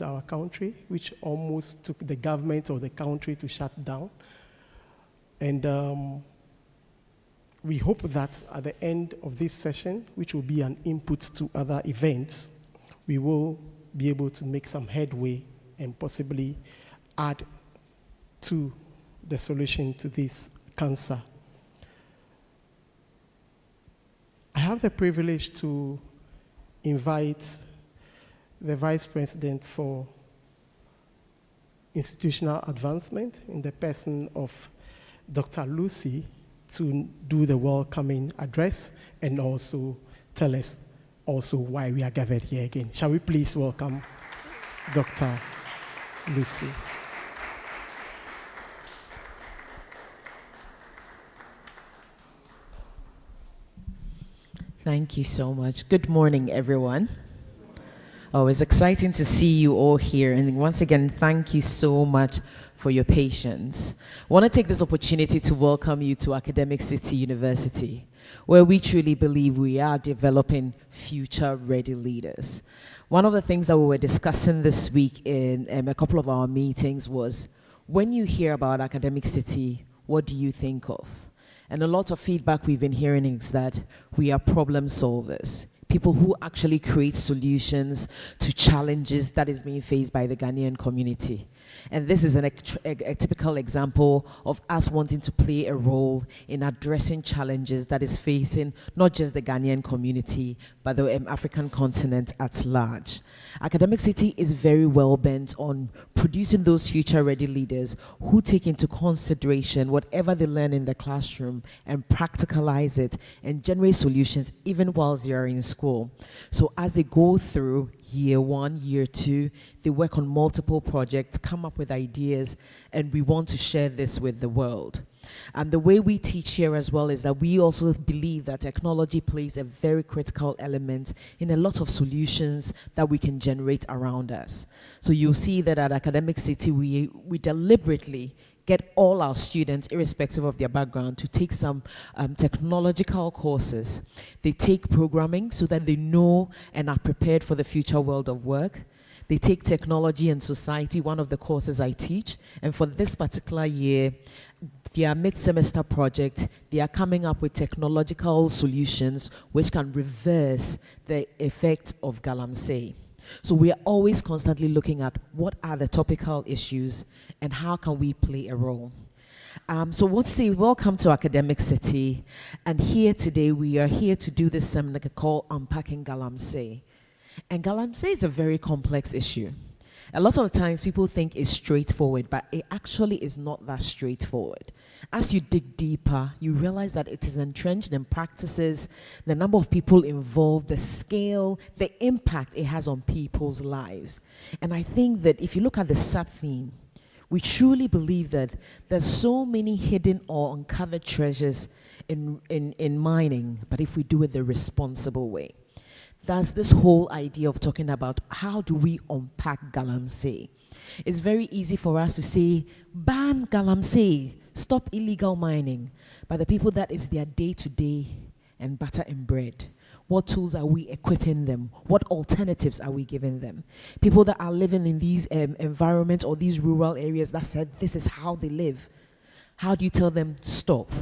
our country, which almost took the government or the country to shut down. And we hope that at the end of this session, which will be an input to other events, we will be able to make some headway and possibly add to the solution to this cancer. I have the privilege to invite the Vice President for Institutional Advancement in the person of Dr. Lucy to do the welcoming address and also tell us also why we are gathered here again. Shall we please welcome Dr. Lucy? Thank you so much. Good morning, everyone. Oh, it's exciting to see you all here. And once again, thank you so much for your patience. I want to take this opportunity to welcome you to Academic City University, where we truly believe we are developing future-ready leaders. One of the things that we were discussing this week in a couple of our meetings was, when you hear about Academic City, what do you think of? And a lot of feedback we've been hearing is that we are problem solvers, people who actually create solutions to challenges that is being faced by the Ghanaian community. And this is a typical example of us wanting to play a role in addressing challenges that is facing not just the Ghanaian community, but the African continent at large. Academic City is very well bent on producing those future-ready leaders who take into consideration whatever they learn in the classroom and practicalize it and generate solutions even whilst they are in school. So as they go through year one, year two, they work on multiple projects, come up with ideas, and we want to share this with the world. And the way we teach here as well is that we also believe that technology plays a very critical element in a lot of solutions that we can generate around us. So you'll see that at Academic City, we deliberately get all our students, irrespective of their background, to take some technological courses. They take programming so that they know and are prepared for the future world of work. They take technology and society, one of the courses I teach, and for this particular year, their mid-semester project, they are coming up with technological solutions which can reverse the effect of Galamsey. So we are always constantly looking at what are the topical issues and how can we play a role. So let's say welcome to Academic City, and here today we are here to do this seminar called Unpacking Galamsey. And Galamsey is a very complex issue. A lot of times people think it's straightforward, but it actually is not that straightforward. As you dig deeper, you realize that it is entrenched in practices, the number of people involved, the scale, the impact it has on people's lives. And I think that if you look at the sub-theme, we truly believe that there's so many hidden or uncovered treasures in mining, but if we do it the responsible way. That's this whole idea of talking about how do we unpack Galamsey. It's very easy for us to say, ban Galamsey, stop illegal mining. But the people that is their day-to-day and butter and bread, what tools are we equipping them? What alternatives are we giving them? People that are living in these environments or these rural areas that said this is how they live. How do you tell them stop?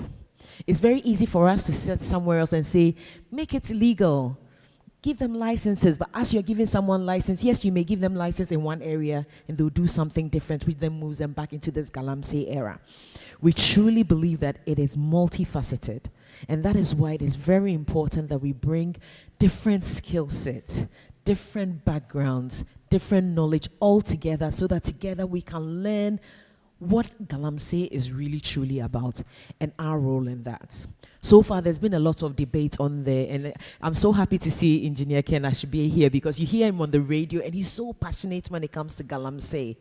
It's very easy for us to sit somewhere else and say, make it legal. Give them licenses, but as you're giving someone license, yes, you may give them license in one area and they'll do something different, which then moves them back into this Galamsey era. We truly believe that it is multifaceted, and that is why it is very important that we bring different skill sets, different backgrounds, different knowledge all together so that together we can learn what Galamsey is really truly about and our role in that. So far, there's been a lot of debate on there, and I'm so happy to see Engineer Ken Ashby here because you hear him on the radio and he's so passionate when it comes to Galamsey.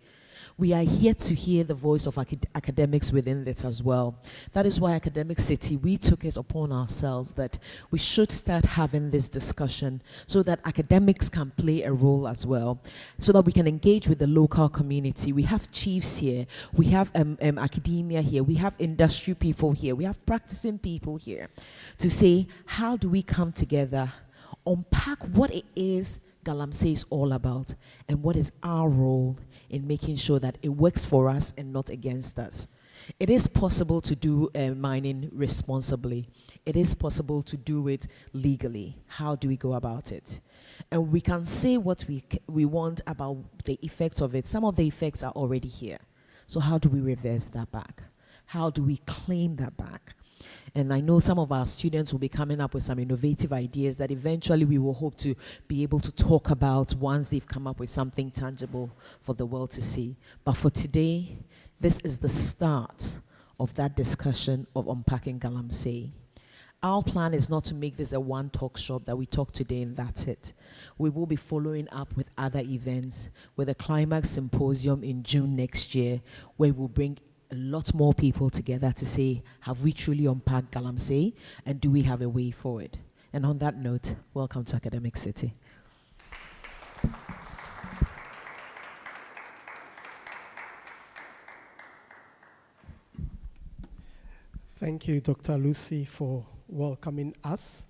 We are here to hear the voice of academics within this as well. That is why Academic City, we took it upon ourselves that we should start having this discussion so that academics can play a role as well, so that we can engage with the local community. We have chiefs here, we have academia here, we have industry people here, we have practicing people here to say, how do we come together, unpack what it is Galamsey is all about, and what is our role in making sure that it works for us and not against us. It is possible to do mining responsibly. It is possible to do it legally. How do we go about it? And we can say what we want about the effects of it. Some of the effects are already here. So how do we reverse that back? How do we claim that back? And I know some of our students will be coming up with some innovative ideas that eventually we will hope to be able to talk about once they've come up with something tangible for the world to see. But for today, this is the start of that discussion of Unpacking Galamsey. Our plan is not to make this a one talk shop that we talk today and that's it. We will be following up with other events, with a climax symposium in June next year, where we'll bring a lot more people together to say, have we truly unpacked Galamsey, and do we have a way forward? And on that note, welcome to Academic City. Thank you, Dr. Lucy, for welcoming us.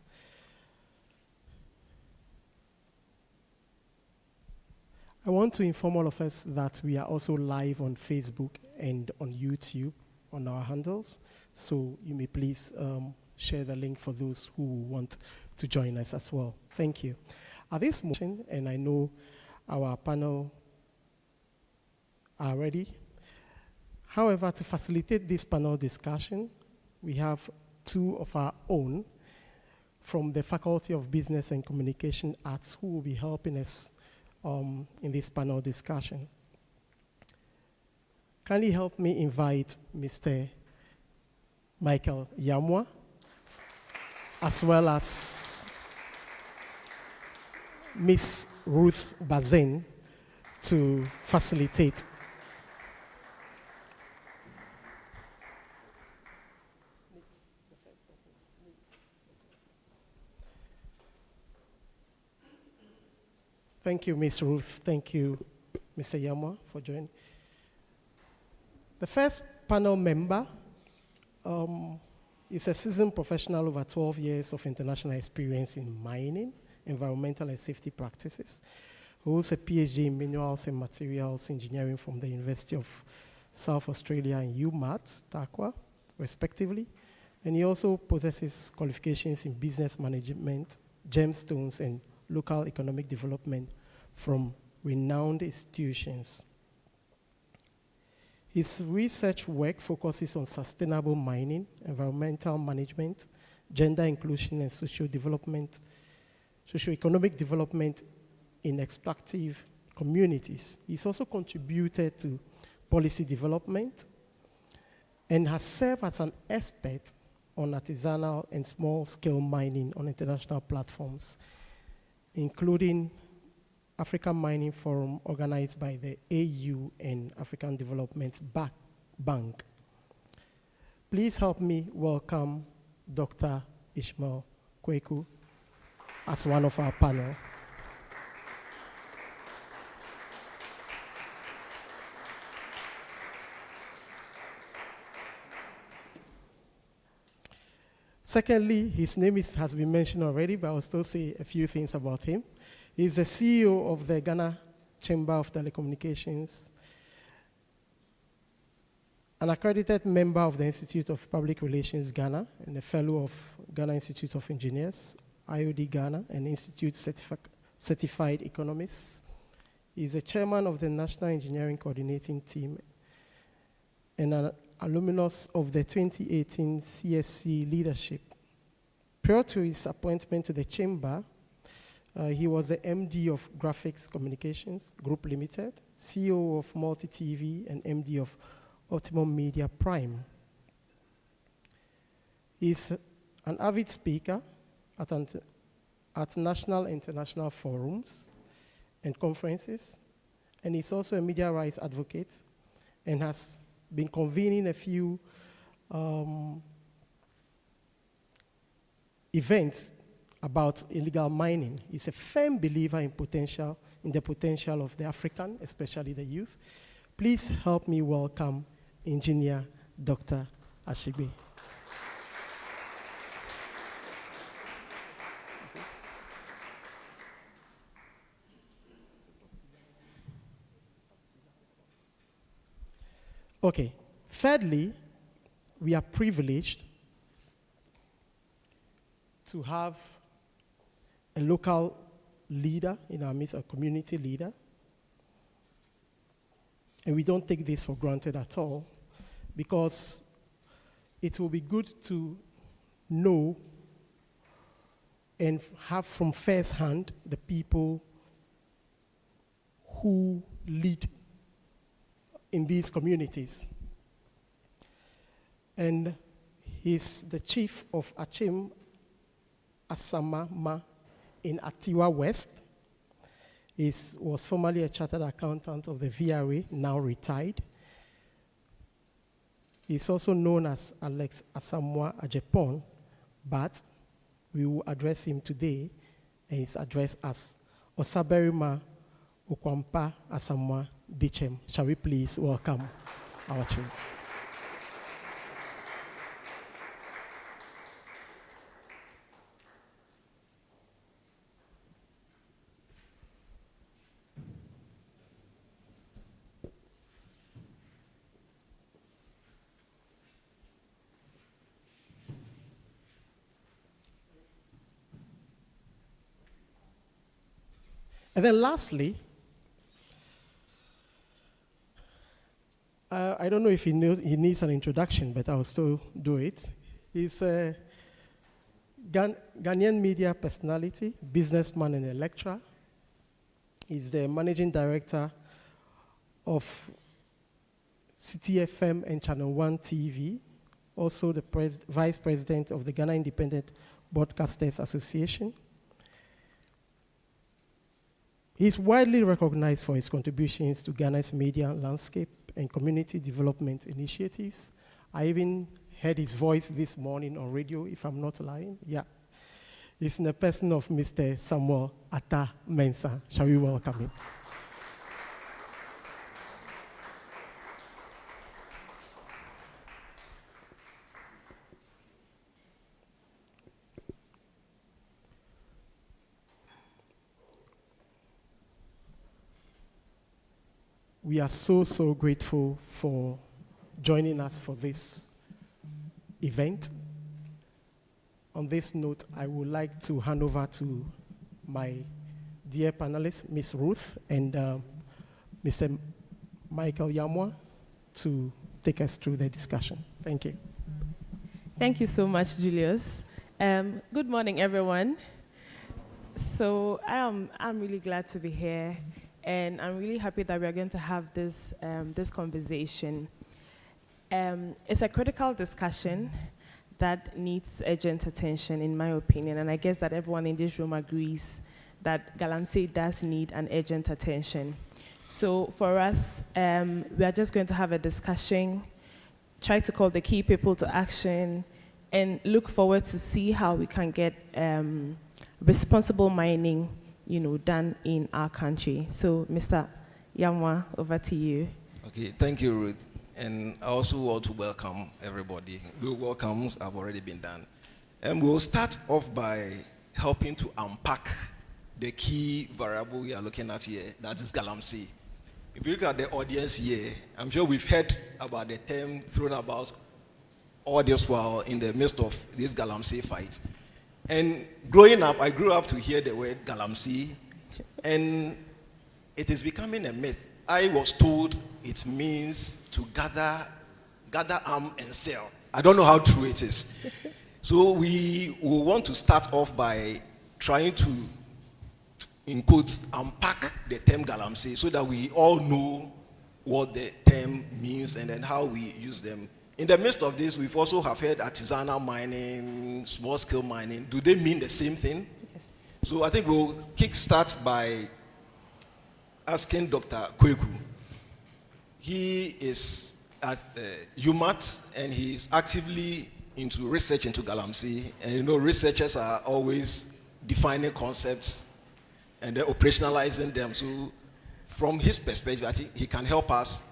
I want to inform all of us that we are also live on Facebook and on YouTube on our handles. So you may please share the link for those who want to join us as well. Thank you. At this moment, and I know our panel are ready. However, to facilitate this panel discussion, we have two of our own from the Faculty of Business and Communication Arts who will be helping us in this panel discussion. Kindly help me invite Mr. Michael Yamwa, as well as Miss Ruth Bazen to facilitate. Thank you, Ms. Ruth. Thank you, Mr. Yamwa, for joining. The first panel member is a seasoned professional over 12 years of international experience in mining, environmental and safety practices, who holds a PhD in minerals and materials engineering from the University of South Australia and UMass, Tarkwa, respectively. And he also possesses qualifications in business management, gemstones, and local economic development from renowned institutions. His research work focuses on sustainable mining, environmental management, gender inclusion, and socio-economic development in extractive communities. He's also contributed to policy development and has served as an expert on artisanal and small-scale mining on international platforms, including African Mining Forum organized by the AU and African Development Bank. Please help me welcome Dr. Ishmael Kweku as one of our panel. Secondly, his name has been mentioned already, but I'll still say a few things about him. He's the CEO of the Ghana Chamber of Telecommunications, an accredited member of the Institute of Public Relations Ghana, and a fellow of Ghana Institute of Engineers, IOD Ghana, and Institute Certified Economists. He's a chairman of the National Engineering Coordinating Team and an alumnus of the 2018 CSC leadership. Prior to his appointment to the chamber, he was the MD of Graphics Communications Group Limited, CEO of Multi TV, and MD of Optimum Media Prime. He's an avid speaker at national and international forums and conferences, and he's also a media rights advocate and has been convening a few events about illegal mining. He's a firm believer in the potential of the African, especially the youth. Please help me welcome Engineer Dr. Ashibe. Okay. Thirdly, we are privileged to have a local leader in our midst, a community leader. And we don't take this for granted at all, because it will be good to know and have from first hand the people who lead in these communities. And he's the chief of Achim Asamama in Atiwa West. He was formerly a chartered accountant of the VRA, now retired. He's also known as Alex Asamoah Ajepon, but we will address him today, and he's addressed as Osaberima Okwampa Asamoah Dichem. Shall we please welcome our chief? And then lastly, I don't know if he needs an introduction, but I'll still do it. He's a Ghanaian media personality, businessman, and a lecturer. He's the managing director of City FM and Channel 1 TV, also the vice president of the Ghana Independent Broadcasters Association. He's widely recognized for his contributions to Ghana's media landscape and community development initiatives. I even heard his voice this morning on radio, if I'm not lying. Yeah. It's in the person of Mr. Samuel Atta Mensah. Shall we welcome him? We are so, so grateful for joining us for this event. On this note, I would like to hand over to my dear panelists, Ms. Ruth and Mr. Michael Yamwa, to take us through the discussion. Thank you. Thank you so much, Julius. Good morning, everyone. So I'm really glad to be here. And I'm really happy that we are going to have this, this conversation. It's a critical discussion that needs urgent attention, in my opinion, and I guess that everyone in this room agrees that Galamsey does need an urgent attention. So for us, we are just going to have a discussion, try to call the key people to action, and look forward to see how we can get responsible mining done in our country. So, Mr. Yamwa, over to you. Okay, thank you, Ruth. And I also want to welcome everybody. The welcomes have already been done. And we'll start off by helping to unpack the key variable we are looking at here, that is Galamsey. If you look at the audience here, I'm sure we've heard about the term thrown about all this while in the midst of this Galamsey fight. And growing up, I grew up to hear the word Galamsey, and it is becoming a myth. I was told it means to gather arm and sell. I don't know how true it is. So we will want to start off by trying to, in quotes, unpack the term Galamsey so that we all know what the term means and then how we use them. In the midst of this, we've also have heard artisanal mining, small-scale mining. Do they mean the same thing? Yes. So I think we'll kickstart by asking Dr. Kweku. He is at UMAT, and he is actively into research into Galamsey. And researchers are always defining concepts and then operationalizing them. So from his perspective, I think he can help us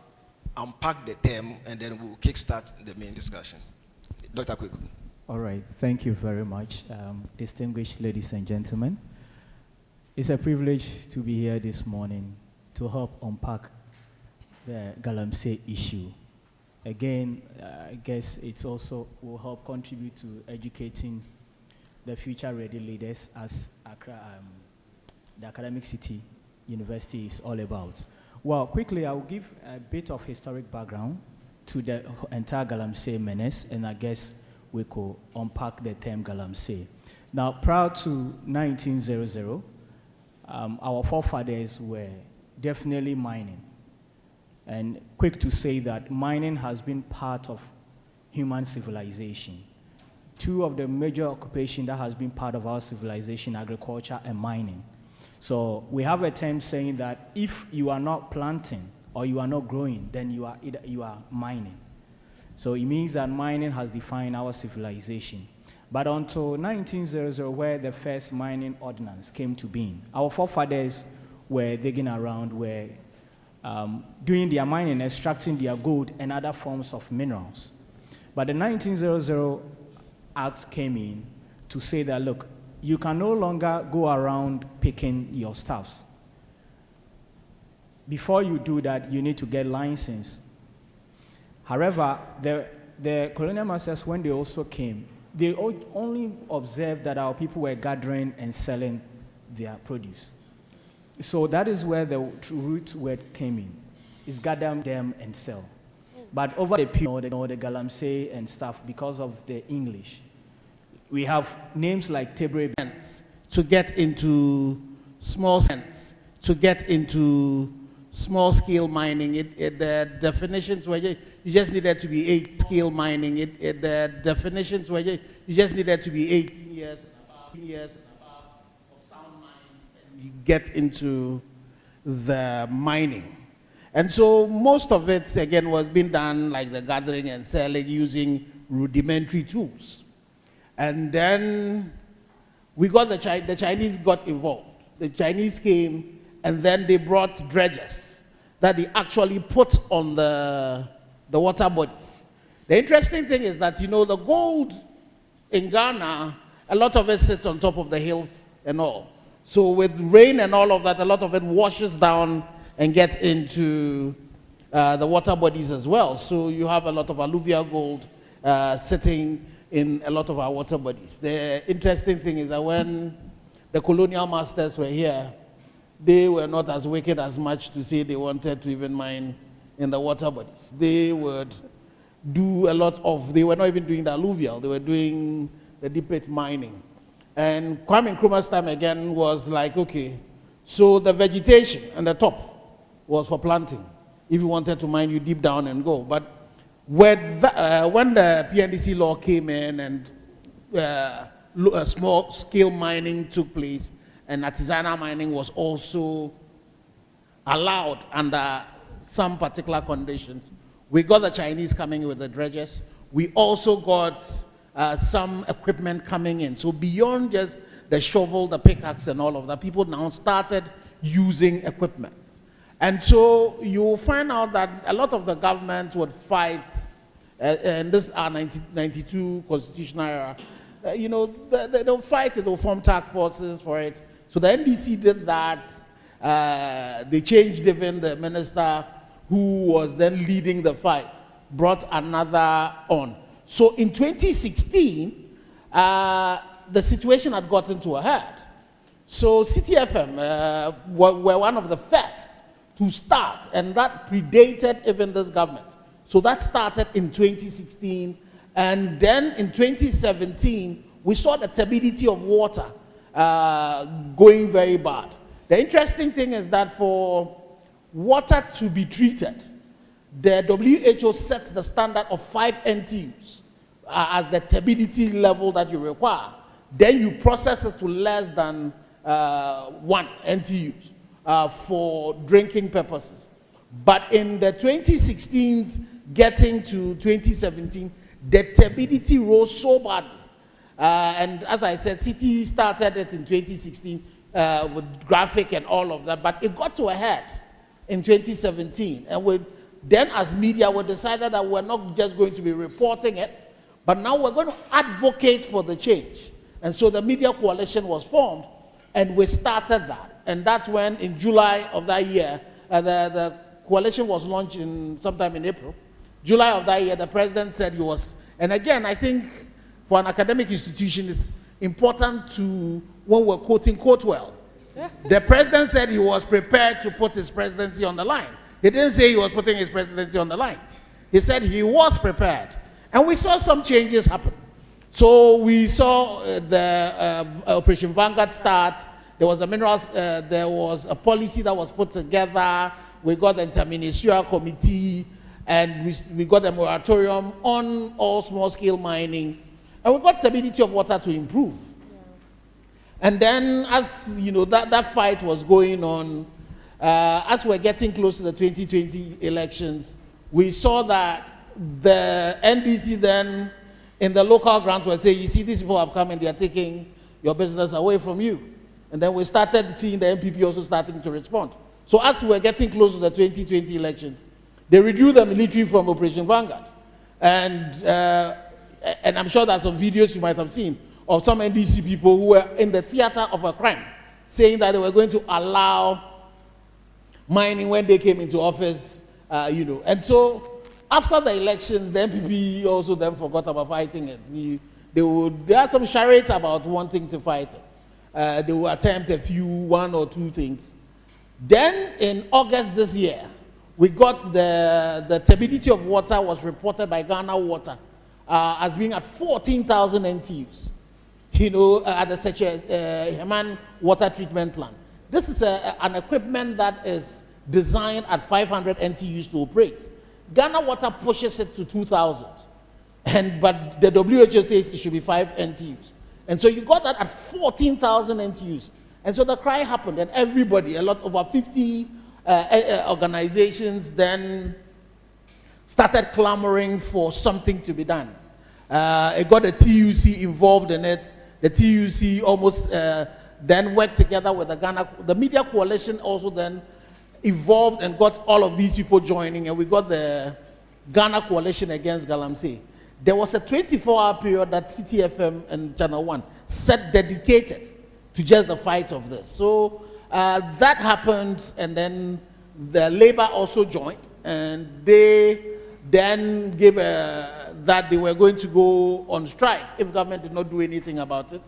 unpack the term, and then we'll kickstart the main discussion. Dr. Kweku. All right, thank you very much, distinguished ladies and gentlemen. It's a privilege to be here this morning to help unpack the Galamsey issue. again, I guess it's also will help contribute to educating the future-ready leaders as Accra, the academic city university is all about. Well, quickly, I'll give a bit of historic background to the entire Galamsey menace, and I guess we could unpack the term Galamsey. Now, prior to 1900, our forefathers were definitely mining. And quick to say that mining has been part of human civilization. Two of the major occupations that has been part of our civilization, agriculture and mining. So we have a term saying that if you are not planting or you are not growing, then you are mining. So it means that mining has defined our civilization. But until 1900, where the first mining ordinance came to being, our forefathers were digging around, were doing their mining, extracting their gold and other forms of minerals. But the 1900 Act came in to say that, look, you can no longer go around picking your stuffs. Before you do that, you need to get license. However, the colonial masters, when they also came, they only observed that our people were gathering and selling their produce. So that is where the root word came in. It's gather them and sell. But over the period, the Galamsey and stuff, because of the English, we have names like Tebre to get into small sense, to get into small-scale mining. The definitions were you just needed to be 8-scale mining. The definitions were you just needed to be 18 years and above of sound mind, and you get into the mining. And so most of it, again, was being done like the gathering and selling using rudimentary tools. And then we got the Chinese got involved. The Chinese came, and then they brought dredgers that they actually put on the water bodies. The interesting thing is that, you know, the gold in Ghana, a lot of it sits on top of the hills and all. So with rain and all of that, a lot of it washes down and gets into the water bodies as well. So you have a lot of alluvial gold sitting in a lot of our water bodies. The interesting thing is that when the colonial masters were here, they were not as wicked as much to say they wanted to even mine in the water bodies. They would do a lot of, they were not even doing the alluvial, they were doing the deep pit mining. And Kwame Nkrumah's time again was like, okay, so the vegetation and the top was for planting. If you wanted to mine, you deep down and go. But when the PNDC law came in and small-scale mining took place, and artisanal mining was also allowed under some particular conditions, we got the Chinese coming in with the dredgers. We also got some equipment coming in. So beyond just the shovel, the pickaxe, and all of that, people now started using equipment. And so you'll find out that a lot of the governments would fight, and this is our 1992 constitutional era, you know, they'll fight it, they'll form task forces for it. So the NDC did that. They changed even the minister who was then leading the fight, brought another on. So in 2016, the situation had gotten to a head. So CTFM were one of the first to start, and that predated even this government. So that started in 2016, and then in 2017, we saw the turbidity of water going very bad. The interesting thing is that for water to be treated, the WHO sets the standard of 5 NTUs as the turbidity level that you require. Then you process it to less than 1 NTU for drinking purposes. But in the 2016s, getting to 2017, the turbidity rose so badly. And as I said, City started it in 2016 with graphic and all of that, but it got to a head in 2017. And then as media, we decided that we're not just going to be reporting it, but now we're going to advocate for the change. And so the media coalition was formed, and we started that. And that's when, in July of that year, the coalition was launched sometime in April, July of that year, the president said he was, and again, I think for an academic institution, it's important to, when we're quoting, quote well. The president said he was prepared to put his presidency on the line. He didn't say he was putting his presidency on the line. He said he was prepared. And we saw some changes happen. So we saw the Operation Vanguard start. There was a minerals, there was a policy that was put together. We got the interministerial committee, and we got a moratorium on all small-scale mining. And we got stability of water to improve. And then, as you know, that fight was going on, as we're getting close to the 2020 elections, we saw that the NDC then, in the local grant, would say, you see, these people have come and they are taking your business away from you. And then we started seeing the MPP also starting to respond. So as we're getting close to the 2020 elections, they withdrew the military from Operation Vanguard. And I'm sure that some videos you might have seen of some NDC people who were in the theater of a crime, saying that they were going to allow mining when they came into office, you know. And so after the elections, the MPP also then forgot about fighting it. They had some charades about wanting to fight it. They would attempt one or two things. Then in August this year, we got the turbidity of water was reported by Ghana Water as being at 14,000 NTUs. You know, at the Heman water treatment plant. This is an equipment that is designed at 500 NTUs to operate. Ghana Water pushes it to 2,000, but the WHO says it should be 5 NTUs. And so you got that at 14,000 NTUs. And so the cry happened, and everybody, over 50 organizations then started clamoring for something to be done. It got the TUC involved in it. The TUC almost then worked together with the media coalition also then evolved and got all of these people joining, and we got the Ghana Coalition Against Galamsey. There was a 24-hour period that City FM and Channel 1 set dedicated to just the fight of this. So that happened, and then the Labour also joined, and they then gave that they were going to go on strike if government did not do anything about it.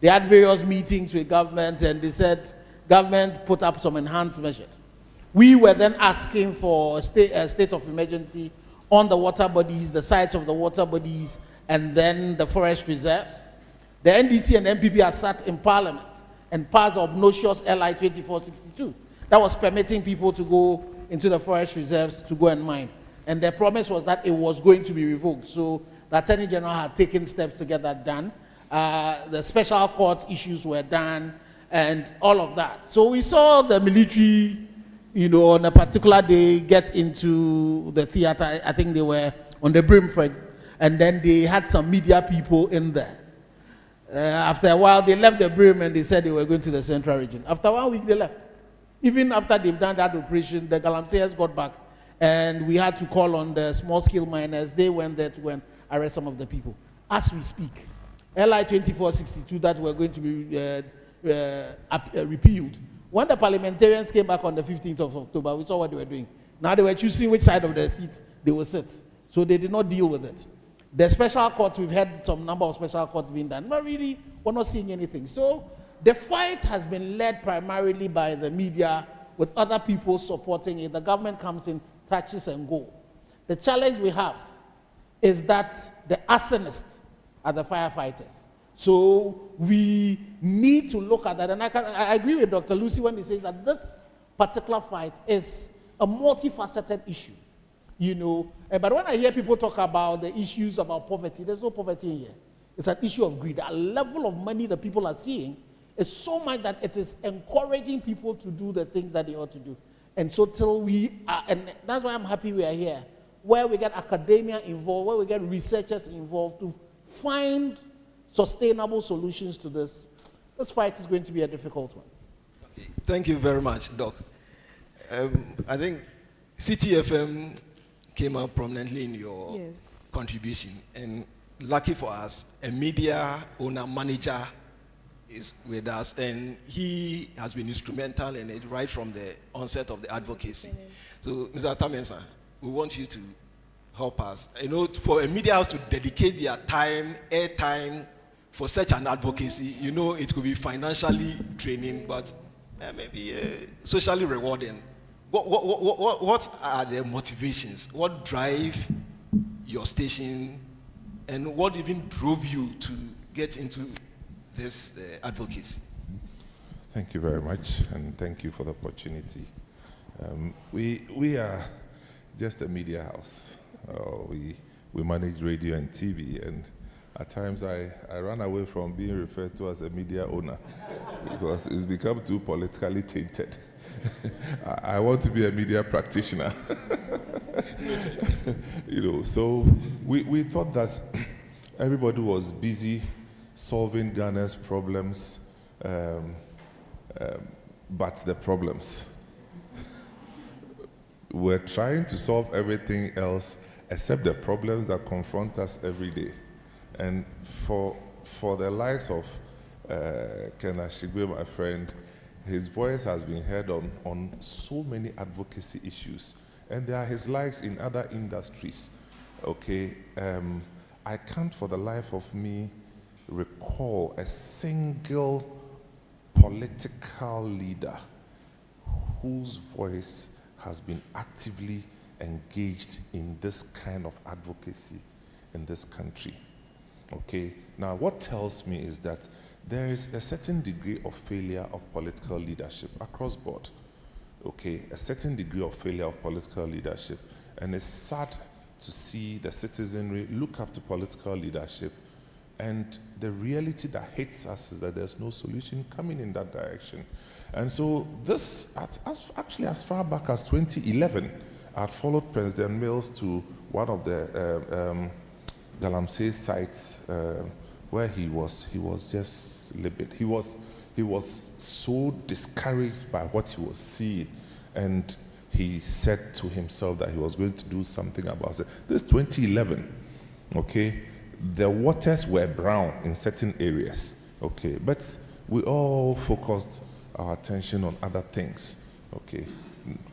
They had various meetings with government, and they said government put up some enhanced measures. We were then asking for a state of emergency on the water bodies, the sites of the water bodies, and then the forest reserves. The NDC and MPP have sat in Parliament and passed the obnoxious LI 2462 that was permitting people to go into the forest reserves to go and mine. And the promise was that it was going to be revoked. So the Attorney General had taken steps to get that done. The special court issues were done, and all of that. So we saw the military, you know, on a particular day get into the theater. I think they were on the brim front, and then they had some media people in there. After a while, they left the brim and they said they were going to the central region. After 1 week, they left. Even after they've done that operation, the Galamseyers got back, and we had to call on the small-scale miners. They went there to go and arrest some of the people. As we speak, LI 2462 that were going to be repealed. When the parliamentarians came back on the 15th of October, we saw what they were doing. Now they were choosing which side of the seat they will sit. So they did not deal with it. The special courts, we've had some number of special courts being done, but really, we're not seeing anything. So the fight has been led primarily by the media, with other people supporting it. The government comes in, touches and go. The challenge we have is that the arsonists are the firefighters. So we need to look at that. And I agree with Dr. Lucy when he says that this particular fight is a multifaceted issue. You know, but when I hear people talk about the issues about poverty, there's no poverty in here. It's an issue of greed. The level of money that people are seeing is so much that it is encouraging people to do the things that they ought to do. And so till we are, and that's why I'm happy we are here, where we get academia involved, where we get researchers involved to find sustainable solutions to this. This fight is going to be a difficult one. Okay. Thank you very much, Doc. I think CTFM came up prominently in your contribution, and lucky for us, a media owner manager is with us, and he has been instrumental in it right from the onset of the advocacy. So, Mr. Tamensa, we want you to help us. You know, for a media house to dedicate their time, airtime, for such an advocacy, you know, it could be financially draining, but maybe socially rewarding. What are the motivations? What drive your station, and what even drove you to get into this advocacy? Thank you very much, and thank you for the opportunity. We are just a media house. We manage radio and TV, and at times I run away from being referred to as a media owner because it's become too politically tainted. I want to be a media practitioner. You know, so we thought that everybody was busy solving Ghana's problems, but the problems. We're trying to solve everything else except the problems that confront us every day. And for the likes of Ken Ashigbe, my friend, his voice has been heard on so many advocacy issues. And there are his likes in other industries. Okay, I can't for the life of me recall a single political leader whose voice has been actively engaged in this kind of advocacy in this country. Okay, now what tells me is that there is a certain degree of failure of political leadership across board. Okay, a certain degree of failure of political leadership. And it's sad to see the citizenry look up to political leadership, and the reality that hits us is that there's no solution coming in that direction. And so this, actually as far back as 2011, I had followed President Mills to one of the Galamsey sites where he was just livid. He was so discouraged by what he was seeing, and he said to himself that he was going to do something about it. This is 2011, okay? The waters were brown in certain areas, okay? But we all focused our attention on other things, okay?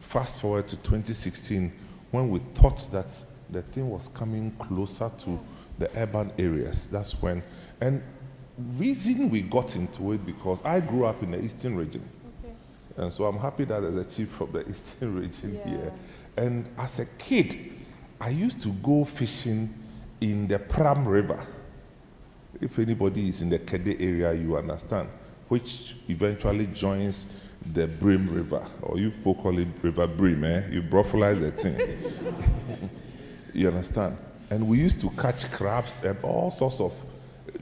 Fast forward to 2016, when we thought that the thing was coming closer to the urban areas. That's when, and reason we got into it because I grew up in the Eastern region. Okay. And so I'm happy that there's a chief from the Eastern region here. And as a kid, I used to go fishing in the Pram River. If anybody is in the Kede area, you understand, which eventually joins the Brim River, or you people call it River Brim, You brothelize the thing. You understand? And we used to catch crabs and all sorts of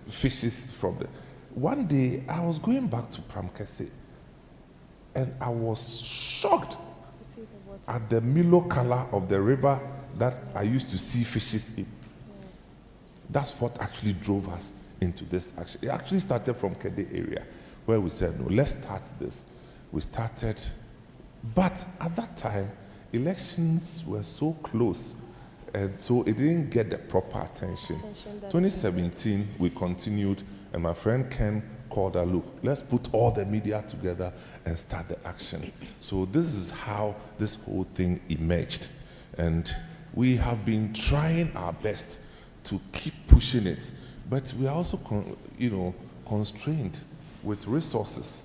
fishes from there. One day, I was going back to Pramkese, and I was shocked at the Milo color of the river that I used to see fishes in. That's what actually drove us into this action. It actually started from Kede area, where we said, no, let's start this. We started, but at that time, elections were so close, and so it didn't get the proper attention. 2017, we continued, and my friend Ken called her, look, let's put all the media together and start the action. So this is how this whole thing emerged. And we have been trying our best to keep pushing it, but we are also, constrained with resources.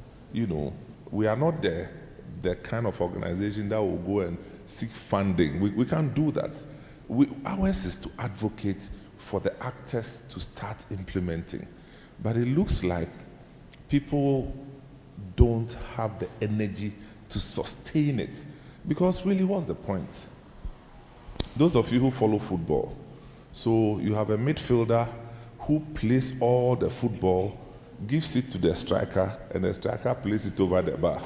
We are not the kind of organization that will go and seek funding. We can't do that. Ours is to advocate for the actors to start implementing. But it looks like people don't have the energy to sustain it. Because really, what's the point? Those of you who follow football, so you have a midfielder who plays all the football, gives it to the striker, and the striker plays it over the bar.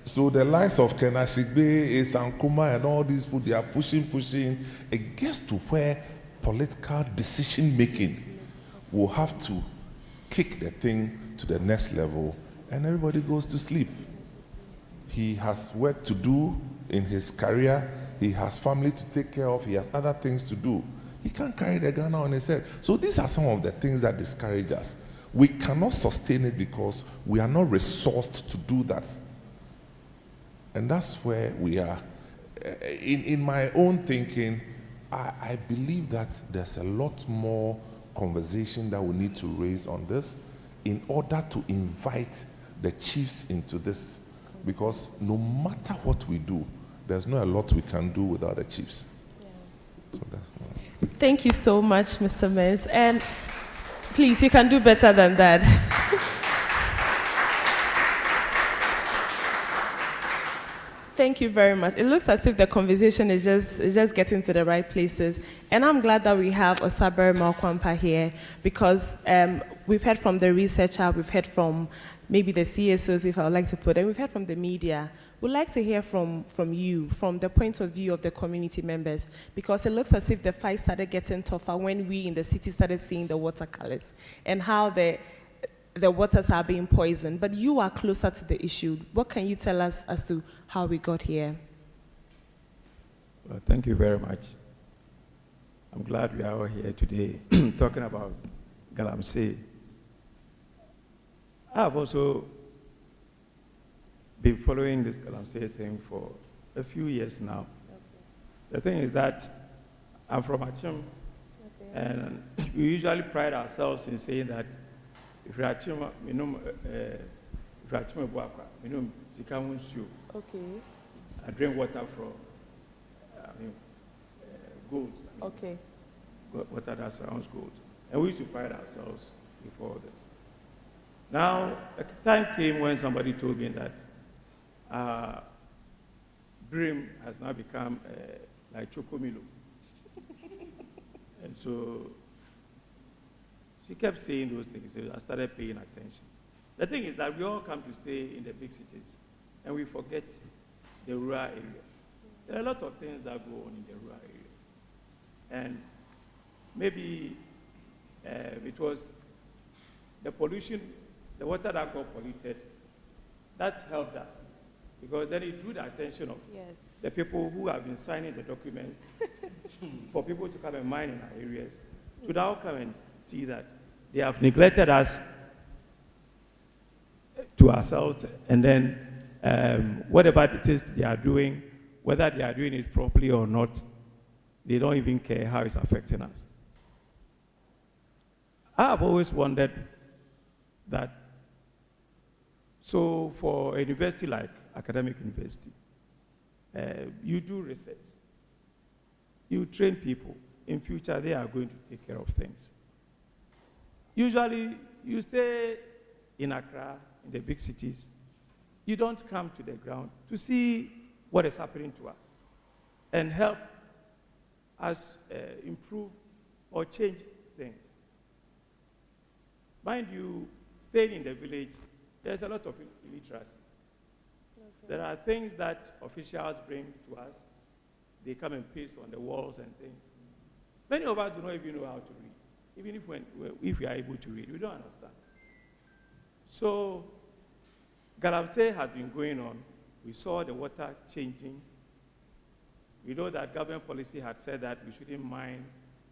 So the likes of Ken Ashigbe, Sankuma, and all these people, they are pushing. It gets to where political decision-making will have to kick the thing to the next level, and everybody goes to sleep. He has work to do in his career. He has family to take care of. He has other things to do. He can't carry the Ghana on his head. So these are some of the things that discourage us. We cannot sustain it because we are not resourced to do that. And that's where we are. in my own thinking, I believe that there's a lot more conversation that we need to raise on this in order to invite the chiefs into this, because no matter what we do, there's not a lot we can do without the chiefs. So that's one. Thank you so much, Mr. Menace. And please, you can do better than that. Thank you very much. It looks as if the conversation is just getting to the right places. And I'm glad that we have Osaber Malkwampa here, because we've heard from the researcher, we've heard from maybe the CSOs, if I would like to put, and we've heard from the media. We'd like to hear from you, from the point of view of the community members, because it looks as if the fight started getting tougher when we in the city started seeing the watercolors and how the waters are being poisoned. But you are closer to the issue. What can you tell us as to how we got here? Well, thank you very much. I'm glad we are all here today talking about Galamsey. I've also been following this Galamsey thing for a few years now. Okay. The thing is that I'm from Achim, and we usually pride ourselves in saying that if you're Achim, okay. I drink water from gold. Okay. Water that surrounds gold. And we used to pride ourselves before this. Now, a time came when somebody told me that Dream has now become like Chocomilo. And so she kept saying those things, so I started paying attention. The thing is that we all come to stay in the big cities, and we forget the rural areas. There are a lot of things that go on in the rural areas. And maybe it was the pollution, the water that got polluted, that helped us. Because then it drew the attention of the people who have been signing the documents for people to come and mine in our areas, to now come and see that they have neglected us to ourselves, and then whatever it is they are doing, whether they are doing it properly or not, they don't even care how it's affecting us. I have always wondered that, so for a university like academic university, you do research, you train people. In future, they are going to take care of things. Usually, you stay in Accra, in the big cities. You don't come to the ground to see what is happening to us and help us improve or change things. Mind you, staying in the village, there's a lot of illiteracy. Okay. There are things that officials bring to us. They come and paste on the walls and things. Many of us do not even know how to read. Even if we are able to read, we don't understand. So, Galamsey has been going on. We saw the water changing. We know that government policy had said that we shouldn't mine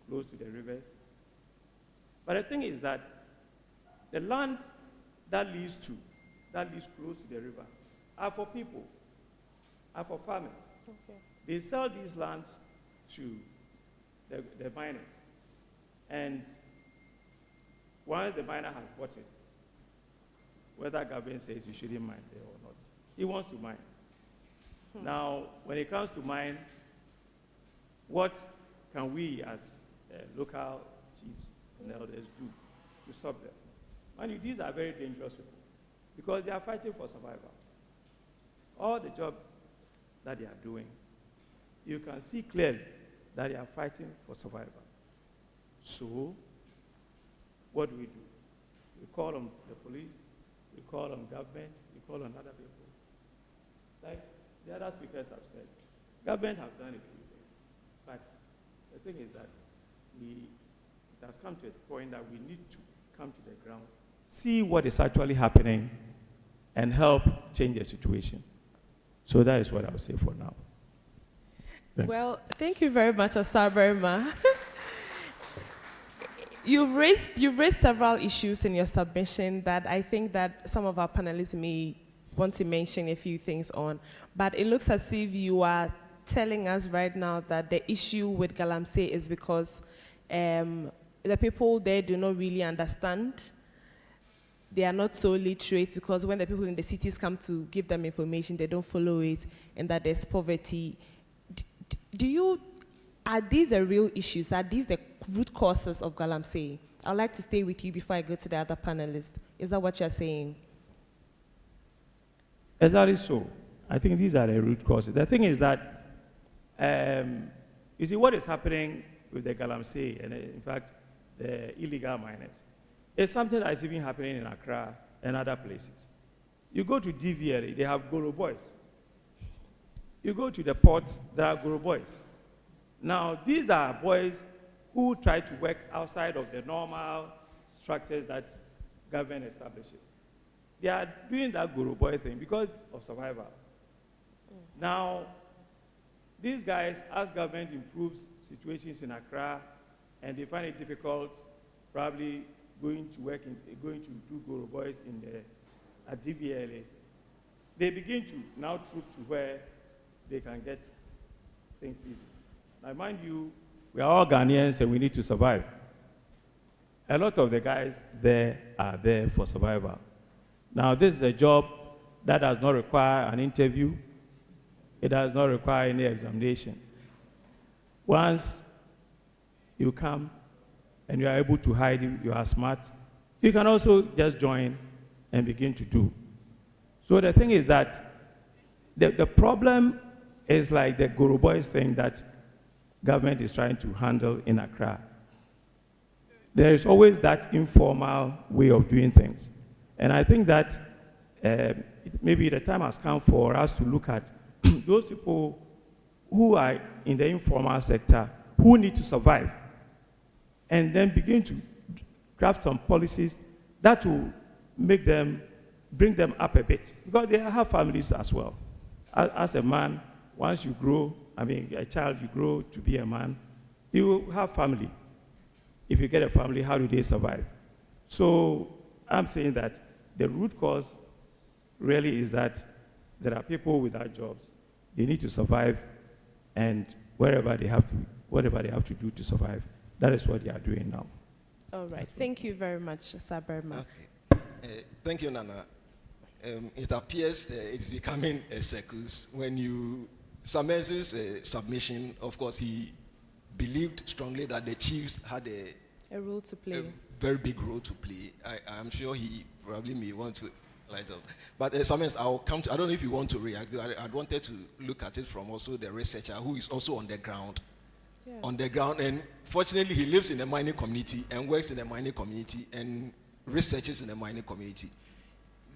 close to the rivers. But the thing is that the land that leads close to the river are for people, are for farmers. Okay. They sell these lands to the miners. And once the miner has bought it, whether government says you shouldn't mine there or not, he wants to mine. Now, when it comes to mine, what can we as local chiefs and elders do to stop them? And these are very dangerous people because they are fighting for survival. All the job that they are doing, you can see clearly that they are fighting for survival. So, what do? We call on the police, we call on government, we call on other people. Like the other speakers have said, government have done a few things, but the thing is that it has come to a point that we need to come to the ground, see what is actually happening, and help change the situation. So that is what I will say for now. Well, thank you very much, Osaberma. You've raised several issues in your submission that I think that some of our panelists may want to mention a few things on, but it looks as if you are telling us right now that the issue with Galamsey is because the people there do not really understand. They are not so literate, because when the people in the cities come to give them information, they don't follow it, and that there's poverty. Are these the real issues? Are these the root causes of Galamsey? I'd like to stay with you before I go to the other panelists. Is that what you're saying? Exactly so. I think these are the root causes. The thing is that, you see, what is happening with the Galamsey, and in fact, the illegal miners, is something that is even happening in Accra and other places. You go to DVLA, they have Goro boys. You go to the ports, there are Goro boys. Now, these are boys who try to work outside of the normal structures that government establishes. They are doing that Guru boy thing because of survival. Now, these guys, as government improves situations in Accra, and they find it difficult, probably going to do Guru boys at DVLA, they begin to now troop to where they can get things easy. Now, mind you, we are all Ghanaians and we need to survive. A lot of the guys there are there for survival. Now, this is a job that does not require an interview. It does not require any examination. Once you come and you are able to hide, you are smart, you can also just join and begin to do. So the thing is that the problem is like the Guru Boys thing that government is trying to handle in Accra. There is always that informal way of doing things. And I think that maybe the time has come for us to look at those people who are in the informal sector, who need to survive, and then begin to craft some policies that will bring them up a bit. Because they have families as well. As a man, once you grow, a child, you grow to be a man, you will have family. If you get a family, how do they survive? So I'm saying that the root cause really is that there are people without jobs. They need to survive, and whatever they have to do to survive, that is what they are doing now. All right. Thank you very much, Saberma. Okay. Thank you, Nana. It appears it's becoming a circus. When Samense's submission, of course, he believed strongly that the chiefs had a role to play. A very big role to play. I'm sure he probably may want to light up. But Samens, I don't know if you want to react. I wanted to look at it from also the researcher who is also on the ground. Yeah. On the ground, and fortunately he lives in a mining community and works in a mining community and researches in a mining community.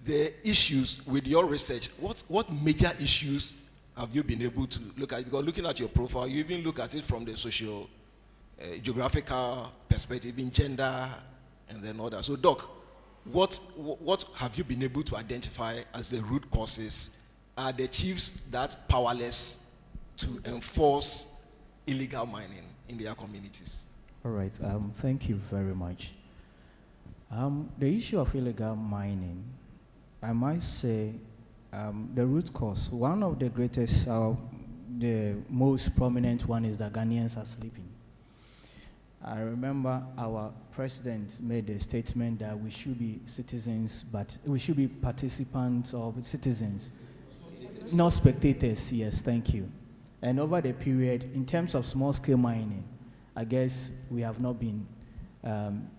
The issues with your research, what major issues have you been able to look at? Because looking at your profile, you even look at it from the social, geographical perspective, in gender, and then all that. So, Doc, what have you been able to identify as the root causes? Are the chiefs that powerless to enforce illegal mining in their communities? All right, thank you very much. The issue of illegal mining, I might say, the root cause, one of the greatest, the most prominent one is that Ghanaians are sleeping. I remember our president made a statement that we should be citizens, but we should be participants or citizens, not spectators. Yes, thank you. And over the period, in terms of small-scale mining, I guess we have not been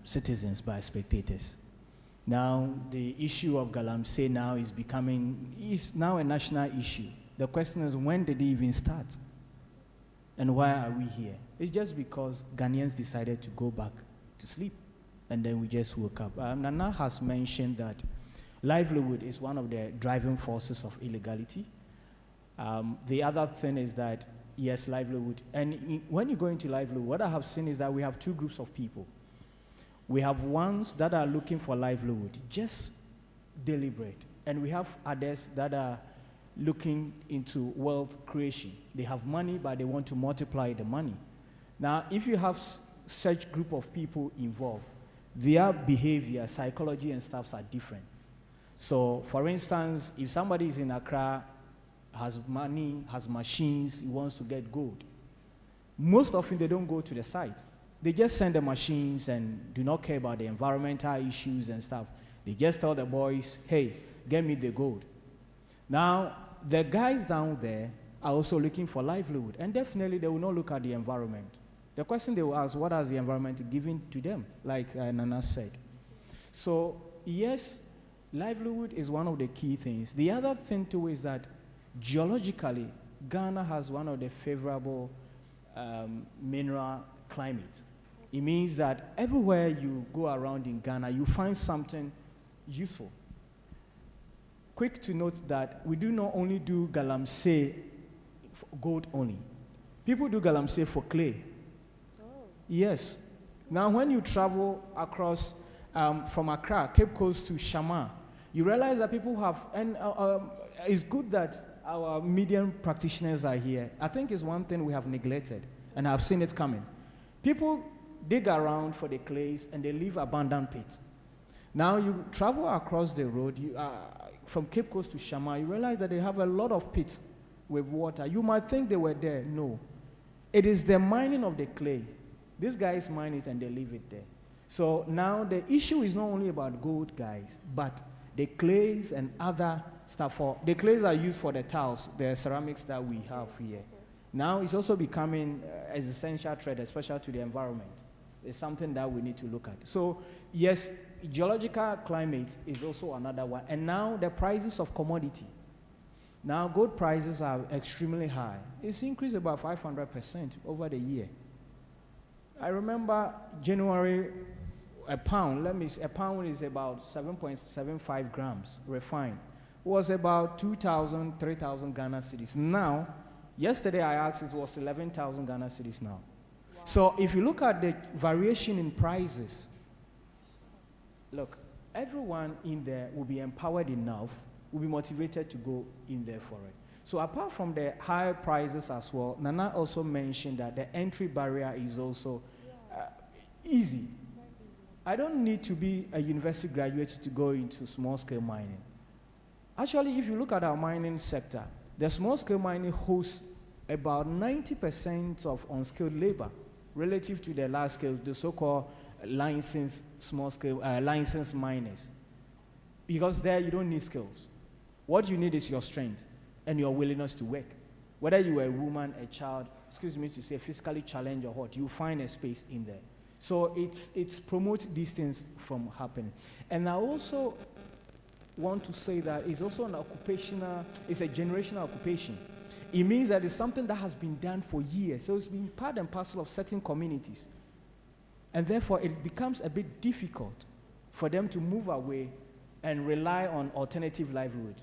citizens but spectators. Now, the issue of Galamsey now is now a national issue. The question is, when did it even start? And why are we here? It's just because Ghanaians decided to go back to sleep, and then we just woke up. Nana has mentioned that livelihood is one of the driving forces of illegality. The other thing is that, yes, livelihood. And when you go into livelihood, what I have seen is that we have two groups of people. We have ones that are looking for livelihood, just deliberate. And we have others that are looking into wealth creation. They have money, but they want to multiply the money. Now, if you have such group of people involved, their behavior, psychology, and stuffs are different. So, for instance, if somebody is in Accra has money, has machines, he wants to get gold. Most often they don't go to the site. They just send the machines and do not care about the environmental issues and stuff. They just tell the boys, hey, get me the gold. Now, the guys down there are also looking for livelihood, and definitely they will not look at the environment. The question they will ask, what has the environment given to them, like Nana said. So, yes, livelihood is one of the key things. The other thing too is that geologically, Ghana has one of the favorable mineral climate. It means that everywhere you go around in Ghana, you find something useful. Quick to note that we do not only do Galamsey for gold only. People do Galamsey for clay. Oh. Yes. Now when you travel across from Accra, Cape Coast to Shama, you realize that people have, and it's good that our medium practitioners are here. I think it's one thing we have neglected, and I've seen it coming. People dig around for the clays, and they leave abandoned pits. Now you travel across the road, from Cape Coast to Shama, you realize that they have a lot of pits with water. You might think they were there. No. It is the mining of the clay. These guys mine it and they leave it there. So now the issue is not only about gold, guys, but the clays and other stuff. The clays are used for the tiles, the ceramics that we have here. Now it's also becoming an essential threat, especially to the environment. It's something that we need to look at. So yes, geological climate is also another one. And now the prices of commodity. Now gold prices are extremely high. It's increased about 500% over the year. I remember January, a pound is about 7.75 grams refined. It was about 2,000, 3,000 Ghana cedis. Now, yesterday I asked, it was 11,000 Ghana cedis now. Wow. So if you look at the variation in prices, look, everyone in there will be empowered enough, will be motivated to go in there for it. So apart from the high prices as well, Nana also mentioned that the entry barrier is also easy. I don't need to be a university graduate to go into small-scale mining. Actually, if you look at our mining sector, the small-scale mining hosts about 90% of unskilled labor relative to the large-scale, the so-called licensed small-scale, licensed miners. Because there you don't need skills. What you need is your strength and your willingness to work. Whether you are a woman, a child, excuse me to say, physically challenged or what, you find a space in there. So it's promote these things from happening. And I also want to say that it's also an occupational, it's a generational occupation. It means that it's something that has been done for years. So it's been part and parcel of certain communities. And therefore, it becomes a bit difficult for them to move away and rely on alternative livelihood.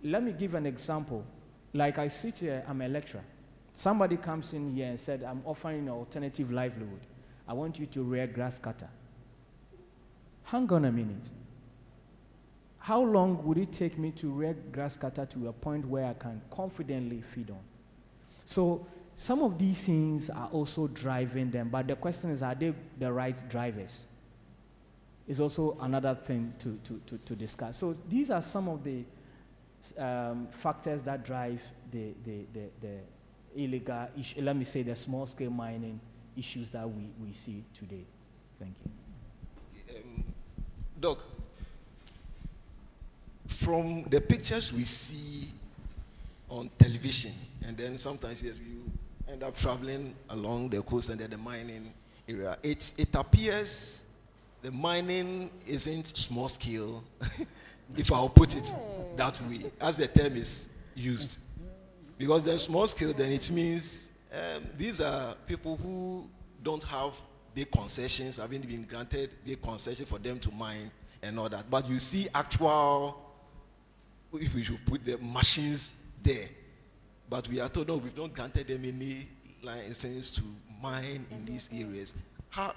Let me give an example. Like I sit here, I'm a lecturer. Somebody comes in here and said, I'm offering an alternative livelihood. I want you to rear grass cutter. Hang on a minute. How long would it take me to rear grass cutter to a point where I can confidently feed on? So some of these things are also driving them, but the question is, are they the right drivers? Is also another thing to discuss. So these are some of the factors that drive the illegal, let me say, the small-scale mining issues that we see today. Thank you. Doc, from the pictures we see on television, and then sometimes you end up traveling along the coast and then the mining area, it appears the mining isn't small scale, if I'll put it that way, as the term is used. Because then small scale, then it means these are people who don't have big concessions, haven't been granted big concessions for them to mine and all that. But you see actual, if we should put the machines there, but we are told, no, we've not granted them any license to mine in these areas. How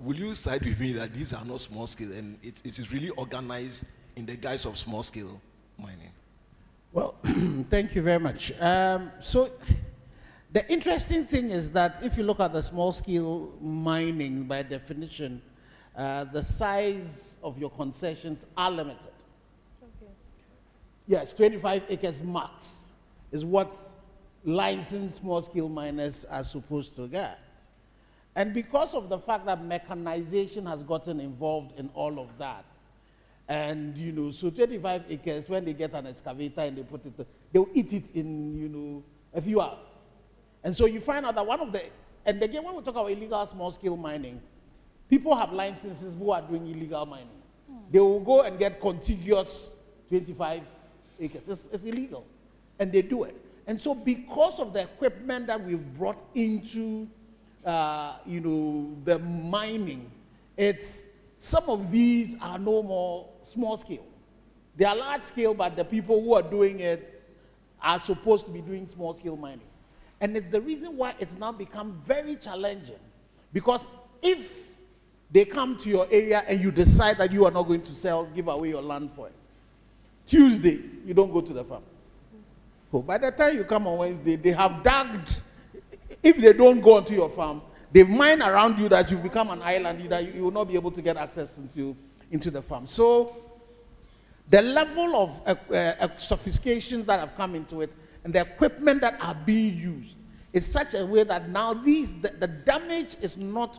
will you side with me that these are not small scale and it is really organized in the guise of small scale mining? Well, thank you very much. So the interesting thing is that if you look at the small-scale mining, by definition, the size of your concessions are limited. Okay. Yes, 25 acres max. is what licensed small-scale miners are supposed to get. And because of the fact that mechanization has gotten involved in all of that, and, so 25 acres, when they get an excavator and they put it, they'll eat it in, a few hours. And so you find out that and again, when we talk about illegal small-scale mining, people have licenses who are doing illegal mining. They will go and get contiguous 25 acres. It's illegal. And they do it. And so because of the equipment that we've brought into, the mining, some of these are no more small scale. They are large scale, but the people who are doing it are supposed to be doing small scale mining. And it's the reason why it's now become very challenging. Because if they come to your area and you decide that you are not going to give away your land for it, Tuesday, you don't go to the farm. So by the time you come on Wednesday, they have dug. If they don't go onto your farm, they've mined around you that you become an island, that you will not be able to get access into the farm. So the level of sophistications that have come into it and the equipment that are being used is such a way that now the damage is not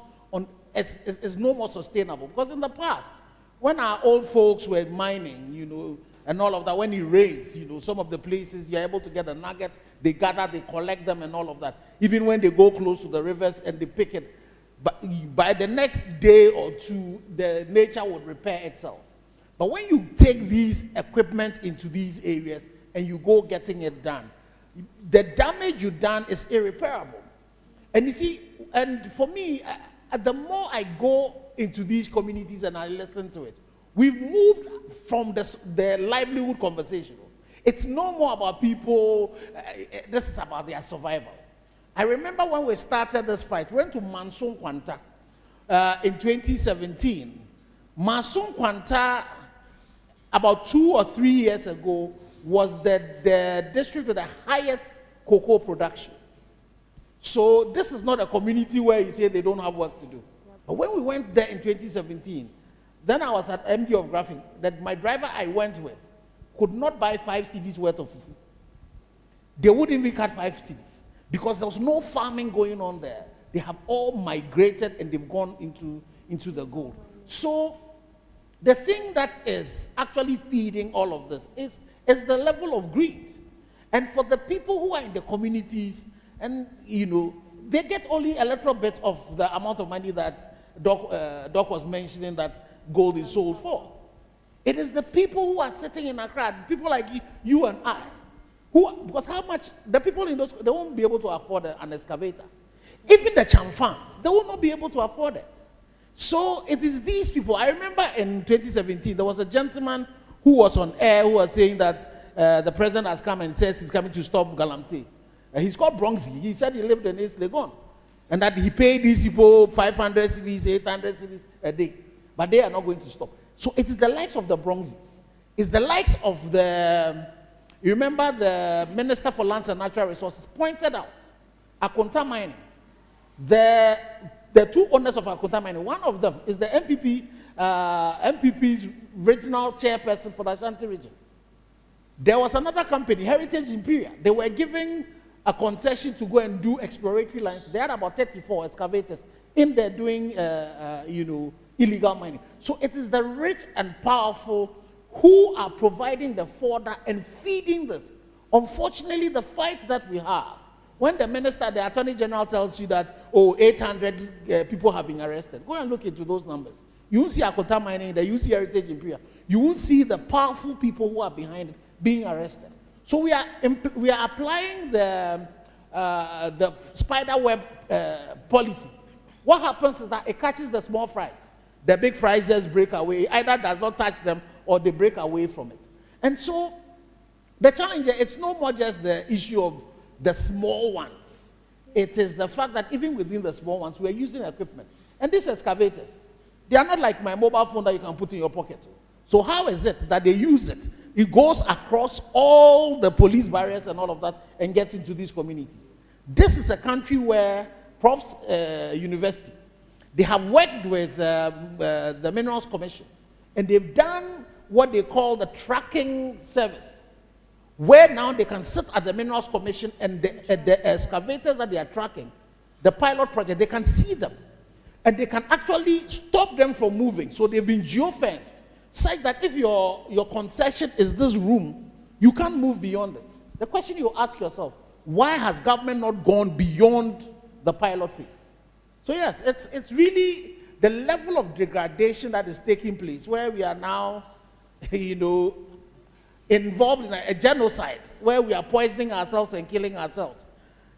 is no more sustainable. Because in the past, when our old folks were mining, and all of that, when it rains, some of the places you're able to get a nugget, they gather, they collect them and all of that. Even when they go close to the rivers and they pick it, but by the next day or two, the nature would repair itself. But when you take these equipment into these areas and you go getting it done, the damage you've done is irreparable. And you see, and for me, the more I go into these communities and I listen to it, we've moved from the livelihood conversation. It's no more about people, this is about their survival. I remember when we started this fight, we went to Manson Kwanta in 2017. Manson Kwanta, about 2 or 3 years ago, was the district with the highest cocoa production. So this is not a community where you say they don't have work to do. But when we went there in 2017, then I was at MD of Graphic, that my driver I went with could not buy 5 cedis worth of food. They wouldn't even cut 5 cedis because there was no farming going on there. They have all migrated and they've gone into the gold. So the thing that is actually feeding all of this is the level of greed. And for the people who are in the communities, and they get only a little bit of the amount of money that Doc was mentioning that gold is sold for. It is the people who are sitting in Accra, people like you and I, because how much, the people in those, they won't be able to afford an excavator. Even the Chamfans, they will not be able to afford it. So it is these people. I remember in 2017, there was a gentleman who was on air who was saying that the president has come and says he's coming to stop Galamsey. He's called Bronxy. He said he lived in East Legon. And that he paid these people 500 cedis, 800 cedis a day. But they are not going to stop. So it is the likes of the Bronxes. It's the likes of you remember the Minister for Lands and Natural Resources pointed out Akonta Mining. The 2 owners of Akonta Mining, one of them is the MPP's regional chairperson for the Ashanti region. There was another company, Heritage Imperial. They were giving a concession to go and do exploratory lines. They had about 34 excavators in there doing, illegal mining. So it is the rich and powerful who are providing the fodder and feeding this. Unfortunately, the fight that we have, when the minister, the attorney general tells you that, 800 people have been arrested, go and look into those numbers. You won't see Akonta Mining there, you won't see Heritage Imperial. You won't see the powerful people who are behind it being arrested. So we are applying the spider web policy. What happens is that it catches the small fries. The big fries just break away. Either does not touch them or they break away from it. And so the challenge, it's no more just the issue of the small ones. It is the fact that even within the small ones, we are using equipment. And these excavators, they are not like my mobile phone that you can put in your pocket. So how is it that they use it? It goes across all the police barriers and all of that and gets into these communities. This is a country where Prof's University, they have worked with the Minerals Commission, and they've done what they call the tracking service, where now they can sit at the Minerals Commission and the excavators that they are tracking, the pilot project, they can see them. And they can actually stop them from moving. So they've been geofenced, such that if your concession is this room, you can't move beyond it. The question you ask yourself, why has government not gone beyond the pilot phase? So yes, it's really the level of degradation that is taking place, where we are now, involved in a genocide, where we are poisoning ourselves and killing ourselves.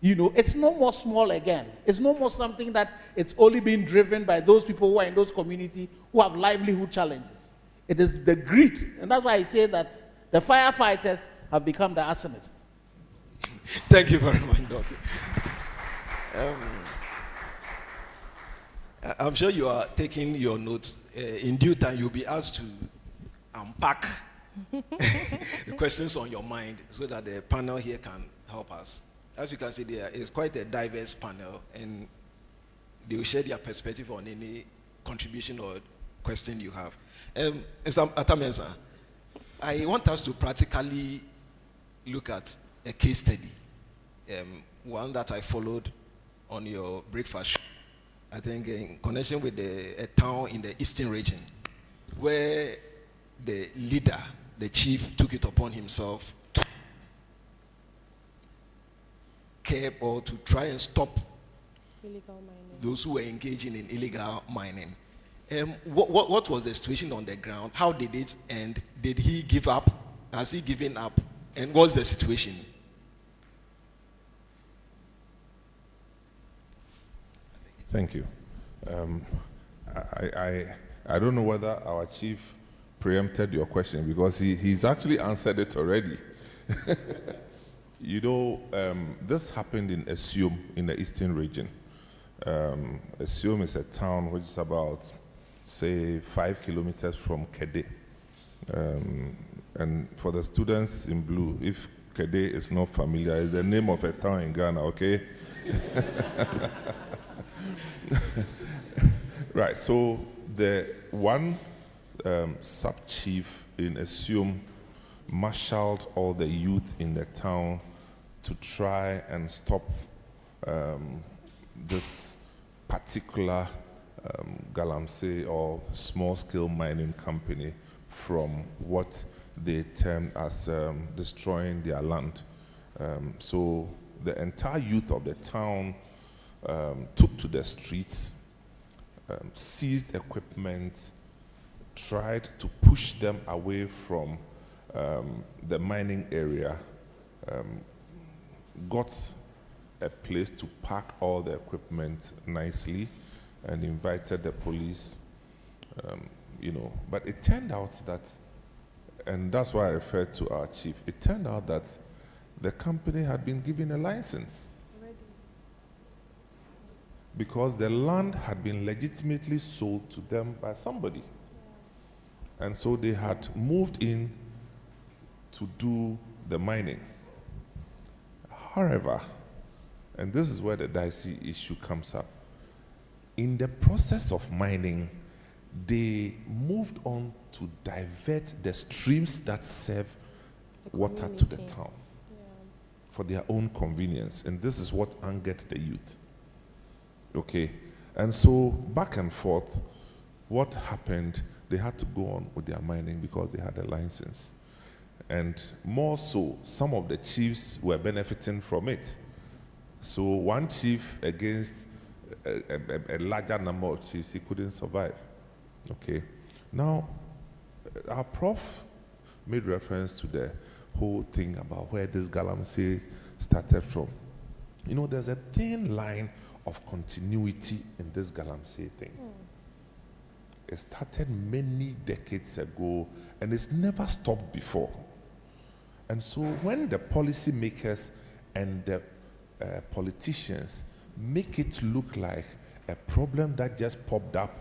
It's no more small again. It's no more something that it's only being driven by those people who are in those communities who have livelihood challenges. It is the greed. And that's why I say that the firefighters have become the arsonists. Thank you very much, Doc. I'm sure you are taking your notes. In due time, you'll be asked to unpack the questions on your mind so that the panel here can help us. As you can see, there is quite a diverse panel, and they will share their perspective on any contribution or question you have. Mr. Atamensa, I want us to practically look at a case study, one that I followed on your breakfast show, I think in connection with a town in the eastern region, where the leader, the chief, took it upon himself to curb or to try and stop Illegal mining. those who were engaging in illegal mining. What was the situation on the ground? How did it end? Did he give up? Has he given up? And what's the situation? Thank you. I don't know whether our chief preempted your question, because he's actually answered it already. This happened in Esium in the eastern region. Esium is a town which is about, say, 5 kilometers from Kede. And for the students in blue, if Kede is not familiar, it's the name of a town in Ghana, okay? Right, so the one sub-chief in Esium marshaled all the youth in the town to try and stop this particular Galamsey or small-scale mining company from what they termed as destroying their land. So the entire youth of the town took to the streets, seized equipment, tried to push them away from the mining area, got a place to park all the equipment nicely, and invited the police, But it turned out that, and that's why I referred to our chief, it turned out that the company had been given a license. Because the land had been legitimately sold to them by somebody. And so they had moved in to do the mining. However, and this is where the dicey issue comes up, in the process of mining, they moved on to divert the streams that serve water to the town for their own convenience. And this is what angered the youth. Okay, and so back and forth, what happened, they had to go on with their mining because they had a license. And more so, some of the chiefs were benefiting from it. So one chief against a larger number of chiefs, he couldn't survive. Okay, now our prof made reference to the whole thing about where this Galamsey started from. There's a thin line of continuity in this Galamsey thing. It started many decades ago, and it's never stopped before. And so when the policymakers and the politicians make it look like a problem that just popped up,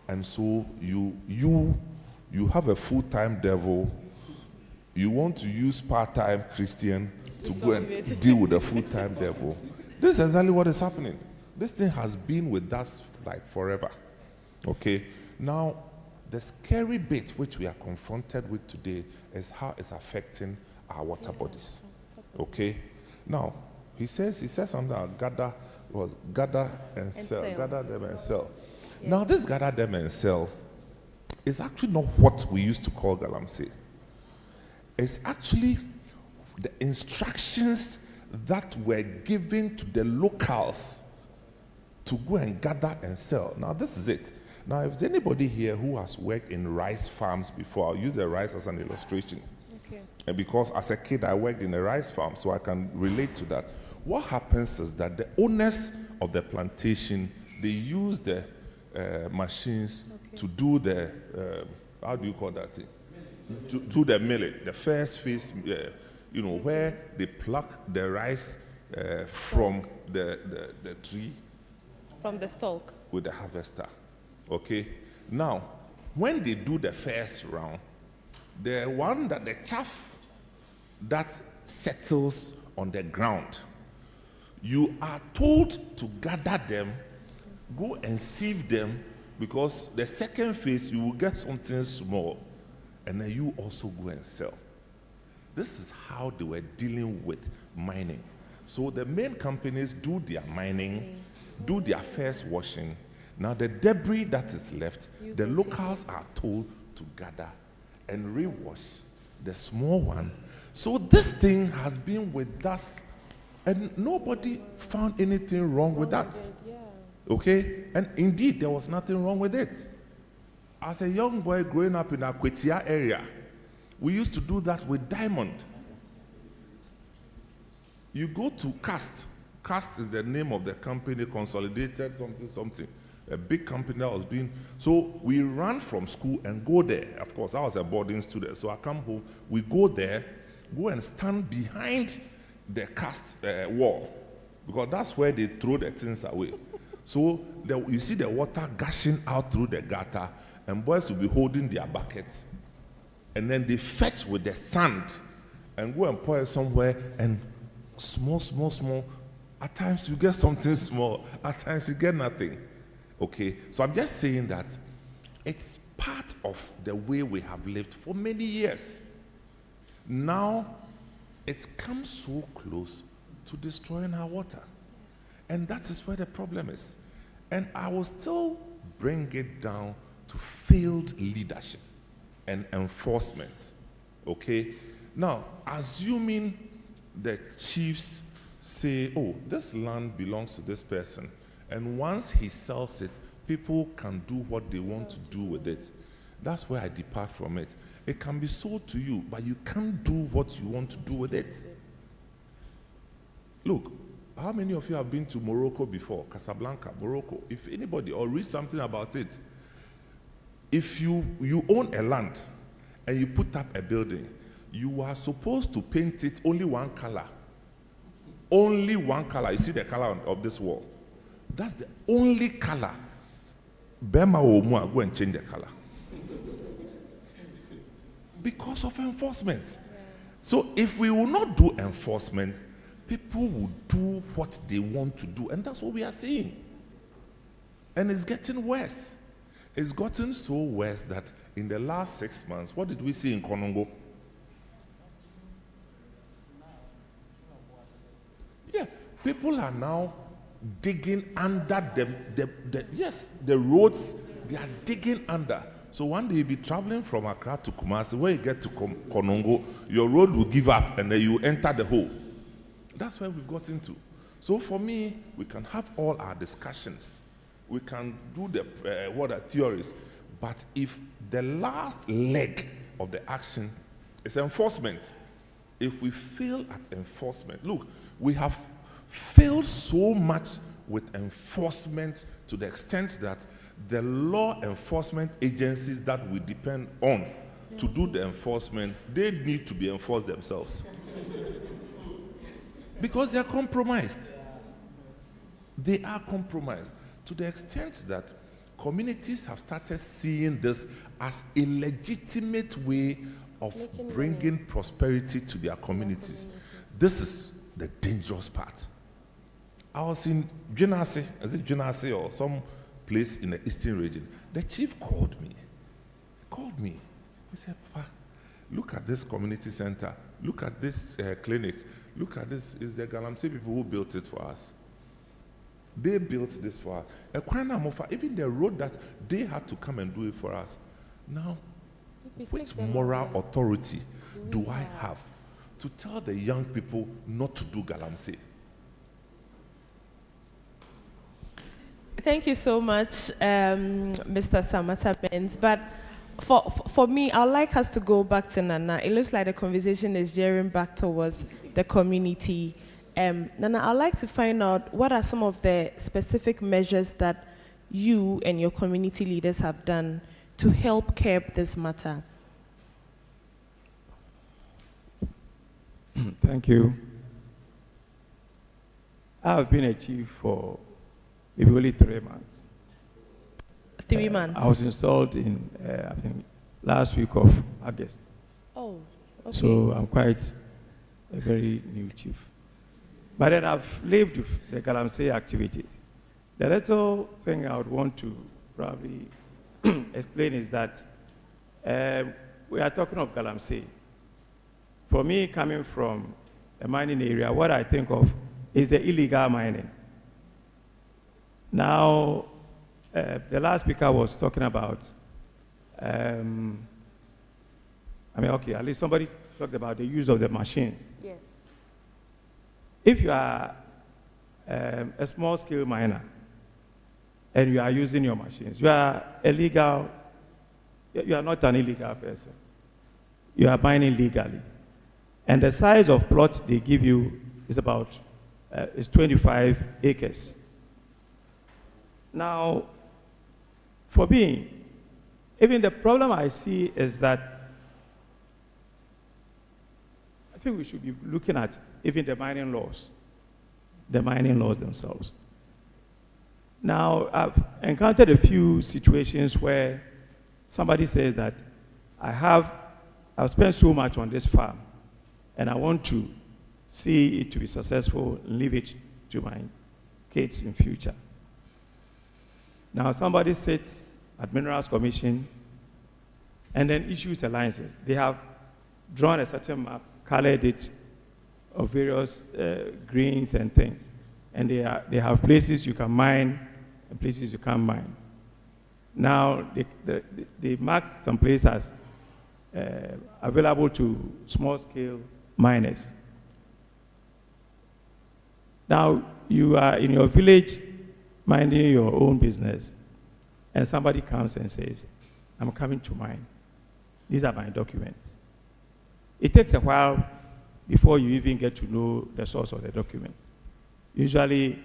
and so you have a full-time devil, you want to use part-time Christian to go and deal with the full-time devil. This is exactly what is happening. This thing has been with us like forever. Okay? Now, the scary bit which we are confronted with today is how it's affecting our water bodies. Okay? Now, he says something about gather and sell. Gather them and sell. Yes. Now, this gather them and sell is actually not what we used to call Galamsey. It's actually the instructions that were given to the locals to go and gather and sell. Now, this is it. Now, if there's anybody here who has worked in rice farms before, I'll use the rice as an illustration. Okay. And because as a kid, I worked in a rice farm, so I can relate to that. What happens is that the owners of the plantation, they use the machines to do the, how do you call that thing? To do the milling, the first phase, where they pluck the rice from the tree. From the stalk. With the harvester. Okay? Now, when they do the first round, the chaff that settles on the ground, you are told to gather them, go and sieve them, because the second phase, you will get something small, and then you also go and sell. This is how they were dealing with mining. So the main companies do their mining, do their first washing. Now the debris that is left, the locals are told to gather and rewash the small one. So this thing has been with us, and nobody found anything wrong with that. Okay? And indeed, there was nothing wrong with it. As a young boy growing up in Akwetia area, we used to do that with diamond. You go to Cast. Cast is the name of the company, Consolidated something. A big company that was doing. So we ran from school and go there. Of course, I was a boarding student, so I come home. We go there, go and stand behind the Cast wall, because that's where they throw the things away. So you see the water gushing out through the gutter, and boys will be holding their buckets. And then they fetch with the sand and go and pour it somewhere, and small. At times you get something small, at times you get nothing. Okay, so I'm just saying that it's part of the way we have lived for many years. Now, it's come so close to destroying our water. And that is where the problem is. And I will still bring it down to failed leadership and enforcement. Okay? Now, assuming the chiefs say, oh, this land belongs to this person, and once he sells it, people can do what they want to do with it. That's where I depart from it. It can be sold to you, but you can't do what you want to do with it. Look, how many of you have been to Morocco before? Casablanca, Morocco. If anybody, or read something about it. If you own a land and you put up a building, you are supposed to paint it only one color. Only one color. You see the color of this wall? That's the only color. Bema or Mua, go and change the color. Because of enforcement. Yeah. So if we will not do enforcement, people will do what they want to do. And that's what we are seeing. And it's getting worse. It's gotten so worse that in the last 6 months, what did we see in Konongo? Yeah, people are now digging under the roads. They are digging under. So one day you'll be traveling from Accra to Kumasi. When you get to Konongo, your road will give up and then you enter the hole. That's where we've got into. So for me, we can have all our discussions. We can do the theories. But if the last leg of the action is enforcement, if we fail at enforcement, look, we have failed so much with enforcement to the extent that the law enforcement agencies that we depend on to do the enforcement, they need to be enforced themselves. Because they are compromised. They are compromised to the extent that communities have started seeing this as a legitimate way of bringing prosperity to their communities. This is the dangerous part. I was in Junase, is it Junase or some place in the eastern region. The chief called me. He said, Papa, look at this community center. Look at this clinic. Look at this. It's the Galamsey people who built it for us. They built this for us. Even the road that they had to come and do it for us. Now, which moral authority do I have to tell the young people not to do Galamsey? Thank you so much, Mr. Samata-Benz. But for me, I'd like us to go back to Nana. It looks like the conversation is gearing back towards the community. Nana, I'd like to find out what are some of the specific measures that you and your community leaders have done to help curb this matter. Thank you. I have been a chief for maybe only 3 months. 3 months? I was installed in, I think, last week of August. Oh, okay. So I'm quite a very new chief. But then I've lived with the Galamsey activities. The little thing I would want to probably explain is that we are talking of Galamsey. For me, coming from a mining area, what I think of is the illegal mining. Now, the last speaker was talking about, at least somebody talked about the use of the machines. Yes. If you are a small-scale miner and you are using your machines, you are illegal. You are not an illegal person. You are mining legally. And the size of plot they give you is about is 25 acres. Now, for me, even the problem I see is that I think we should be looking at even the mining laws themselves. Now, I've encountered a few situations where somebody says that I've spent so much on this farm, and I want to see it to be successful and leave it to my kids in future. Now, somebody sits at Minerals Commission and then issues a license. They have drawn a certain map, colored it of various greens and things. And they have places you can mine and places you can't mine. Now, they mark some places as available to small-scale miners. Now, you are in your village minding your own business, and somebody comes and says, I'm coming to mine. These are my documents. It takes a while before you even get to know the source of the documents. Usually,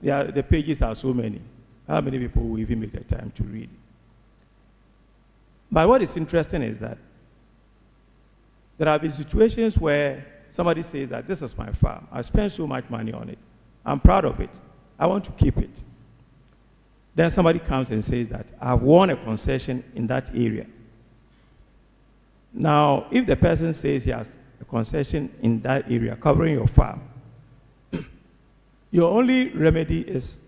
the pages are so many. How many people will even make the time to read? But what is interesting is that there have been situations where somebody says that this is my farm. I spent so much money on it. I'm proud of it. I want to keep it. Then somebody comes and says that I've won a concession in that area. Now, if the person says he has a concession in that area covering your farm, your only remedy is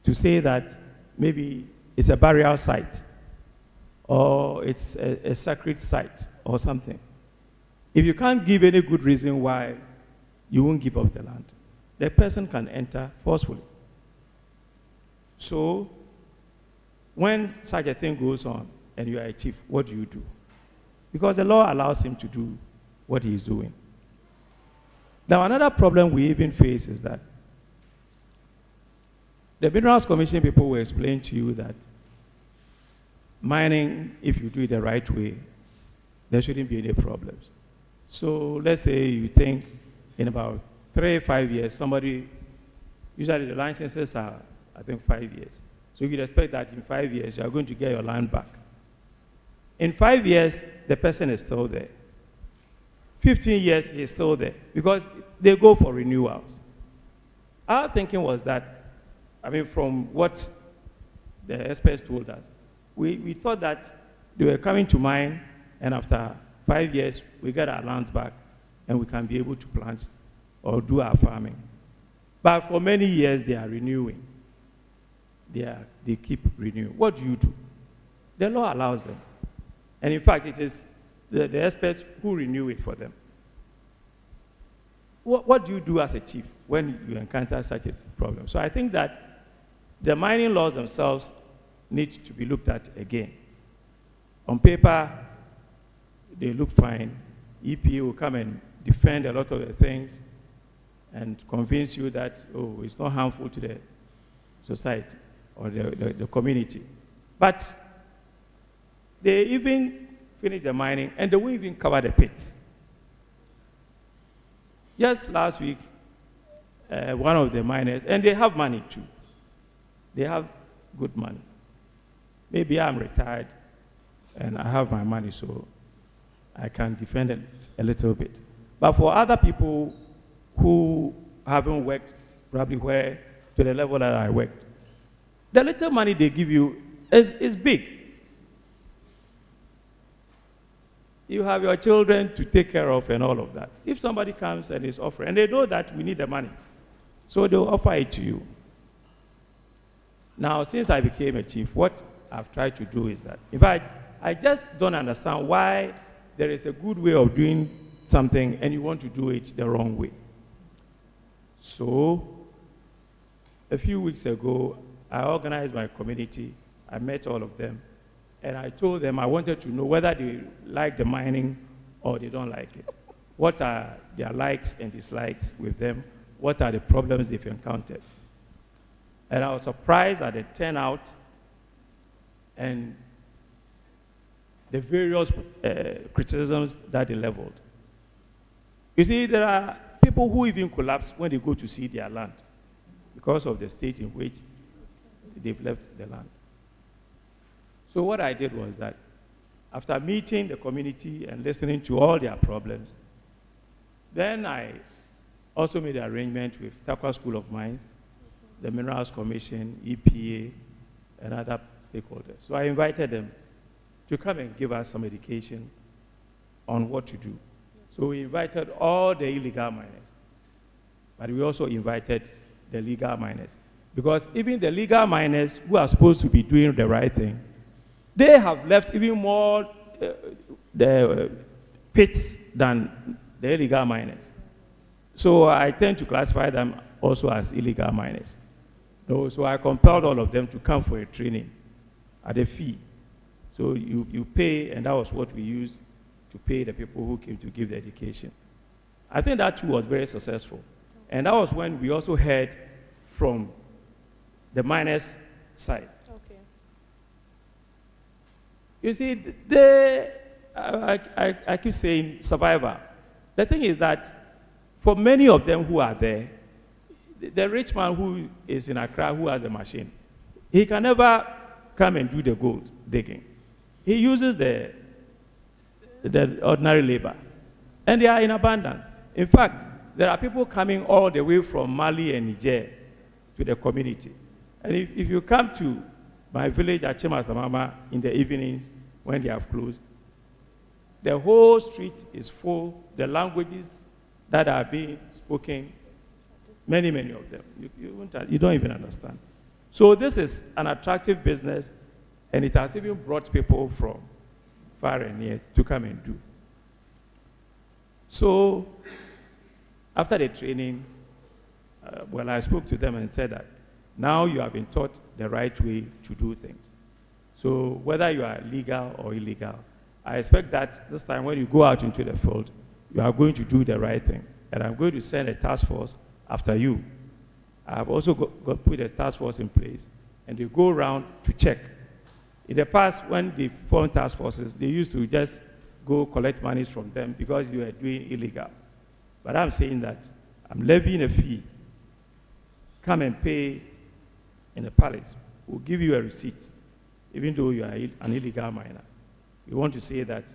to say that maybe it's a burial site or it's a sacred site or something. If you can't give any good reason why you won't give up the land, the person can enter forcefully. So, when such a thing goes on and you are a chief, what do you do? Because the law allows him to do what he is doing. Now, another problem we even face is that the Minerals Commission people will explain to you that mining, if you do it the right way, there shouldn't be any problems. So let's say you think in about 3-5 years, usually the licenses are, I think, 5 years. So you could expect that in 5 years, you are going to get your land back. In 5 years, the person is still there. 15 years, he's still there because they go for renewals. Our thinking was that, from what the experts told us, we thought that they were coming to mine, and after 5 years, we get our lands back, and we can be able to plant or do our farming. But for many years, they are renewing. They keep renewing. What do you do? The law allows them. And in fact, it is the experts who renew it for them. What do you do as a chief when you encounter such a problem? So I think that the mining laws themselves need to be looked at again. On paper, they look fine. EPA will come and defend a lot of the things and convince you that, oh, it's not harmful to the society or the community. But they even finish the mining and they won't even cover the pits. Just last week, one of the miners, and they have money too. They have good money. Maybe I'm retired and I have my money, so I can defend it a little bit. But for other people who haven't worked probably to the level that I worked, the little money they give you is big. You have your children to take care of and all of that. If somebody comes and is offering, and they know that we need the money, so they'll offer it to you. Now, since I became a chief, what I've tried to do is that, in fact, I just don't understand why there is a good way of doing something and you want to do it the wrong way. So, a few weeks ago, I organized my community. I met all of them. And I told them I wanted to know whether they like the mining or they don't like it. What are their likes and dislikes with them? What are the problems they've encountered? And I was surprised at the turnout and the various criticisms that they leveled. You see, there are people who even collapse when they go to see their land because of the state in which they've left the land. So what I did was that after meeting the community and listening to all their problems, then I also made an arrangement with Takwa School of Mines, the Minerals Commission, EPA, and other stakeholders. So I invited them to come and give us some education on what to do. So we invited all the illegal miners, but we also invited the legal miners. Because even the legal miners who are supposed to be doing the right thing, they have left even more pits than the illegal miners. So I tend to classify them also as illegal miners. So I compelled all of them to come for a training at a fee. So you pay, and that was what we used to pay the people who came to give the education. I think that too was very successful. And that was when we also heard from the miners' side. You see, I keep saying survivor. The thing is that for many of them who are there, the rich man who is in Accra who has a machine, he can never come and do the gold digging. He uses the ordinary labor, and they are in abundance. In fact, there are people coming all the way from Mali and Niger to the community. And if you come to my village at Chimasamama in the evenings when they have closed, the whole street is full. The languages that are being spoken, many of them, you don't even understand. So this is an attractive business, and it has even brought people from far and near to come and do. So after the training, I spoke to them and said that now you have been taught the right way to do things. So whether you are legal or illegal, I expect that this time when you go out into the field, you are going to do the right thing. And I'm going to send a task force after you. I have also put a task force in place, and they go around to check. In the past, when they formed task forces, they used to just go collect monies from them because you are doing illegal. But I'm saying that I'm levying a fee. Come and pay in the palace. We'll give you a receipt, even though you are an illegal miner. We want to say that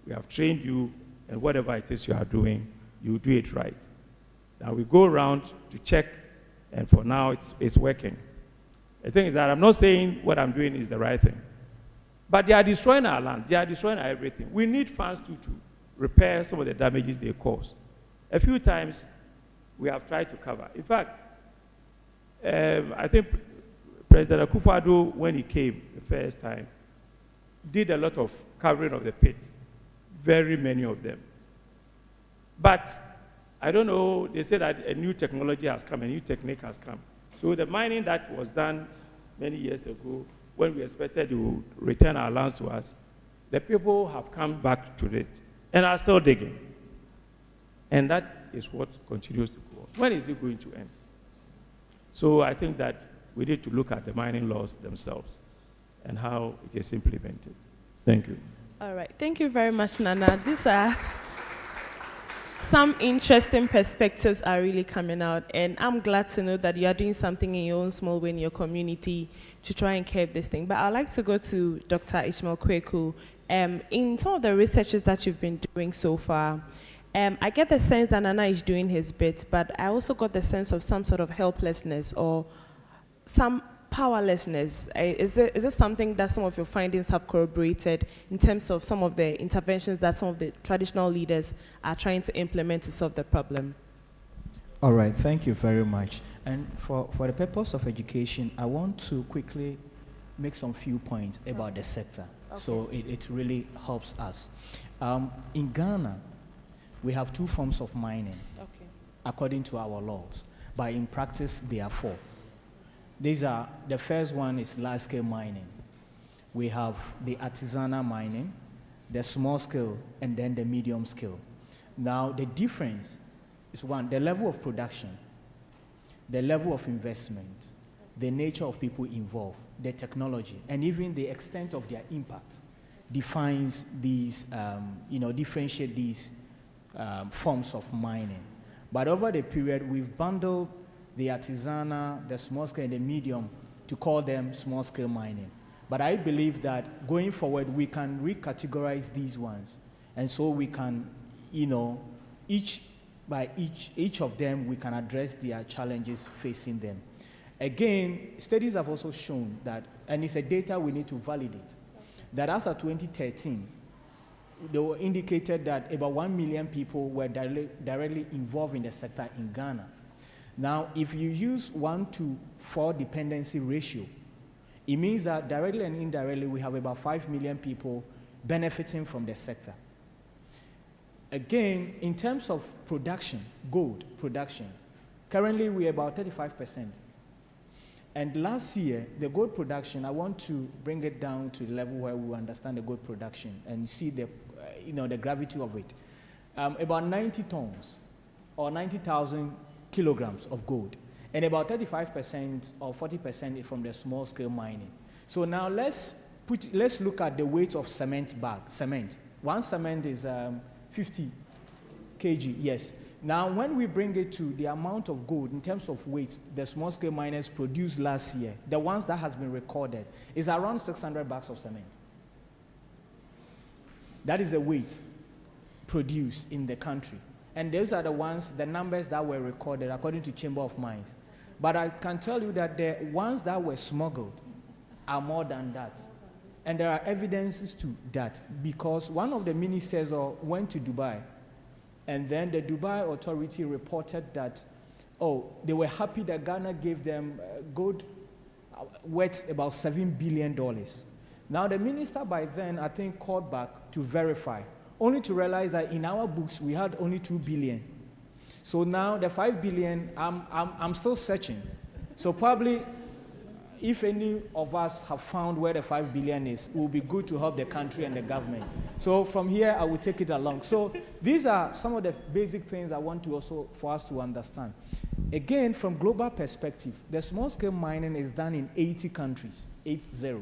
we have trained you, and whatever it is you are doing, you do it right. Now we go around to check, and for now it's working. The thing is that I'm not saying what I'm doing is the right thing. But they are destroying our land. They are destroying everything. We need funds to repair some of the damages they cause. A few times we have tried to cover. In fact, I think President Akufo-Addo, when he came the first time, did a lot of covering of the pits. very many of them. But I don't know, they say that a new technology has come, a new technique has come. So the mining that was done many years ago, when we expected to return our lands to us, the people have come back to it and are still digging. And that is what continues to go on. When is it going to end? So I think that we need to look at the mining laws themselves and how it is implemented. Thank you. All right. Thank you very much, Nana. These are some interesting perspectives are really coming out, and I'm glad to know that you are doing something in your own small way in your community to try and curb this thing. But I'd like to go to Dr. Ishmael Kweku. In some of the researches that you've been doing so far, I get the sense that Nana is doing his bit, but I also got the sense of some sort of helplessness or some powerlessness. Is it something that some of your findings have corroborated in terms of some of the interventions that some of the traditional leaders are trying to implement to solve the problem? All right, thank you very much. And for the purpose of education, I want to quickly make some few points about the sector. Okay. So it really helps us. In Ghana, we have 2 forms of mining, okay, according to our laws, but in practice, there are 4. These are, the first one is large-scale mining. We have the artisanal mining, the small scale, and then the medium scale. Now, the difference is one, the level of production, the level of investment, the nature of people involved, the technology, and even the extent of their impact defines these, differentiate these forms of mining. But over the period, we've bundled the artisanal, the small scale, and the medium to call them small scale mining. But I believe that going forward, we can recategorize these ones. And so we can, each of them, we can address their challenges facing them. Again, studies have also shown that, and it's a data we need to validate, that as of 2013, they were indicated that about 1 million people were directly involved in the sector in Ghana. Now, if you use 1-to-4 dependency ratio, it means that directly and indirectly, we have about 5 million people benefiting from the sector. Again, in terms of production, gold production, currently we're about 35%. And last year, the gold production, I want to bring it down to the level where we understand the gold production and see the, the gravity of it. About 90 tons or 90,000 kilograms of gold, and about 35% or 40% from the small scale mining. So now let's look at the weight of cement bag. Cement. One cement is 50 kg, yes. Now when we bring it to the amount of gold in terms of weight the small scale miners produced last year, the ones that has been recorded, is around 600 bags of cement. That is the weight produced in the country. And those are the ones, the numbers that were recorded according to Chamber of Mines. But I can tell you that the ones that were smuggled are more than that. And there are evidences to that, because one of the ministers went to Dubai, and then the Dubai authority reported that, they were happy that Ghana gave them gold worth about $7 billion. Now the minister by then, I think, called back to verify, only to realize that in our books, we had only 2 billion. So now the 5 billion, I'm still searching. So probably, if any of us have found where the 5 billion is, it will be good to help the country and the government. So from here, I will take it along. So these are some of the basic things I want to also, for us to understand. Again, from global perspective, the small-scale mining is done in 80 countries, 80.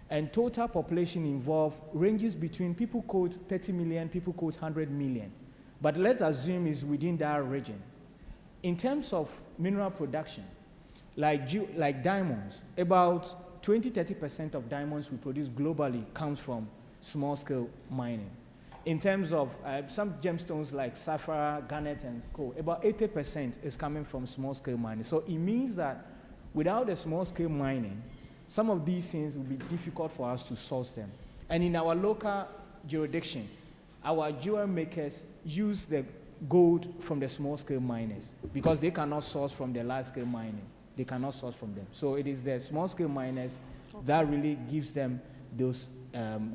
And total population involved ranges between, people quote 30 million, people quote 100 million. But let's assume it's within that region. In terms of mineral production, like diamonds, about 20-30% of diamonds we produce globally comes from small-scale mining. In terms of some gemstones like sapphire, garnet, and coal, about 80% is coming from small-scale mining. So it means that without the small-scale mining, some of these things will be difficult for us to source them. And in our local jurisdiction, our jewel makers use the gold from the small-scale miners because they cannot source from the large-scale mining. They cannot source from them. So it is the small-scale miners that really gives them those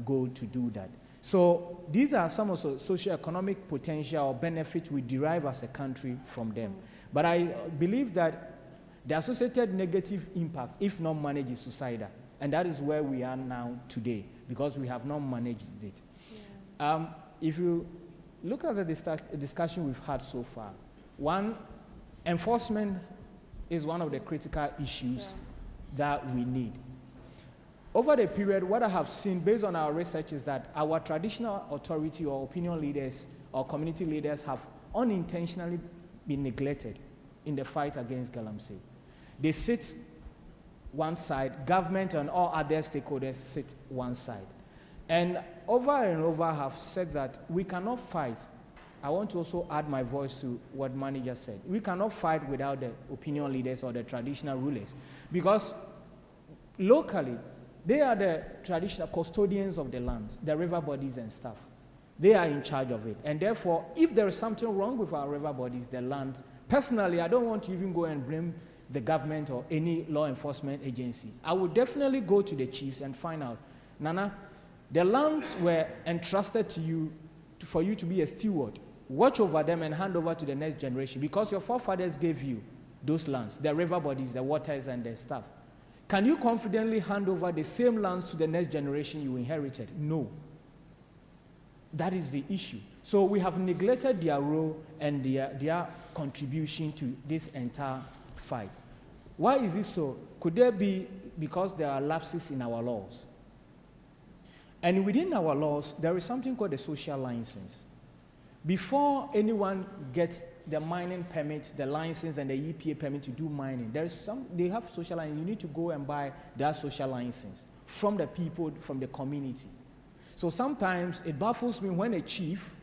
gold to do that. So these are some of the socio-economic potential or benefits we derive as a country from them. But I believe that the associated negative impact, if not managed, is suicidal. And that is where we are now today, because we have not managed it. Yeah. If you look at the discussion we've had so far, one, enforcement is one of the critical issues that we need. Over the period, what I have seen based on our research is that our traditional authority or opinion leaders or community leaders have unintentionally been neglected in the fight against Galamsey. They sit one side, government and all other stakeholders sit one side. And over I have said that we cannot fight. I want to also add my voice to what manager said. We cannot fight without the opinion leaders or the traditional rulers, because locally, they are the traditional custodians of the land, the river bodies and stuff. They are in charge of it. And therefore, if there is something wrong with our river bodies, the land, personally, I don't want to even go and blame the government or any law enforcement agency. I would definitely go to the chiefs and find out, Nana, the lands were entrusted to you for you to be a steward. Watch over them and hand over to the next generation, because your forefathers gave you those lands, the river bodies, the waters, and the stuff. Can you confidently hand over the same lands to the next generation you inherited? No. That is the issue. So we have neglected their role and their contribution to this entire fight. Why is it so? Could there be because there are lapses in our laws? And within our laws, there is something called the social license. Before anyone gets the mining permit, the license, and the EPA permit to do mining, they have social license. You need to go and buy that social license from the people, from the community. So sometimes it baffles me when a chief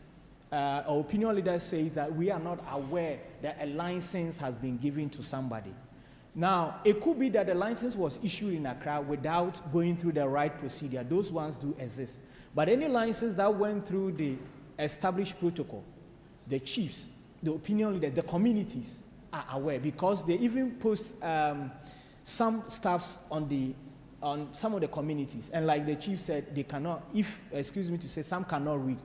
or opinion leader says that we are not aware that a license has been given to somebody. Now, it could be that the license was issued in Accra without going through the right procedure. Those ones do exist. But any license that went through the established protocol, the chiefs, the opinion leaders, the communities are aware, because they even post some staffs on some of the communities. And like the chief said, they cannot, excuse me to say, some cannot read.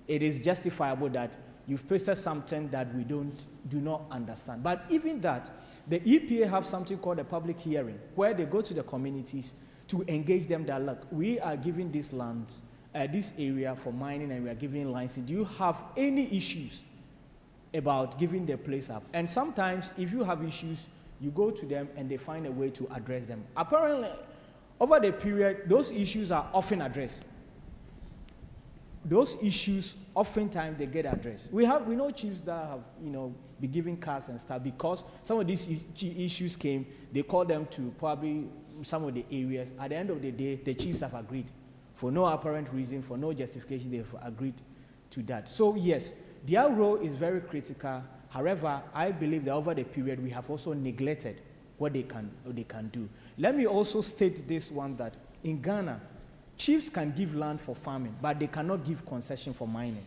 It is justifiable that you've posted something that we do not understand. But even that, the EPA have something called a public hearing, where they go to the communities to engage them that, look, we are giving this land, this area for mining, and we are giving license. Do you have any issues about giving the place up? And sometimes, if you have issues, you go to them and they find a way to address them. Apparently, over the period, those issues are often addressed. Those issues, oftentimes, they get addressed. We know chiefs that have, been given cars and stuff, because some of these issues came, they called them to probably some of the areas. At the end of the day, the chiefs have agreed. For no apparent reason, for no justification, they've agreed to that. So yes, their role is very critical. However, I believe that over the period, we have also neglected what they can do. Let me also state this one, that in Ghana, chiefs can give land for farming, but they cannot give concession for mining.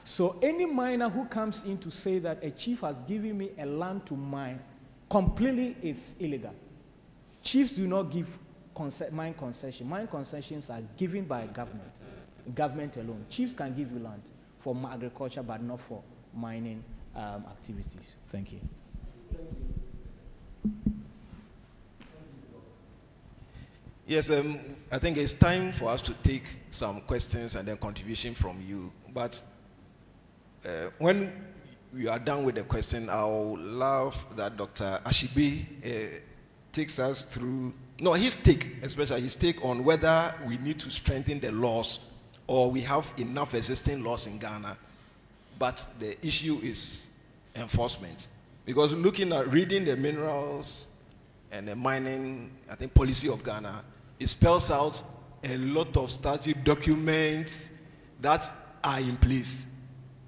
So any miner who comes in to say that a chief has given me a land to mine, completely is illegal. Chiefs do not give mine concession. Mine concessions are given by government alone. Chiefs can give you land for agriculture, but not for mining activities. Thank you. Yes, I think it's time for us to take some questions and then contribution from you. But when we are done with the question, I'll love that Dr. Ashibe takes us through, his take on whether we need to strengthen the laws or we have enough existing laws in Ghana. But the issue is enforcement. Because reading the minerals and the mining, I think, policy of Ghana, it spells out a lot of statute documents that are in place.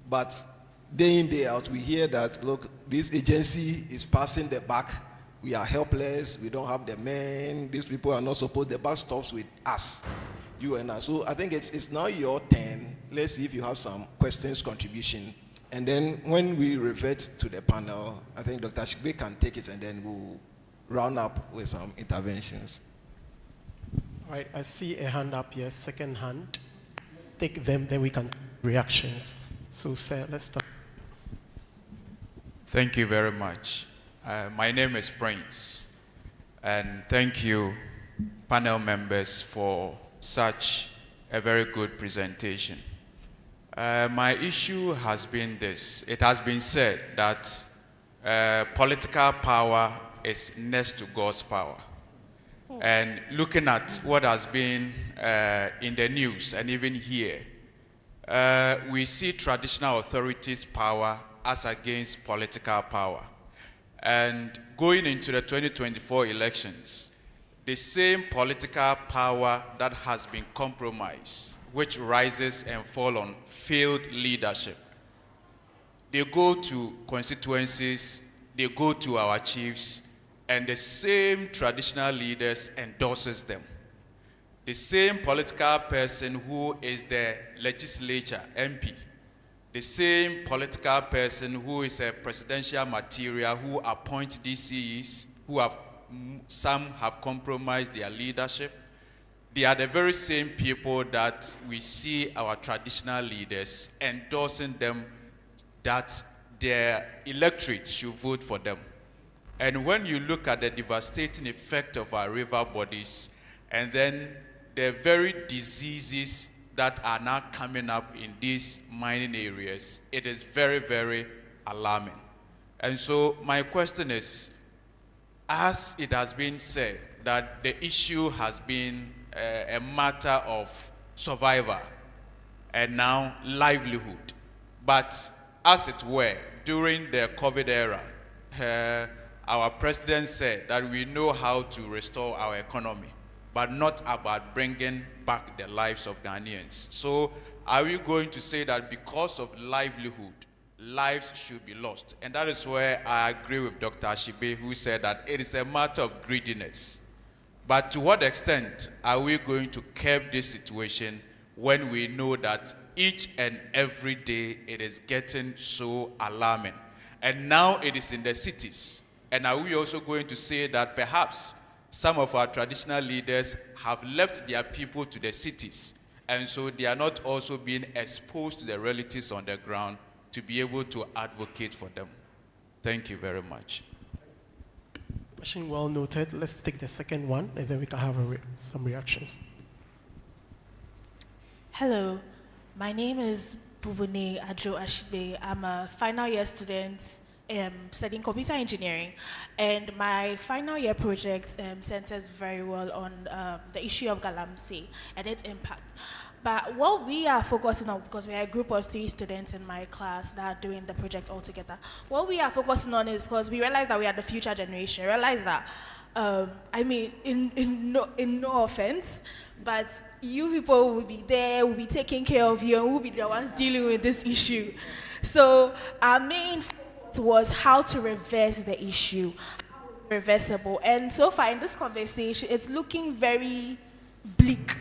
But day in, day out, we hear that, look, this agency is passing the buck. We are helpless. We don't have the men. These people are not supposed, the buck stops with us, you and us. So I think it's now your turn. Let's see if you have some questions, contribution. And then when we revert to the panel, I think Dr. Ashibe can take it, and then we'll round up with some interventions. All right, I see a hand up here, second hand. Take them, then we can reactions. So, sir, let's start. Thank you very much. My name is Prince, and thank you, panel members, for such a very good presentation. My issue has been this. It has been said that political power is next to God's power. And looking at what has been in the news and even here, we see traditional authorities' power as against political power. And going into the 2024 elections, the same political power that has been compromised, which rises and falls on failed leadership, they go to constituencies, they go to our chiefs, and the same traditional leaders endorses them. The same political person who is the legislature, MP, the same political person who is a presidential material who appoint DCEs, who have, some have compromised their leadership. They are the very same people that we see our traditional leaders endorsing them, that their electorate should vote for them. And when you look at the devastating effect of our river bodies, and then the very diseases that are now coming up in these mining areas, it is very, very alarming. And so my question is, as it has been said, that the issue has been a matter of survival and now livelihood. But as it were, during the COVID era, our president said that we know how to restore our economy, but not about bringing back the lives of Ghanaians. So are we going to say that because of livelihood, lives should be lost? And that is where I agree with Dr. Ashibe, who said that it is a matter of greediness. But to what extent are we going to curb this situation when we know that each and every day it is getting so alarming? And now it is in the cities. And are we also going to say that perhaps some of our traditional leaders have left their people to the cities, and so they are not also being exposed to the realities on the ground to be able to advocate for them? Thank you very much. Question well noted. Let's take the second one, and then we can have some reactions. Hello, my name is Bubune Adjo Ashibe. I'm a final year student studying computer engineering, and my final year project centers very well on the issue of Galamsey and its impact. But what we are focusing on, because we are a group of 3 students in my class that are doing the project all together, what we are focusing on is, because we realize that we are the future generation, realize that, I mean, in no offense, but you people will be there, will be taking care of you, and will be the ones dealing with this issue. So our main focus was how to reverse the issue, how it's reversible. And so far in this conversation, it's looking very bleak.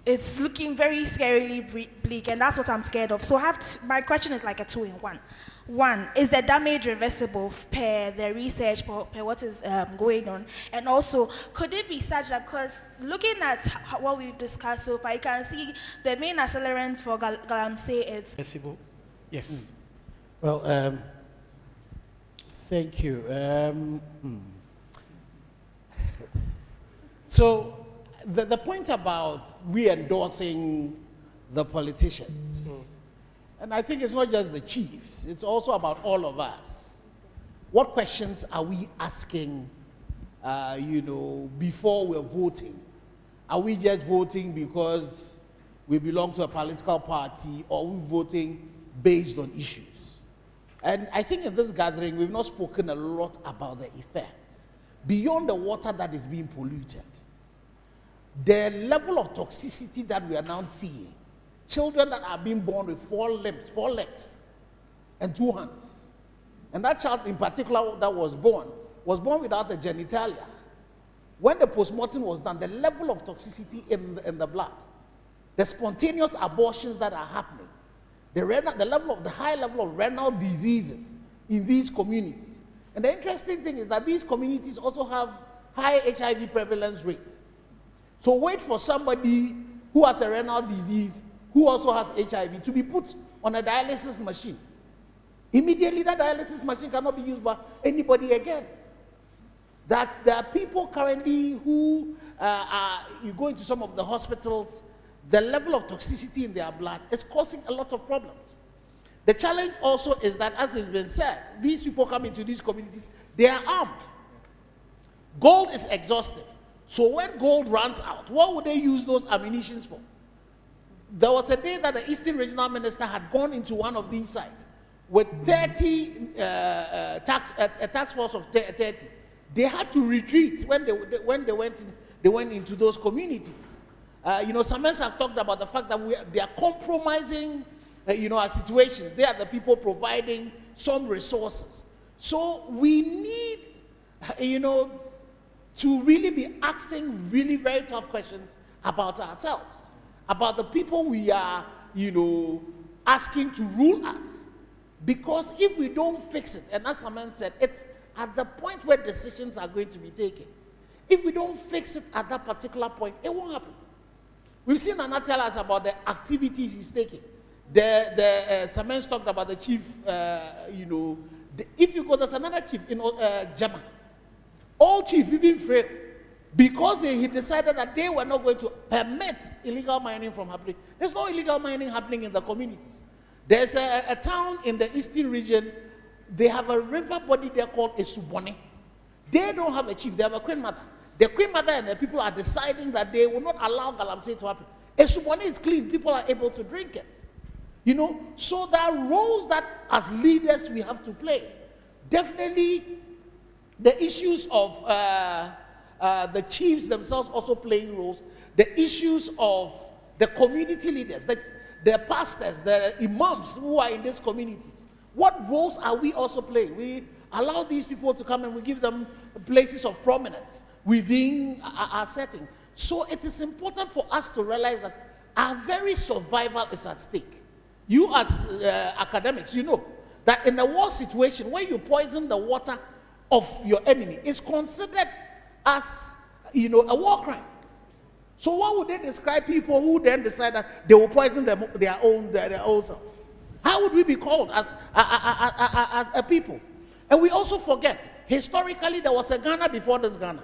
It's looking very scarily bleak, and that's what I'm scared of. So my question is like a 2-in-1. One, is the damage reversible per the research, per what is going on? And also, could it be such that, because looking at what we've discussed so far, you can see the main accelerant for Galamsey is... Reversible? Yes. Well, thank you. So, the point about we endorsing the politicians, and I think it's not just the chiefs, it's also about all of us. What questions are we asking, before we're voting? Are we just voting because we belong to a political party, or are we voting based on issues? And I think in this gathering, we've not spoken a lot about the effects. Beyond the water that is being polluted, the level of toxicity that we are now seeing, children that are being born with 4 legs, and 2 hands. And that child in particular that was born without a genitalia. When the postmortem was done, the level of toxicity in the blood, the spontaneous abortions that are happening, the high level of renal diseases in these communities. And the interesting thing is that these communities also have high HIV prevalence rates. So wait for somebody who has a renal disease, who also has HIV, to be put on a dialysis machine. Immediately, that dialysis machine cannot be used by anybody again. That there are people currently who you go into some of the hospitals, the level of toxicity in their blood is causing a lot of problems. The challenge also is that, as has been said, these people come into these communities, they are armed. Gold is exhaustive. So when gold runs out, what would they use those ammunitions for? There was a day that the Eastern Regional Minister had gone into one of these sites with 30 a task force of 30. They had to retreat when they went into those communities. Some men have talked about the fact that they are compromising our situation. They are the people providing some resources. So we need, to really be asking really very tough questions about ourselves, about the people we are, asking to rule us. Because if we don't fix it, and as Saman said, it's at the point where decisions are going to be taken. If we don't fix it at that particular point, it won't happen. We've seen Anna tell us about the activities he's taking. Saman talked about the chief, if you go, there's another chief in German. All chiefs, even Frey, because he decided that they were not going to permit illegal mining from happening. There's no illegal mining happening in the communities. There's a town in the eastern region, they have a river body there called Esubone. They don't have a chief, they have a queen mother. The queen mother and the people are deciding that they will not allow Galamsey to happen. Esubone is clean, people are able to drink it. So there are roles that as leaders we have to play. Definitely the issues of the chiefs themselves also playing roles, the issues of the community leaders, the pastors, the imams who are in these communities. What roles are we also playing? We allow these people to come and we give them places of prominence within our setting. So it is important for us to realize that our very survival is at stake. You as academics, you know that in a war situation, when you poison the water of your enemy, it's considered as, a war crime. So what would they describe people who then decide that they will poison their own self? How would we be called as a people? And we also forget, historically there was a Ghana before this Ghana.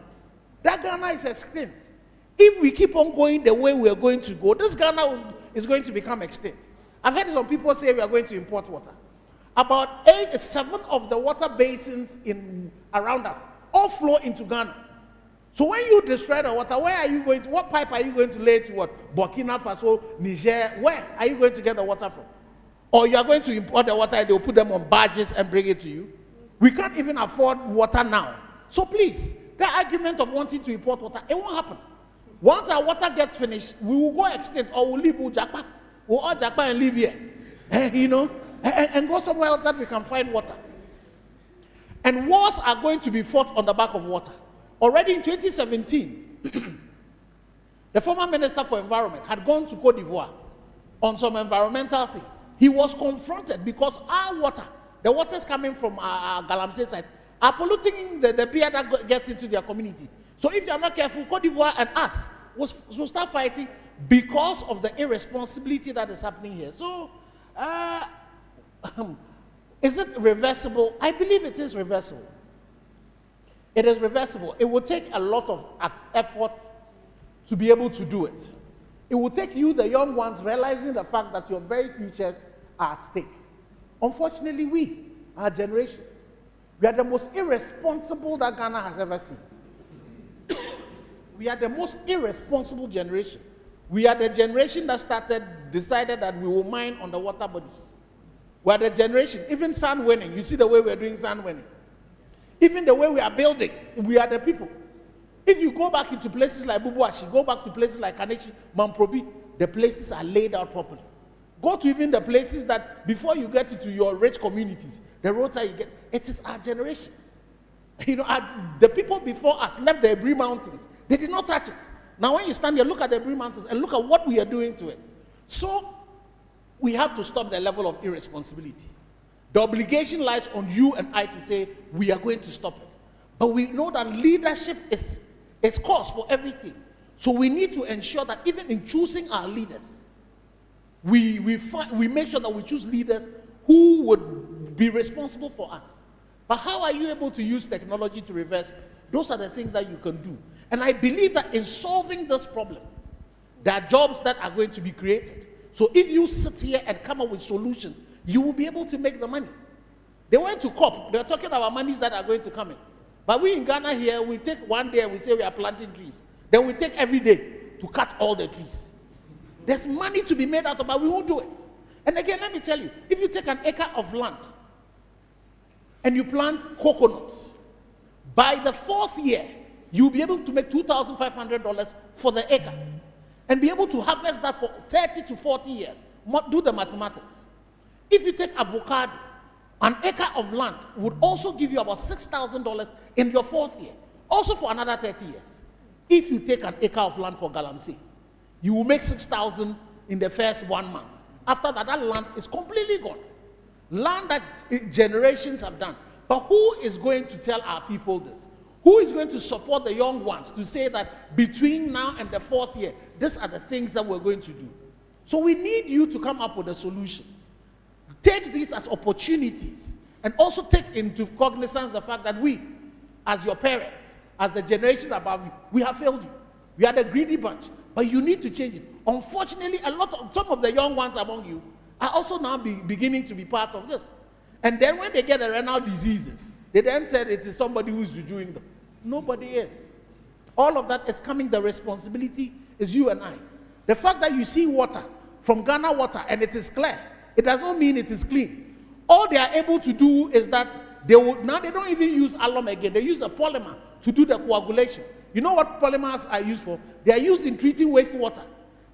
That Ghana is extinct. If we keep on going the way we are going to go, this Ghana is going to become extinct. I've heard some people say we are going to import water. About 7 of the water basins around us all flow into Ghana. So when you destroy the water, what pipe are you going to lay to what? Burkina Faso, Niger, where are you going to get the water from? Or you are going to import the water and they'll put them on barges and bring it to you? We can't even afford water now. So please, the argument of wanting to import water, it won't happen. Once our water gets finished, we will go extinct or we'll leave Ujapa. We'll all Japa and live here. And go somewhere else that we can find water. And wars are going to be fought on the back of water. Already in 2017, the former Minister for Environment had gone to Cote d'Ivoire on some environmental thing. He was confronted because our water, the waters coming from our Galamsey side, are polluting the beer that gets into their community. So if they are not careful, Cote d'Ivoire and us will start fighting because of the irresponsibility that is happening here. So, is it reversible? I believe it is reversible. It is reversible. It will take a lot of effort to be able to do it. It will take you, the young ones, realizing the fact that your very futures are at stake. Unfortunately, our generation, we are the most irresponsible that Ghana has ever seen. We are the most irresponsible generation. We are the generation that decided that we will mine underwater bodies. We are the generation, even sand winning. You see the way we are doing sand winning. Even the way we are building, we are the people. If you go back into places like Bubuashi, go back to places like Kaneshi, Mamprobi, the places are laid out properly. Go to even the places that before you get into your rich communities, the roads that you get, it is our generation. The people before us left the Ebri Mountains. They did not touch it. Now when you stand here, look at the Ebri Mountains and look at what we are doing to it. So we have to stop the level of irresponsibility. The obligation lies on you and I to say, we are going to stop it. But we know that leadership is cause for everything. So we need to ensure that even in choosing our leaders, we make sure that we choose leaders who would be responsible for us. But how are you able to use technology to reverse it? Those are the things that you can do. And I believe that in solving this problem, there are jobs that are going to be created. So if you sit here and come up with solutions, you will be able to make the money. They went to COP. They are talking about monies that are going to come in. But we in Ghana here, we take one day and we say we are planting trees. Then we take every day to cut all the trees. There's money to be made out of it, but we won't do it. And again, let me tell you, if you take an acre of land and you plant coconuts, by the 4th year, you'll be able to make $2,500 for the acre and be able to harvest that for 30 to 40 years. Do the mathematics. If you take avocado, an acre of land would also give you about $6,000 in your 4th year, also for another 30 years. If you take an acre of land for Galamsey, you will make $6,000 in the first 1 month. After that, that land is completely gone. Land that generations have done. But who is going to tell our people this? Who is going to support the young ones to say that between now and the 4th year, these are the things that we're going to do? So we need you to come up with the solutions. Take these as opportunities and also take into cognizance the fact that we, as your parents, as the generations above you, we have failed you. We are the greedy bunch, but you need to change it. Unfortunately, some of the young ones among you are also now beginning to be part of this. And then when they get the renal diseases, they then said it is somebody who is doing them. Nobody is. All of that is coming, the responsibility is you and I. The fact that you see water from Ghana Water and it is clear, it does not mean it is clean. All they are able to do is that now they don't even use alum again. They use a polymer to do the coagulation. You know what polymers are used for? They are used in treating wastewater.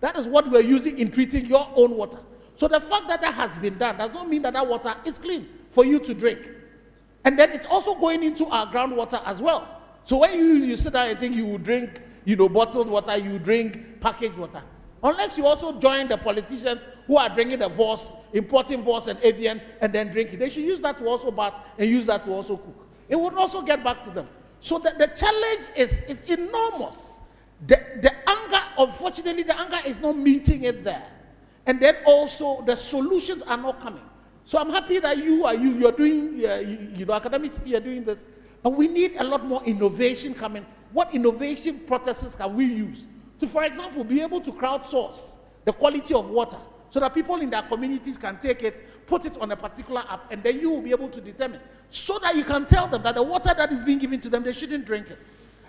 That is what we're using in treating your own water. So the fact that that has been done does not mean that that water is clean for you to drink. And then it's also going into our groundwater as well. So when you sit down and think you will drink, bottled water, you drink packaged water. Unless you also join the politicians who are drinking the Voss, importing Voss and Avian, and then drinking. They should use that to also bath and use that to also cook. It would also get back to them. So the challenge is enormous. The anger, unfortunately, the anger is not meeting it there. And then also the solutions are not coming. So I'm happy that you're doing, Academic City, you're doing this. But we need a lot more innovation coming. What innovation processes can we use to, for example, be able to crowdsource the quality of water so that people in their communities can take it, put it on a particular app, and then you will be able to determine so that you can tell them that the water that is being given to them, they shouldn't drink it.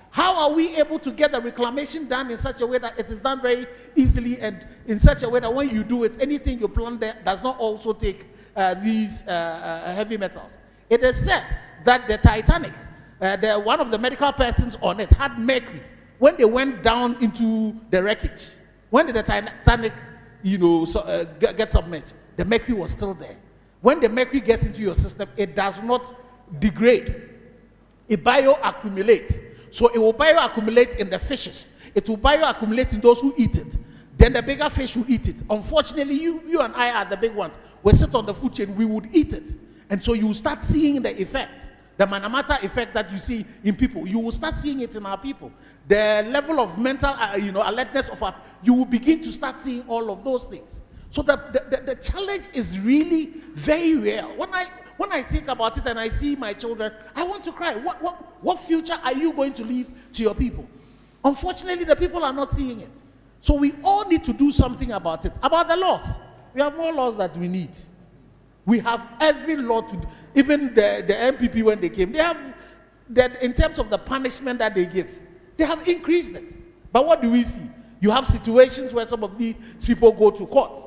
How are we able to get the reclamation done in such a way that it is done very easily and in such a way that when you do it, anything you plant there does not also take these heavy metals? It is said that the Titanic, one of the medical persons on it had mercury when they went down into the wreckage. When did the Titanic, get submerged? The mercury was still there. When the mercury gets into your system, it does not degrade. It bioaccumulates. So it will bioaccumulate in the fishes. It will bioaccumulate in those who eat it. Then the bigger fish will eat it. Unfortunately, you and I are the big ones. We sit on the food chain, we would eat it. And so you will start seeing the effect, the Manamata effect that you see in people. You will start seeing it in our people. The level of mental, alertness of our, you will begin to start seeing all of those things. So the challenge is really very real. When I think about it and I see my children, I want to cry. What future are you going to leave to your people? Unfortunately, the people are not seeing it. So we all need to do something about it. About the laws. We have more laws that we need. We have every law to, even the MPP when they came, they have, that in terms of the punishment that they give, they have increased it. But what do we see? You have situations where some of these people go to court.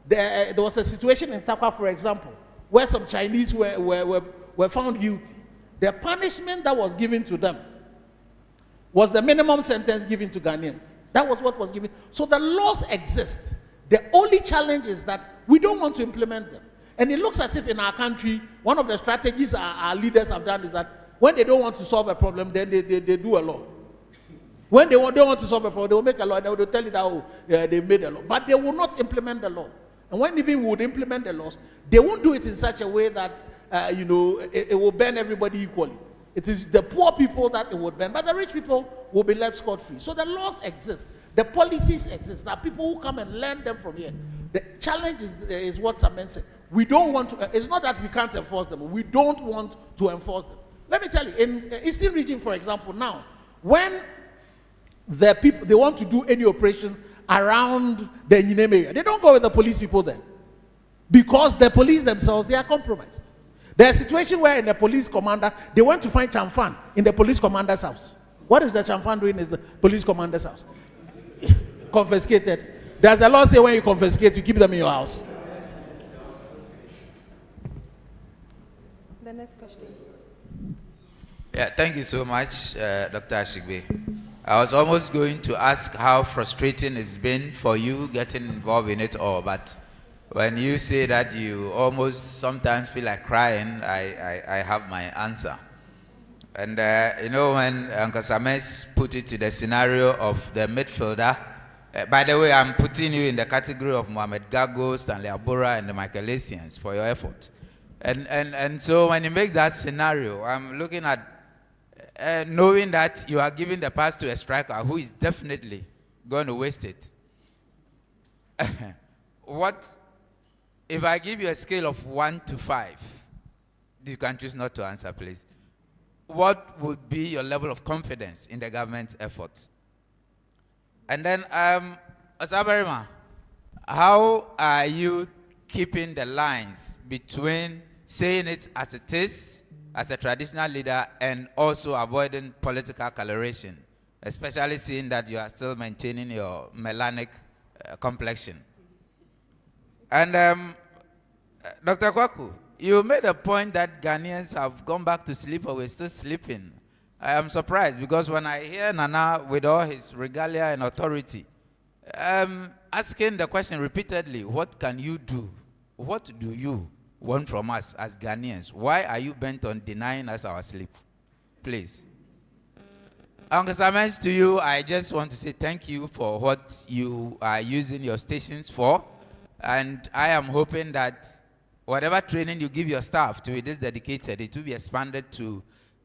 There was a situation in Takwa, for example, where some Chinese were found guilty. The punishment that was given to them was the minimum sentence given to Ghanaians. That was what was given. So the laws exist. The only challenge is that we don't want to implement them. And it looks as if in our country, one of the strategies our leaders have done is that when they don't want to solve a problem, then they do a law. When they don't want to solve a problem, they will make a law and they will tell you that they made a law. But they will not implement the law. And when even we would implement the laws, they won't do it in such a way that it will burn everybody equally. It is the poor people that it would bend, but the rich people will be left scot-free. So the laws exist, the policies exist. Now people who come and learn them from here. The challenge is what Samen said. We don't want to, it's not that we can't enforce them, we don't want to enforce them. Let me tell you, in Eastern region, for example, now, when the people, they want to do any operation around the Nyinem area, they don't go with the police people there. Because the police themselves, they are compromised. There's a situation where in the police commander, they went to find Chamfan in the police commander's house. What is the Chamfan doing in the police commander's house? Confiscated. Does the law say when you confiscate, you keep them in your house? The next question. Yeah, thank you so much, Dr. Ashigbe. I was almost going to ask how frustrating it's been for you getting involved in it all, but when you say that you almost sometimes feel like crying, I have my answer. And you know, when Uncle Sames put it to the scenario of the midfielder, by the way, I'm putting you in the category of Mohamed Gago, Stanley Abura, and the Michaelesians for your effort. And so when you make that scenario, I'm looking at knowing that you are giving the pass to a striker who is definitely going to waste it. What, if I give you a scale of 1 to 5, you can choose not to answer, please. What would be your level of confidence in the government's efforts? And then, Osaberima, how are you keeping the lines between saying it as it is, as a traditional leader, and also avoiding political coloration, especially seeing that you are still maintaining your melanic complexion? And Dr. Kwaku, you made a point that Ghanaians have gone back to sleep or we're still sleeping. I am surprised because when I hear Nana with all his regalia and authority, asking the question repeatedly, what can you do? What do you want from us as Ghanaians? Why are you bent on denying us our sleep? Please. Uncle Sames, to you, I just want to say thank you for what you are using your stations for. And I am hoping that whatever training you give your staff to it is dedicated, it will be expanded to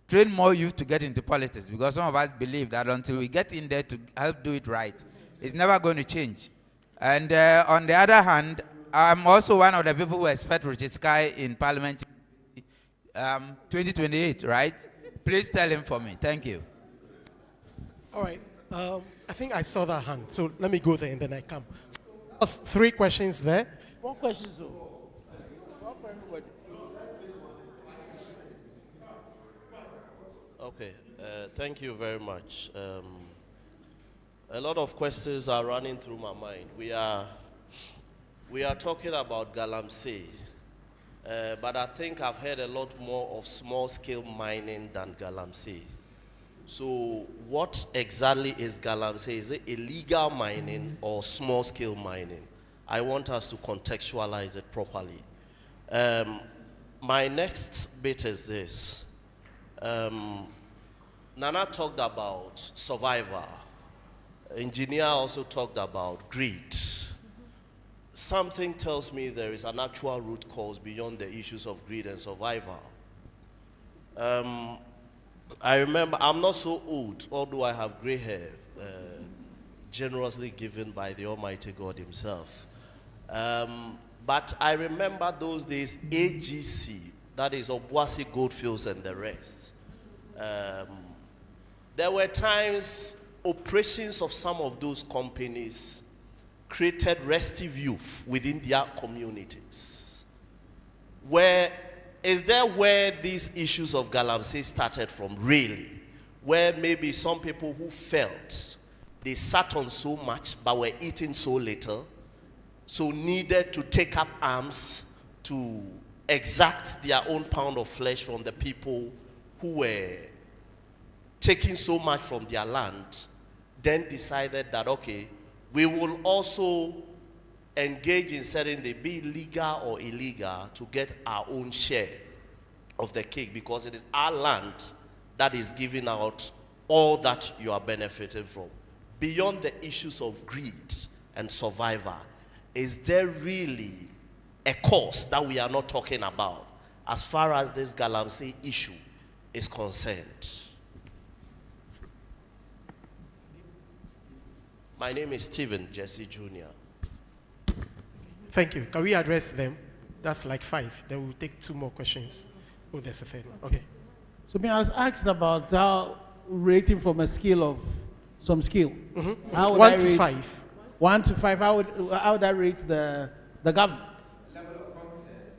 train more youth to get into politics, because some of us believe that until we get in there to help do it right, it's never going to change. And on the other hand, I'm also one of the people who expect Richard Sky in Parliament 2028, right? Please tell him for me. Thank you. All right. I think I saw that hand, so let me go there and then I come. So, 3 questions there. 1 question, so. 1 for everybody. Okay, thank you very much. A lot of questions are running through my mind. We are talking about Galamsey, but I think I've heard a lot more of small-scale mining than Galamsey. So what exactly is Galamsey? Is it illegal mining or small-scale mining? I want us to contextualize it properly. My next bit is this. Nana talked about survivor. Engineer also talked about greed. Something tells me there is an actual root cause beyond the issues of greed and survival. I remember, I'm not so old, although I have gray hair, generously given by the Almighty God himself. But I remember those days, AGC, that is Obuasi Goldfields and the rest. There were times operations of some of those companies created restive youth within their communities. Is there where these issues of Galamsey started from, really? Where maybe some people who felt they sat on so much but were eating so little, so needed to take up arms to exact their own pound of flesh from the people who were taking so much from their land, then decided that, okay, we will also engage in certain, they be legal or illegal, to get our own share of the cake, because it is our land that is giving out all that you are benefiting from. Beyond the issues of greed and survivor, is there really a cause that we are not talking about as far as this Galamsey issue is concerned. My name is Stephen Jesse Jr. Thank you. Can we address them? That's like 5. Then we'll take 2 more questions. Oh, there's a 3rd one. Okay. So I was asked about how rating from a scale of some skill. How would 1 to 5. 1 to 5. How would I rate the government?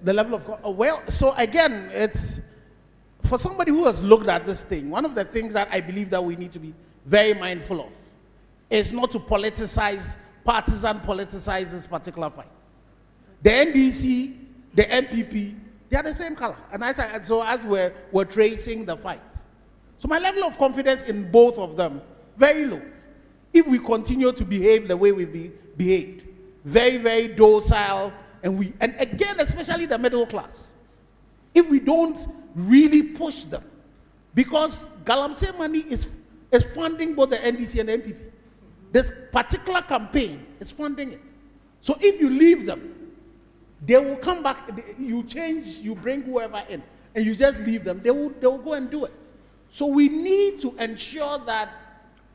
The level of well, so again, it's for somebody who has looked at this thing. One of the things that I believe that we need to be very mindful of is not to politicize this particular fight. The NDC, the MPP, they are the same color. And so as we're tracing the fight. So my level of confidence in both of them, very low. If we continue to behave the way we behaved, very, very docile, and again, especially the middle class, if we don't really push them, because Galamsey money is funding both the NDC and the MPP. This particular campaign is funding it. So if you leave them, they will come back, you change, you bring whoever in, and you just leave them, they will go and do it. So we need to ensure that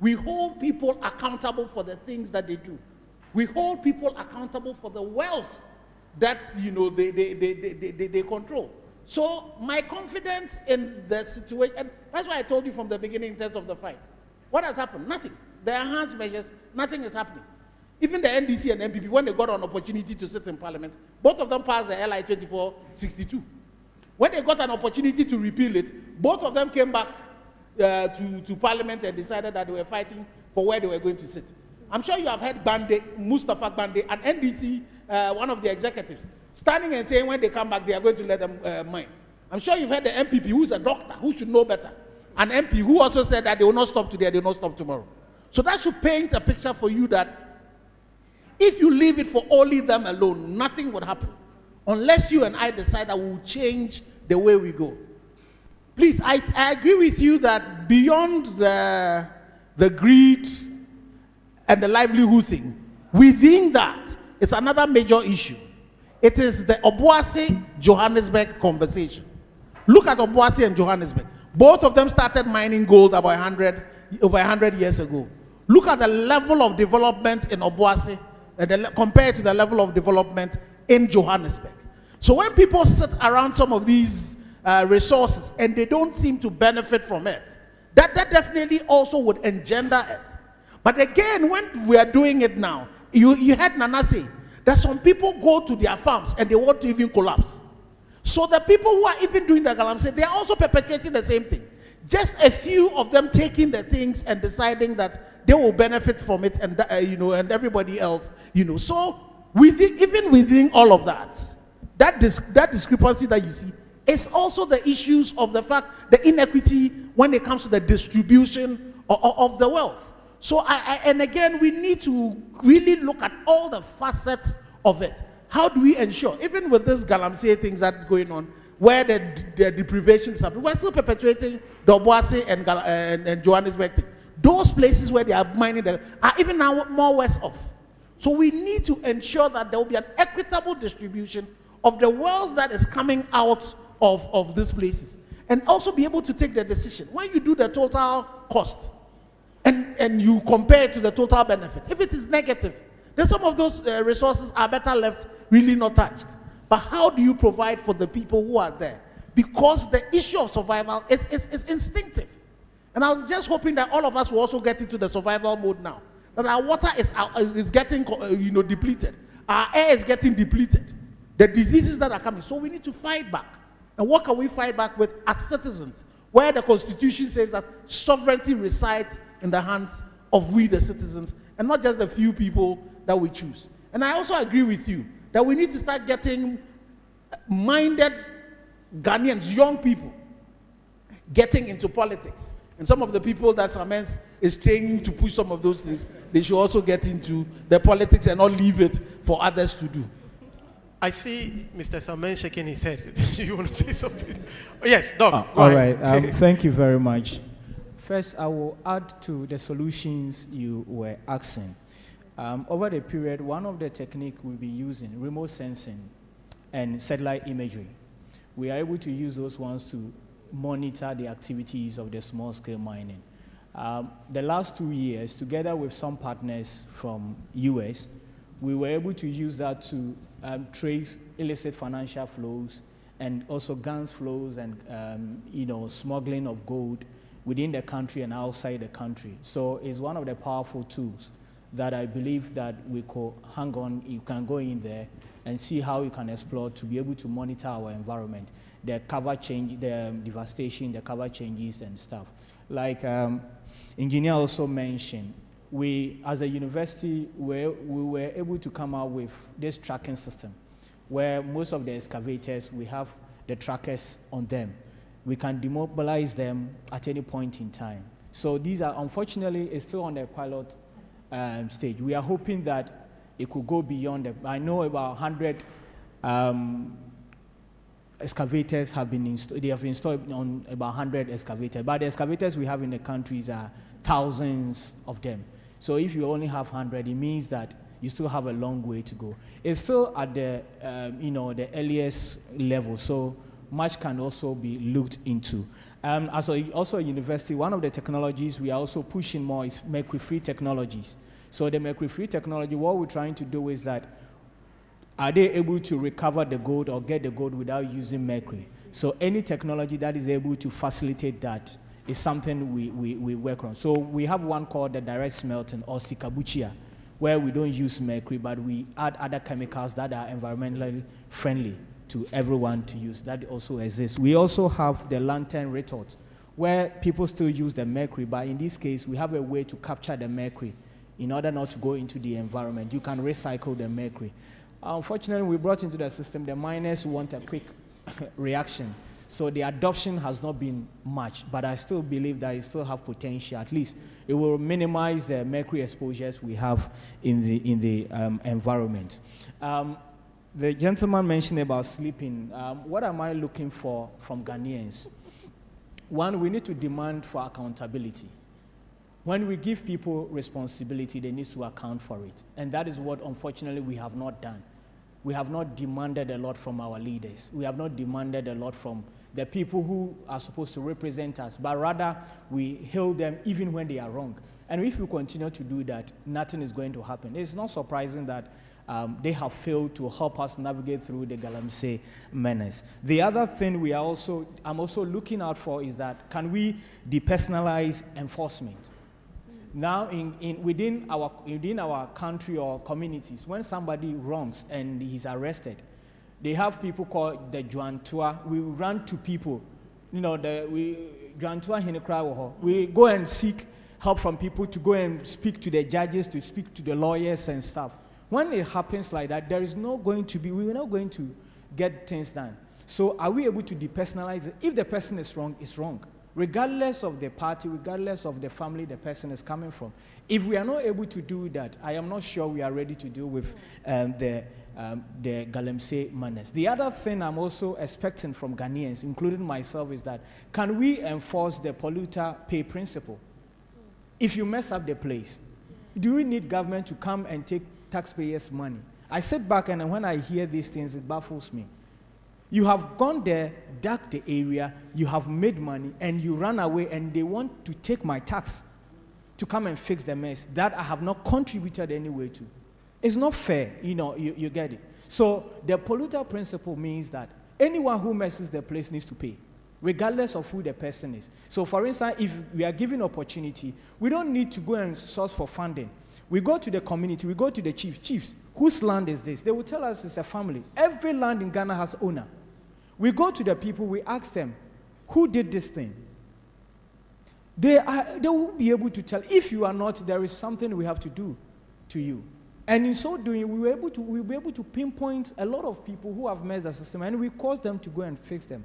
we hold people accountable for the things that they do. We hold people accountable for the wealth that they control. So my confidence in the situation, that's why I told you from the beginning in terms of the fight. What has happened? Nothing. The enhanced measures, nothing is happening. Even the NDC and MPP, when they got an opportunity to sit in parliament, both of them passed the LI 2462. When they got an opportunity to repeal it, both of them came back to parliament and decided that they were fighting for where they were going to sit. I'm sure you have heard Mustafa Bande, an NDC, one of the executives, standing and saying when they come back, they are going to let them mine. I'm sure you've heard the MPP, who's a doctor, who should know better. An MP who also said that they will not stop today, they will not stop tomorrow. So that should paint a picture for you that if you leave it for only them alone, nothing would happen. Unless you and I decide that we will change the way we go. Please, I agree with you that beyond the greed and the livelihood thing, within that, it's another major issue. It is the Obuasi-Johannesburg conversation. Look at Obuasi and Johannesburg. Both of them started mining gold about over 100 years ago. Look at the level of development in Obuasi compared to the level of development in Johannesburg. So when people sit around some of these resources and they don't seem to benefit from it, that definitely also would engender it. But again, when we are doing it now, you heard Nana say that some people go to their farms and they want to even collapse. So the people who are even doing the Galamsey, they are also perpetuating the same thing. Just a few of them taking the things and deciding that they will benefit from it, and and everybody else, So even within all of that discrepancy that you see is also the issues of the fact, the inequity when it comes to the distribution of the wealth. So and again, we need to really look at all the facets of it. How do we ensure, even with this Galamsey things that's going on, where the deprivation is happening, we're still perpetuating the Obuasi and Johannesburg thing. Those places where they are mining are even now more worse off. So we need to ensure that there will be an equitable distribution of the wealth that is coming out of these places, and also be able to take the decision. When you do the total cost and you compare it to the total benefit, if it is negative, then some of those resources are better left really not touched. But how do you provide for the people who are there? Because the issue of survival is instinctive. And I'm just hoping that all of us will also get into the survival mode now. That our water is getting depleted. Our air is getting depleted. The diseases that are coming. So we need to fight back. And what can we fight back with as citizens? Where the Constitution says that sovereignty resides in the hands of we the citizens, and not just the few people that we choose. And I also agree with you that we need to start getting minded Ghanaians, young people, getting into politics. And some of the people that Samens is training to push some of those things, they should also get into the politics and not leave it for others to do. I see Mr. Samen shaking his head. You want to say something? Oh, yes, Doc. All right. Thank you very much. First, I will add to the solutions you were asking. Over the period, one of the techniques we'll be using, remote sensing and satellite imagery. We are able to use those ones to monitor the activities of the small-scale mining. The last 2 years, together with some partners from US, we were able to use that to trace illicit financial flows and also guns flows and smuggling of gold within the country and outside the country. So it's one of the powerful tools that I believe that we could hang on. You can go in there and see how you can explore to be able to monitor our environment, the cover change, the devastation, the cover changes and stuff. Like engineer also mentioned, we as a university, we were able to come out with this tracking system where most of the excavators, we have the trackers on them. We can demobilize them at any point in time. So these are, unfortunately, it's still on the pilot stage. We are hoping that it could go beyond I know about 100 excavators have been installed. They have installed on about 100 excavators. But the excavators we have in the countries are thousands of them. So if you only have 100, it means that you still have a long way to go. It's still at the the earliest level. So much can also be looked into. Also a university, one of the technologies we are also pushing more is mercury-free technologies. So the mercury-free technology, what we're trying to do is that, are they able to recover the gold or get the gold without using mercury? So any technology that is able to facilitate that is something we work on. So we have one called the direct smelting or sikabuchia, where we don't use mercury, but we add other chemicals that are environmentally friendly to everyone to use. That also exists. We also have the lantern retort, where people still use the mercury, but in this case, we have a way to capture the mercury in order not to go into the environment. You can recycle the mercury. Unfortunately, we brought into the system, the miners want a quick reaction. So the adoption has not been much, but I still believe that it still have potential. At least it will minimize the mercury exposures we have in the environment. The gentleman mentioned about sleeping. What am I looking for from Ghanaians? One, we need to demand for accountability. When we give people responsibility, they need to account for it. And that is what, unfortunately, we have not done. We have not demanded a lot from our leaders. We have not demanded a lot from the people who are supposed to represent us, but rather we hail them even when they are wrong. And if we continue to do that, nothing is going to happen. It's not surprising that they have failed to help us navigate through the Galamsey menace. The other thing I'm also looking out for is that, can we depersonalize enforcement? Now, within our country or communities, when somebody wrongs and he's arrested, they have people called the Juantua. We run to people, Juantua Hinekra. We go and seek help from people to go and speak to the judges, to speak to the lawyers and stuff. When it happens like that, we're not going to get things done. So are we able to depersonalize it? If the person is wrong, it's wrong. Regardless of the party, regardless of the family the person is coming from. If we are not able to do that, I am not sure we are ready to deal with the Galamsey menace. The other thing I'm also expecting from Ghanaians, including myself, is that, can we enforce the polluter pay principle? If you mess up the place, do we need government to come and take taxpayers' money? I sit back and when I hear these things, it baffles me. You have gone there, dug the area, you have made money, and you run away, and they want to take my tax to come and fix the mess that I have not contributed any way to. It's not fair, you get it. So the polluter principle means that anyone who messes the place needs to pay, regardless of who the person is. So for instance, if we are given opportunity, we don't need to go and source for funding. We go to the community, we go to the chiefs, whose land is this? They will tell us it's a family. Every land in Ghana has owner. We go to the people, we ask them, who did this thing? They will be able to tell. If you are not, there is something we have to do to you. And in so doing, we'll be able to pinpoint a lot of people who have messed the system, and we cause them to go and fix them.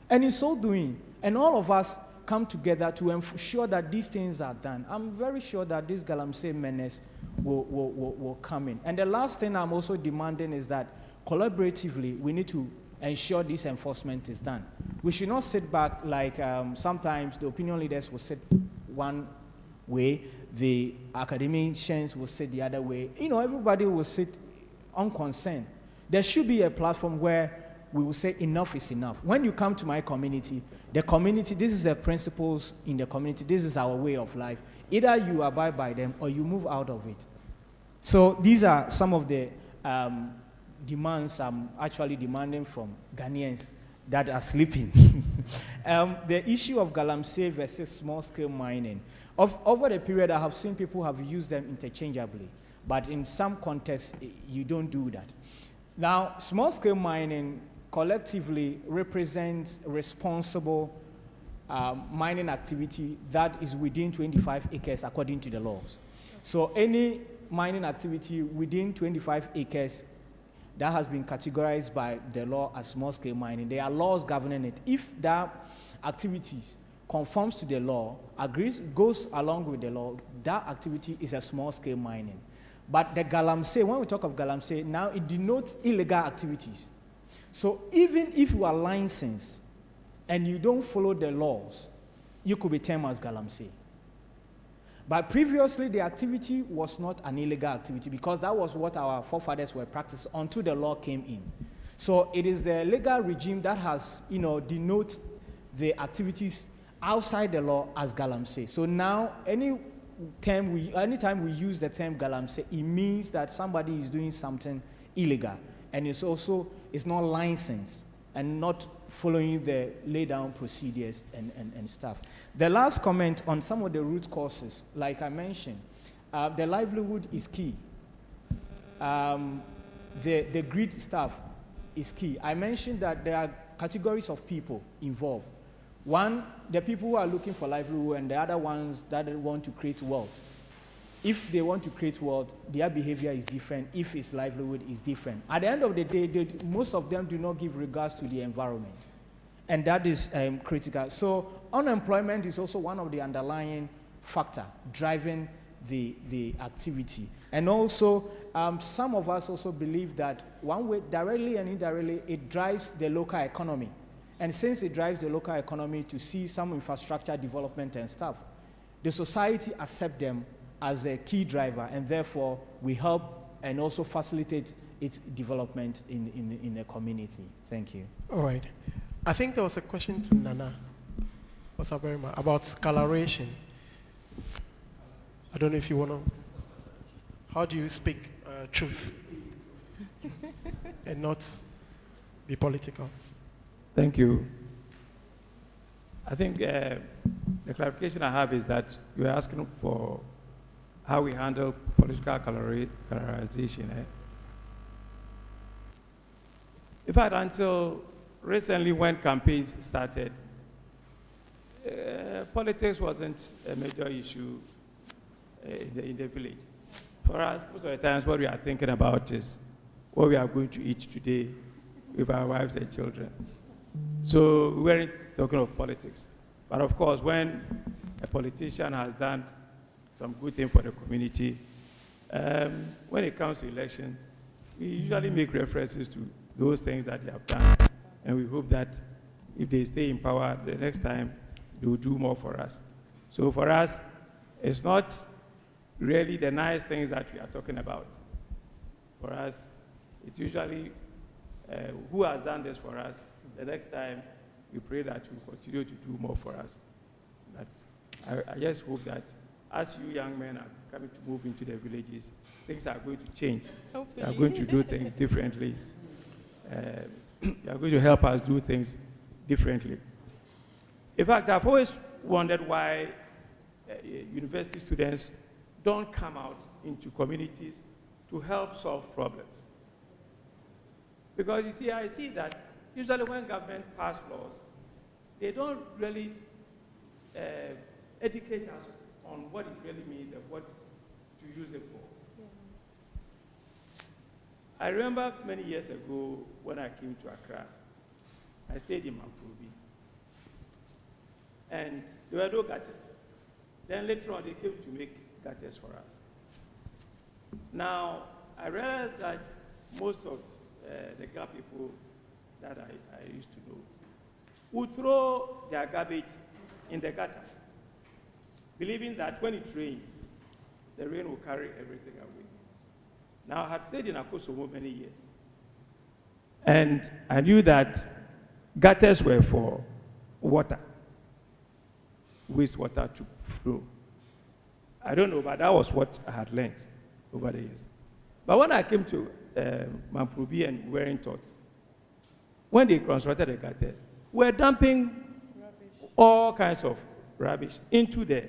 And in so doing, and all of us come together to ensure that these things are done, I'm very sure that this Galamsey menace will come in. And the last thing I'm also demanding is that collaboratively, we need to ensure this enforcement is done. We should not sit back like sometimes the opinion leaders will sit one way, the academicians will sit the other way. Everybody will sit unconcerned. There should be a platform where we will say enough is enough. When you come to my community, the community, this is the principles in the community, this is our way of life. Either you abide by them or you move out of it. So these are some of the demands I'm actually demanding from Ghanaians that are sleeping. The issue of Galamsey versus small-scale mining. Over the period, I have seen people have used them interchangeably, but in some contexts, you don't do that. Now, small-scale mining collectively represents responsible mining activity that is within 25 acres according to the laws. So any mining activity within 25 acres that has been categorized by the law as small-scale mining, there are laws governing it. If that activities conforms to the law, goes along with the law, that activity is a small-scale mining. But the Galamsey, when we talk of Galamsey, now it denotes illegal activities. So even if you are licensed and you don't follow the laws, you could be termed as Galamsey. But previously, the activity was not an illegal activity because that was what our forefathers were practicing until the law came in. So it is the legal regime that has, denote the activities outside the law as Galamsey. So now, anytime we use the term Galamsey, it means that somebody is doing something illegal, and it's not licensed and not following the lay-down procedures and stuff. The last comment on some of the root causes, like I mentioned, the livelihood is key. The greed stuff is key. I mentioned that there are categories of people involved. One, the people who are looking for livelihood, and the other ones that want to create wealth. If they want to create wealth, their behavior is different. If it's livelihood, is different. At the end of the day, most of them do not give regards to the environment. And that is critical. So unemployment is also one of the underlying factors driving the activity. And also, some of us also believe that one way, directly and indirectly, it drives the local economy. And since it drives the local economy to see some infrastructure development and stuff, the society accepts them as a key driver, and therefore we help and also facilitate its development in the community. Thank you. All right. I think there was a question to Nana about coloration. I don't know if you want to. How do you speak truth and not be political? Thank you. I think the clarification I have is that you're asking for how we handle political colorization. In fact, until recently when campaigns started, politics wasn't a major issue in the village. For us, most of the times what we are thinking about is what we are going to eat today with our wives and children. So we weren't talking of politics. But of course, when a politician has done some good thing for the community, when it comes to elections, we usually make references to those things that they have done. And we hope that if they stay in power, the next time they will do more for us. So for us, it's not really the nice things that we are talking about. For us, it's usually who has done this for us. The next time, we pray that you continue to do more for us. I just hope that as you young men are coming to move into the villages, things are going to change. Hopefully. You are going to do things differently. You are going to help us do things differently. In fact, I've always wondered why university students don't come out into communities to help solve problems. Because you see, I see that usually when government pass laws, they don't really educate us on what it really means and what to use it for. Yeah. I remember many years ago when I came to Accra, I stayed in Mapubi, and there were no gutters. Then later on, they came to make gutters for us. Now, I realized that most of the Ga people that I used to know would throw their garbage in the gutter, believing that when it rains, the rain will carry everything away. Now, I had stayed in Akosovo many years. And I knew that gutters were for water, wastewater to flow. I don't know, but that was what I had learned over the years. But when I came to Mamprobi and Wellington, when they constructed the gutters, we were dumping all kinds of rubbish into the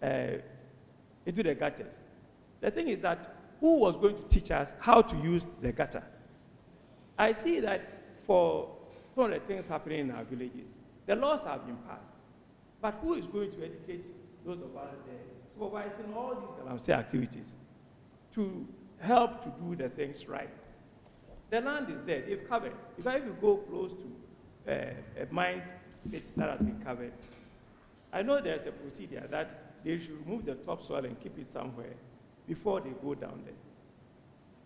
gutters. The thing is that who was going to teach us how to use the gutter? I see that for some of the things happening in our villages, the laws have been passed. But who is going to educate those of us there, supervising all these Galamsey activities to help to do the things right? The land is there, they've covered. If you go close to a mine pit that has been covered, I know there's a procedure that they should remove the topsoil and keep it somewhere before they go down there.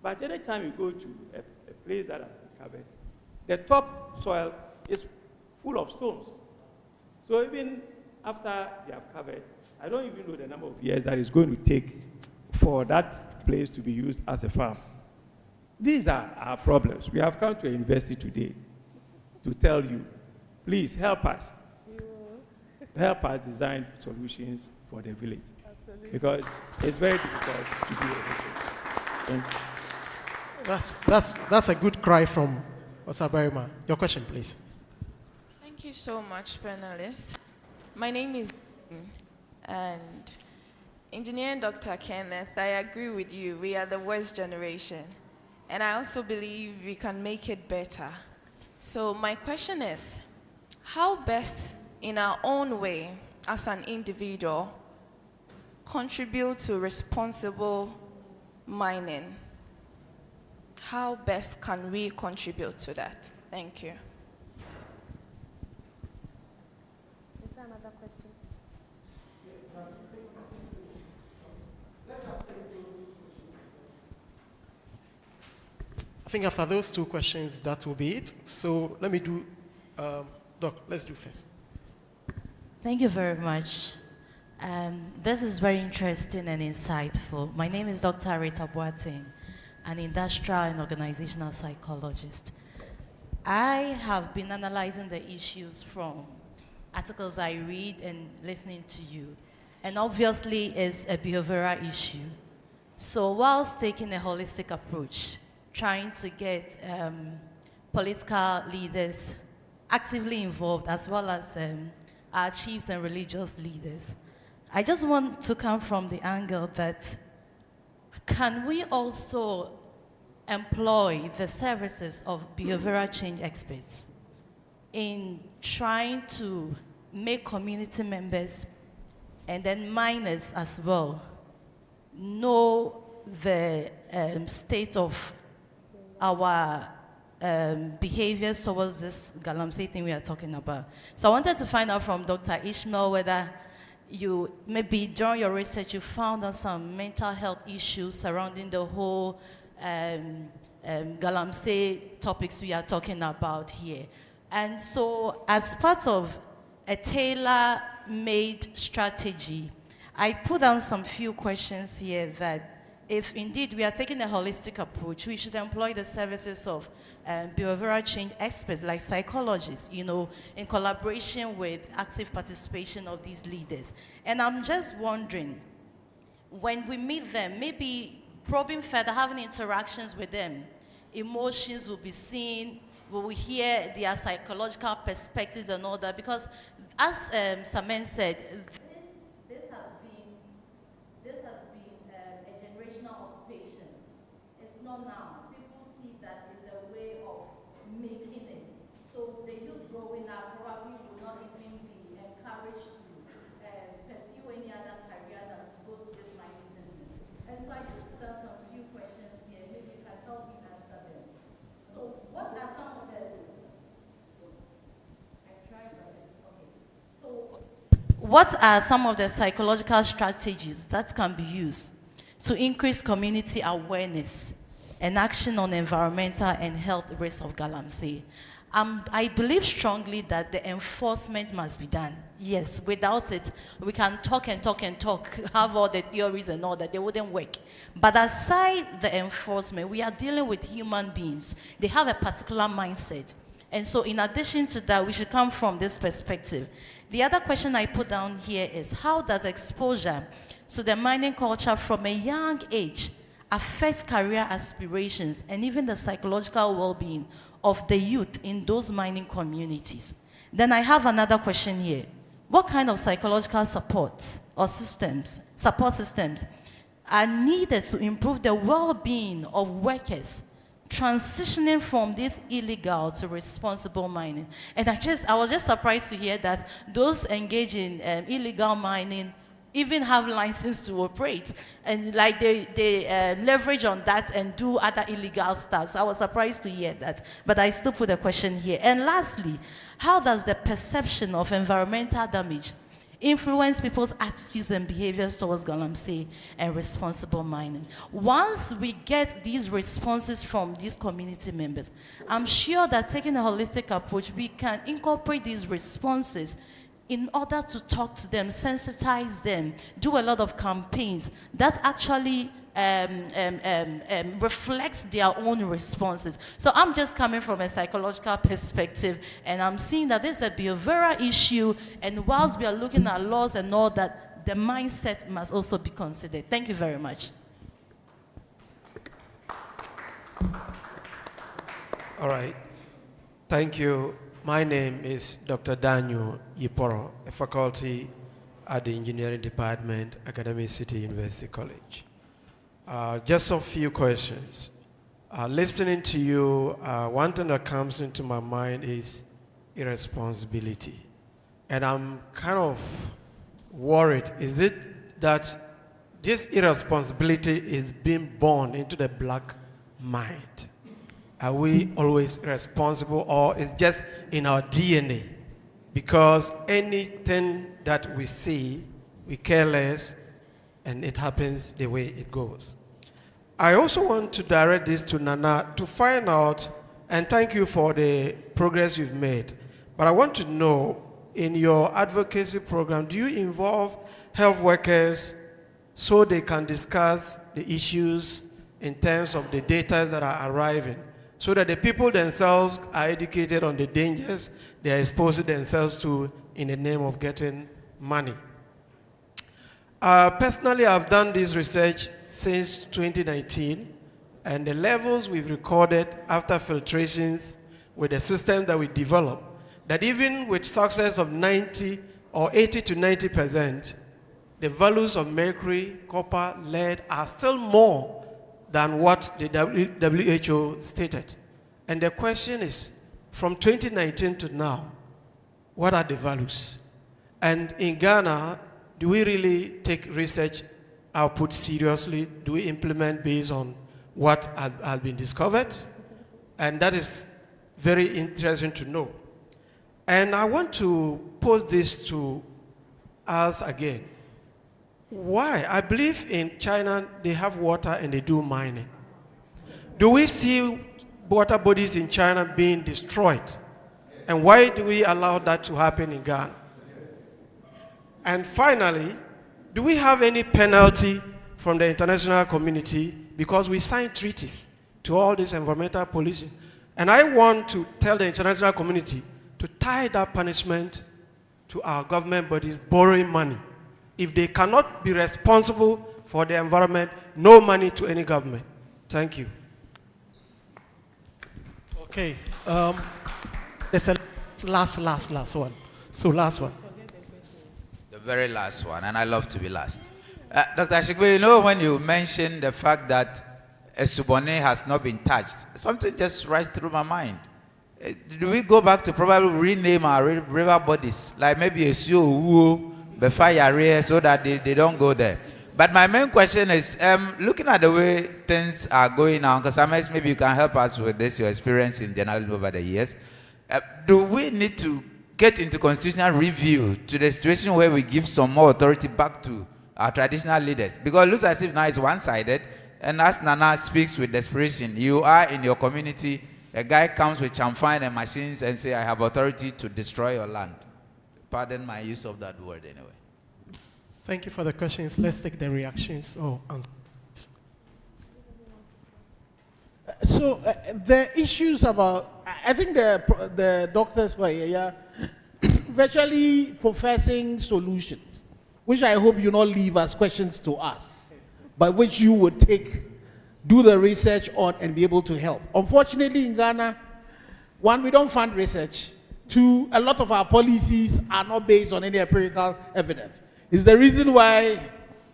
But any time you go to a place that has been covered, the topsoil is full of stones. So even after they have covered, I don't even know the number of years that it's going to take for that place to be used as a farm. These are our problems. We have come to a university today to tell you, please help us. Help us design solutions for the village. Absolutely. Because it's very difficult to do everything. That's a good cry from Osabarima. Your question, please. Thank you so much, panelists. My name is and Engineer Dr. Kenneth, I agree with you. We are the worst generation. And I also believe we can make it better. So my question is, how best in our own way as an individual contribute to responsible mining? How best can we contribute to that? Thank you. Is there another question? I think after those two questions, that will be it. So let me do, Doc, let's do first. Thank you very much. This is very interesting and insightful. My name is Dr. Rita Boateng, an industrial and organizational psychologist. I have been analyzing the issues from articles I read and listening to you. And obviously, it's a behavioral issue. So whilst taking a holistic approach, trying to get political leaders actively involved, as well as our chiefs and religious leaders, I just want to come from the angle that can we also employ the services of behavioral change experts in trying to make community members and then miners as well know the state of our behaviors towards this Galamsey thing we are talking about. So I wanted to find out from Dr. Ishmael whether you, maybe during your research, you found out some mental health issues surrounding the whole Galamsey topics we are talking about here. And so as part of a tailor-made strategy, I put down some few questions here that if indeed we are taking a holistic approach, we should employ the services of behavioral change experts like psychologists, you know, in collaboration with active participation of these leaders. And I'm just wondering, when we meet them, maybe probing further, having interactions with them, emotions will be seen, we will hear their psychological perspectives and all that, because as Samen said, this has been a generational occupation. It's not now. People see that as a way of making it. So the youth growing up probably will not even be encouraged to pursue any other career than to go to this mining business. And so I just put out some few questions here. Maybe you can help me answer them. So what are some of the... I tried this. Okay. So what are some of the psychological strategies that can be used to increase community awareness and action on environmental and health risks of Galamsey? I believe strongly that the enforcement must be done. Yes, without it, we can talk and talk and talk, have all the theories and all that, they wouldn't work. But aside the enforcement, we are dealing with human beings. They have a particular mindset. And so in addition to that, we should come from this perspective. The other question I put down here is, how does exposure to the mining culture from a young age affect career aspirations and even the psychological well-being of the youth in those mining communities? Then I have another question here. What kind of psychological support systems are needed to improve the well-being of workers transitioning from this illegal to responsible mining? And I was just surprised to hear that those engaged in illegal mining even have license to operate, and like they leverage on that and do other illegal stuff. So I was surprised to hear that, but I still put a question here. And lastly, how does the perception of environmental damage influence people's attitudes and behaviors towards Galamsey and responsible mining? Once we get these responses from these community members, I'm sure that taking a holistic approach, we can incorporate these responses in order to talk to them, sensitize them, do a lot of campaigns that actually reflects their own responses. So I'm just coming from a psychological perspective, and I'm seeing that this is a behavioral issue, and whilst we are looking at laws and all that, the mindset must also be considered. Thank you very much. All right. Thank you. My name is Dr. Daniel Yiporo, a faculty at the Engineering Department, Academy City University College. Just a few questions. Listening to you, one thing that comes into my mind is irresponsibility. And I'm kind of worried. Is it that this irresponsibility is being born into the black mind? Are we always responsible, or is just in our DNA? Because anything that we see, we care less, and it happens the way it goes. I also want to direct this to Nana to find out, and thank you for the progress you've made, but I want to know, in your advocacy program, do you involve health workers so they can discuss the issues in terms of the data that are arriving, so that the people themselves are educated on the dangers they are exposing themselves to in the name of getting money? Personally, I've done this research since 2019, and the levels we've recorded after filtrations with the system that we developed, that even with success of 90 or 80 to 90%, the values of mercury, copper, lead are still more than what the WHO stated. And the question is, from 2019 to now, what are the values? And in Ghana, do we really take research output seriously? Do we implement based on what has been discovered? And that is very interesting to know. And I want to pose this to us again. Why? I believe in China, they have water and they do mining. Do we see water bodies in China being destroyed? And why do we allow that to happen in Ghana? And finally, do we have any penalty from the international community because we signed treaties to all this environmental pollution? And I want to tell the international community to tie that punishment to our government bodies borrowing money. If they cannot be responsible for the environment, no money to any government. Thank you. Okay. There's a last one. So last one. The very last one, and I love to be last. Dr. Ashigbe, you know when you mentioned the fact that Esubone has not been touched, something just rushed through my mind. Do we go back to probably rename our river bodies, like maybe Esuo Uwo, Befayare, so that they don't go there? But my main question is, looking at the way things are going now, because maybe you can help us with this, your experience in journalism over the years. Do we need to get into constitutional review to the situation where we give some more authority back to our traditional leaders? Because it looks as if now it's one-sided, and as Nana speaks with desperation, you are in your community A guy comes with champagne and machines and say, I have authority to destroy your land. Pardon my use of that word anyway. Thank you for the questions. Let's take the reactions. So the issues about, I think the doctors were here virtually professing solutions, which I hope you not leave as questions to us, but which you would do the research on and be able to help. Unfortunately, in Ghana, one, we don't fund research. Two, a lot of our policies are not based on any empirical evidence. It's the reason why,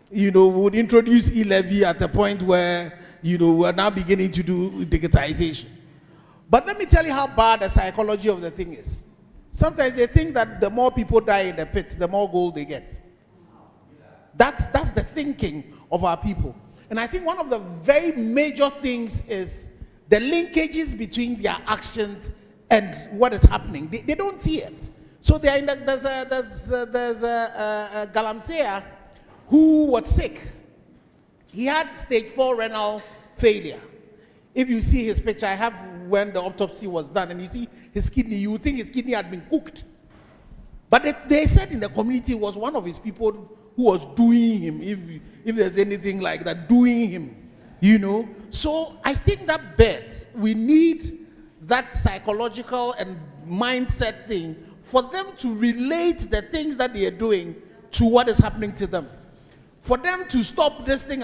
we would introduce e-levy at the point where, we're now beginning to do digitization. But let me tell you how bad the psychology of the thing is. Sometimes they think that the more people die in the pits, the more gold they get. That's the thinking of our people. And I think one of the very major things is the linkages between their actions and what is happening. They don't see it. So there's a Galamsey who was sick. He had stage 4 renal failure. If you see his picture, I have when the autopsy was done, and you see his kidney, you would think his kidney had been cooked. But they said in the community it was one of his people who was doing him, if there's anything like that, doing him, So I think that bets, we need that psychological and mindset thing for them to relate the things that they are doing to what is happening to them. For them to stop this thing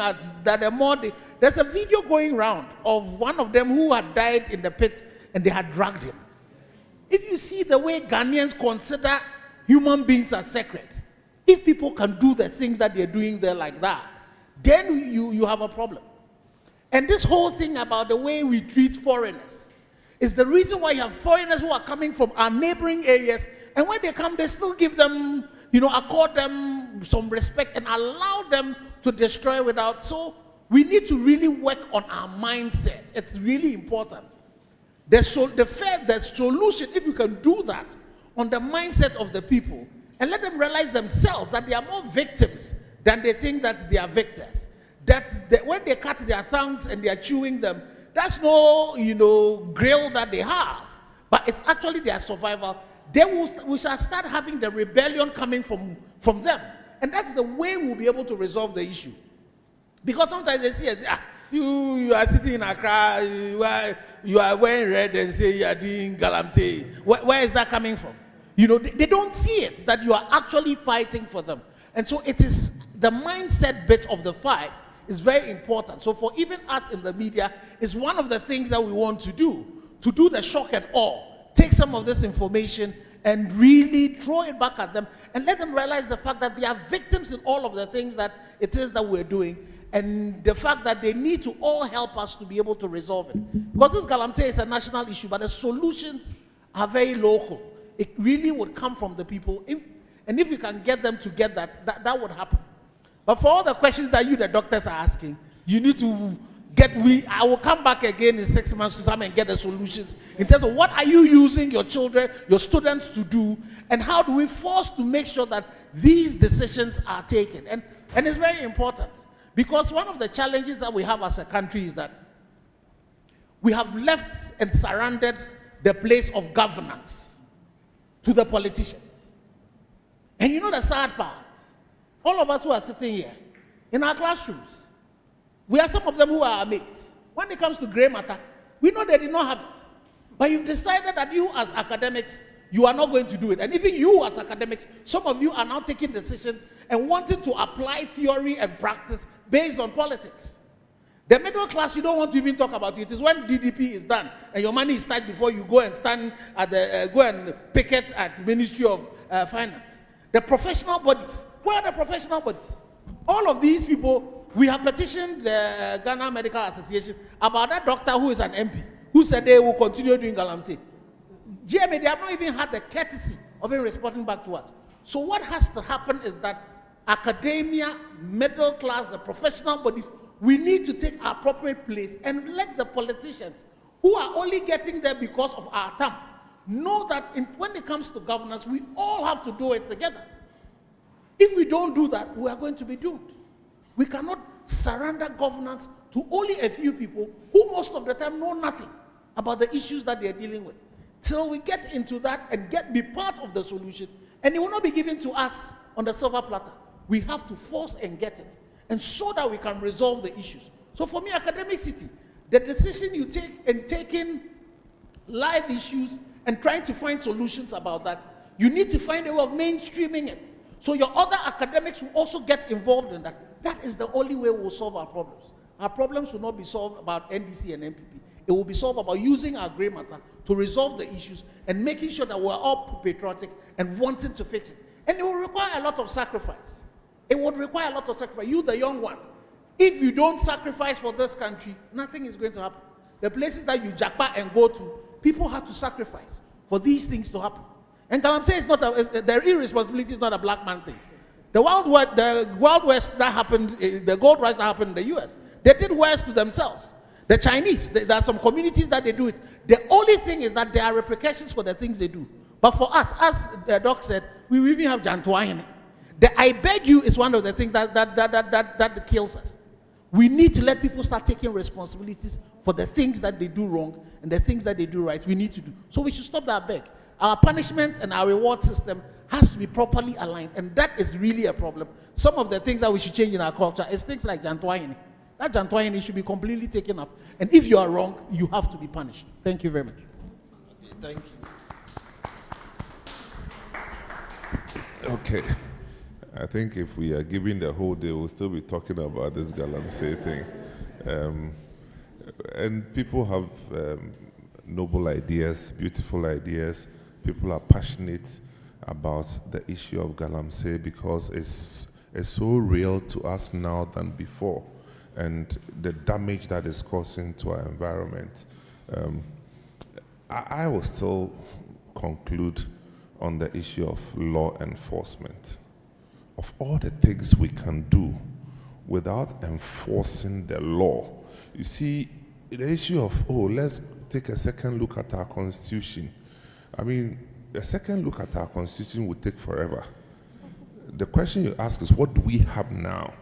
there's a video going around of one of them who had died in the pit and they had dragged him. If you see the way Ghanaians consider human beings as sacred, if people can do the things that they're doing there like that, then you have a problem. And this whole thing about the way we treat foreigners is the reason why you have foreigners who are coming from our neighboring areas, and when they come, they still give them, accord them some respect and allow them to destroy without. So we need to really work on our mindset. It's really important. The solution, if you can do that on the mindset of the people, and let them realize themselves that they are more victims than they think that they are victors. That when they cut their thumbs and they are chewing them, that's no, grill that they have, but it's actually their survival. We shall start having the rebellion coming from them. And that's the way we'll be able to resolve the issue. Because sometimes they see us, you are sitting in Accra, you are wearing red and say you are doing Galamsey. Where is that coming from? They don't see it, that you are actually fighting for them. And so it is the mindset bit of the fight is very important. So for even us in the media, is one of the things that we want to do the shock and awe. Take some of this information and really throw it back at them and let them realize the fact that they are victims in all of the things that it is that we're doing, and the fact that they need to all help us to be able to resolve it. Because this Galamsey is a national issue, but the solutions are very local. It really would come from the people. And if we can get them to get that would happen. But for all the questions that the doctors are asking, you need to I will come back again in 6 months to come and get the solutions in terms of what are you using your children, your students to do, and how do we force to make sure that these decisions are taken. And it's very important, because one of the challenges that we have as a country is that we have left and surrendered the place of governance to the politicians. And the sad part, all of us who are sitting here in our classrooms, we are some of them who are our mates. When it comes to grey matter, we know they did not have it. But you've decided that you as academics, you are not going to do it. And even you as academics, some of you are now taking decisions and wanting to apply theory and practice based on politics. The middle class, you don't want to even talk about it. It is when DDP is done and your money is tight before you go and stand at go and picket at the Ministry of Finance. The professional bodies, where are the professional bodies? All of these people, we have petitioned the Ghana Medical Association about that doctor who is an MP, who said they will continue doing Galamsey. GMA, they have not even had the courtesy of him responding back to us. So what has to happen is that academia, middle class, the professional bodies, we need to take our appropriate place and let the politicians, who are only getting there because of our thumb, know that when it comes to governance, we all have to do it together. If we don't do that, we are going to be doomed. We cannot surrender governance to only a few people who most of the time know nothing about the issues that they're dealing with. Till we get into that and be part of the solution. And it will not be given to us on the silver platter. We have to force and get it. And so that we can resolve the issues. So for me, Academic City, the decision you take in taking live issues and trying to find solutions about that, you need to find a way of mainstreaming it. So your other academics will also get involved in that. That is the only way we'll solve our problems. Our problems will not be solved about NDC and MPP. It will be solved about using our grey matter to resolve the issues and making sure that we're all patriotic and wanting to fix it. And it will require a lot of sacrifice. It would require a lot of sacrifice. You, the young ones, if you don't sacrifice for this country, nothing is going to happen. The places that you jackpot and go to, people have to sacrifice for these things to happen. And Galamsey is not their irresponsibility is not a black man thing. The Wild West that happened, the gold rush that happened in the US, they did worse to themselves. The Chinese, there are some communities that they do it. The only thing is that there are repercussions for the things they do. But for us, as the doc said, we even have Jantuahine. The I beg you is one of the things that kills us. We need to let people start taking responsibilities for the things that they do wrong and the things that they do right. We need to do. So we should stop that beg. Our punishment and our reward system has to be properly aligned. And that is really a problem. Some of the things that we should change in our culture is things like Jantuahine. That Jantuahine should be completely taken up. And if you are wrong, you have to be punished. Thank you very much. Okay, thank you. Okay. I think if we are giving the whole day, we'll still be talking about this Galamsey thing. And people have noble ideas, beautiful ideas. People are passionate about the issue of Galamsey because it's so real to us now than before, and the damage that is causing to our environment. I will still conclude on the issue of law enforcement. Of all the things we can do without enforcing the law. You see, the issue of, let's take a second look at our constitution. I mean, a second look at our constitution would take forever. The question you ask is, what do we have now?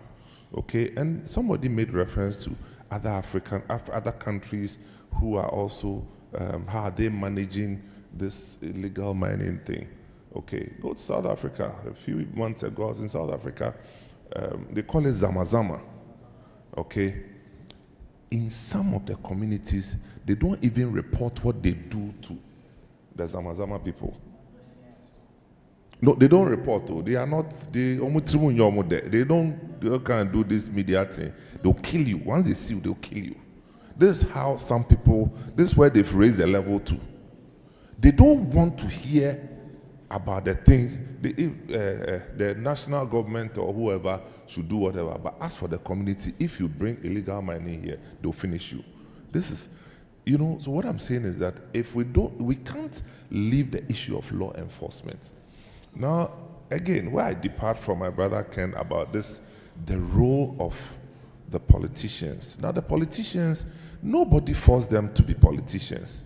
Okay, and somebody made reference to other countries who are also, how are they managing this illegal mining thing? Okay, go to South Africa. A few months ago, I was in South Africa. They call it Zamazama. Okay, in some of the communities, they don't even report what they do to the Zamazama people. No, they don't report. Though. They are not. They can't do this media thing. They'll kill you. Once they see you, they'll kill you. This is how some people. This is where they've raised the level to. They don't want to hear about the thing. The national government or whoever should do whatever. But as for the community, if you bring illegal mining here, they'll finish you. This is, so what I'm saying is that if we can't leave the issue of law enforcement. Now, again, where I depart from my brother Ken about this, the role of the politicians. Now, the politicians, nobody forced them to be politicians.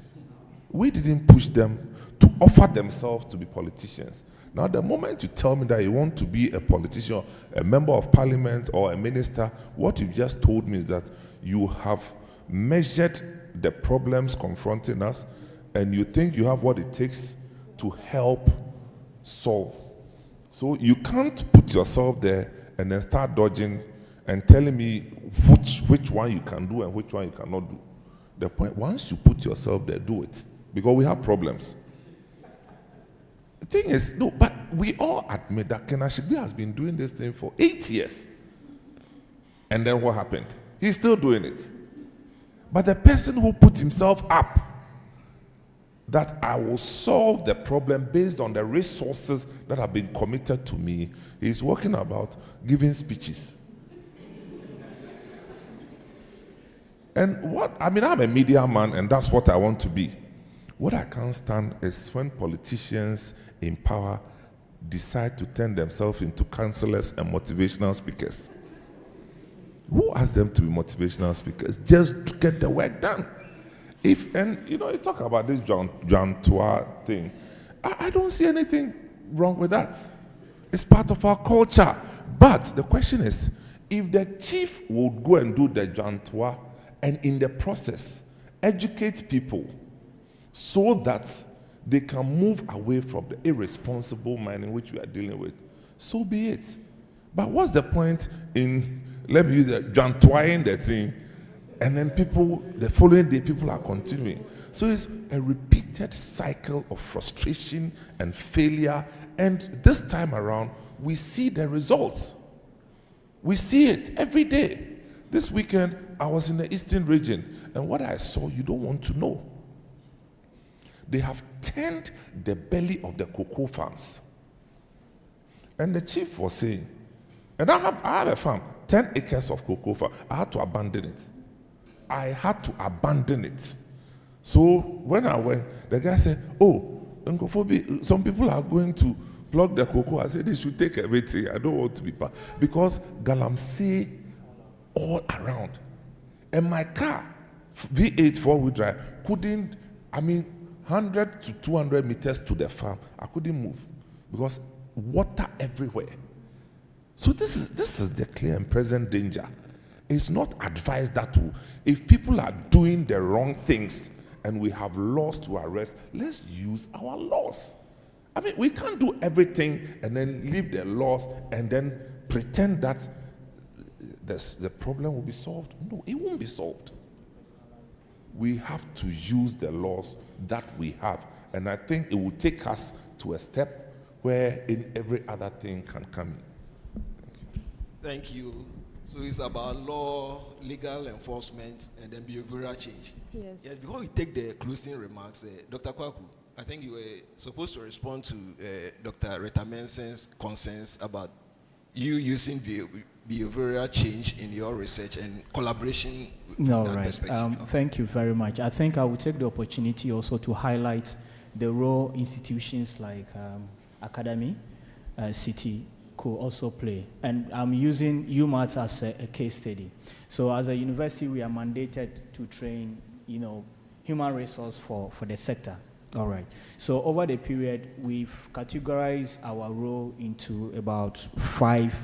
We didn't push them to offer themselves to be politicians. Now, the moment you tell me that you want to be a politician, a member of parliament, or a minister, what you've just told me is that you have measured the problems confronting us, and you think you have what it takes to help solve. So you can't put yourself there and then start dodging and telling me which one you can do and which one you cannot do. The point, once you put yourself there, do it. Because we have problems. The thing is, no, but we all admit that Ken Ashigbe has been doing this thing for 8 years. And then what happened? He's still doing it. But the person who put himself up, that I will solve the problem based on the resources that have been committed to me, he's working about giving speeches. And I'm a media man, and that's what I want to be. What I can't stand is when politicians in power decide to turn themselves into counselors and motivational speakers. Who asked them to be motivational speakers? Just to get the work done. You talk about this John Tua thing. I don't see anything wrong with that. It's part of our culture. But the question is, if the chief would go and do the John Tua and in the process educate people so that they can move away from the irresponsible mining which we are dealing with, so be it. But what's the point in, let me use the jantwine the thing, and then people, the following day, people are continuing. So it's a repeated cycle of frustration and failure. And this time around, we see the results. We see it every day. This weekend, I was in the eastern region, and what I saw, you don't want to know. They have turned the belly of the cocoa farms. And the chief was saying, and I have a farm, 10 acres of cocoa farm. I had to abandon it. So when I went, the guy said, oh, some people are going to plug the cocoa. I said, they should take everything. I don't want to be part. Because Galamsey all around. And my car, V8 four-wheel drive, couldn't, 100 to 200 meters to the farm, I couldn't move because water everywhere. So this is the clear and present danger. It's not advised that if people are doing the wrong things and we have laws to arrest, let's use our laws. We can't do everything and then leave the laws and then pretend that the problem will be solved. No, it won't be solved. We have to use the laws that we have. And I think it will take us to a step where in every other thing can come in. Thank you. So it's about law, legal enforcement, and then behavioral change. Yes. Before we take the closing remarks, Dr. Kwaku, I think you were supposed to respond to Dr. Rita Menson's concerns about you using behavioral change in your research and collaboration. No, right. Thank you very much. I think I will take the opportunity also to highlight the role institutions like Academy, City could also play. And I'm using UMass as a case study. So as a university, we are mandated to train, human resource for the sector. All right. So over the period, we've categorized our role into about 5,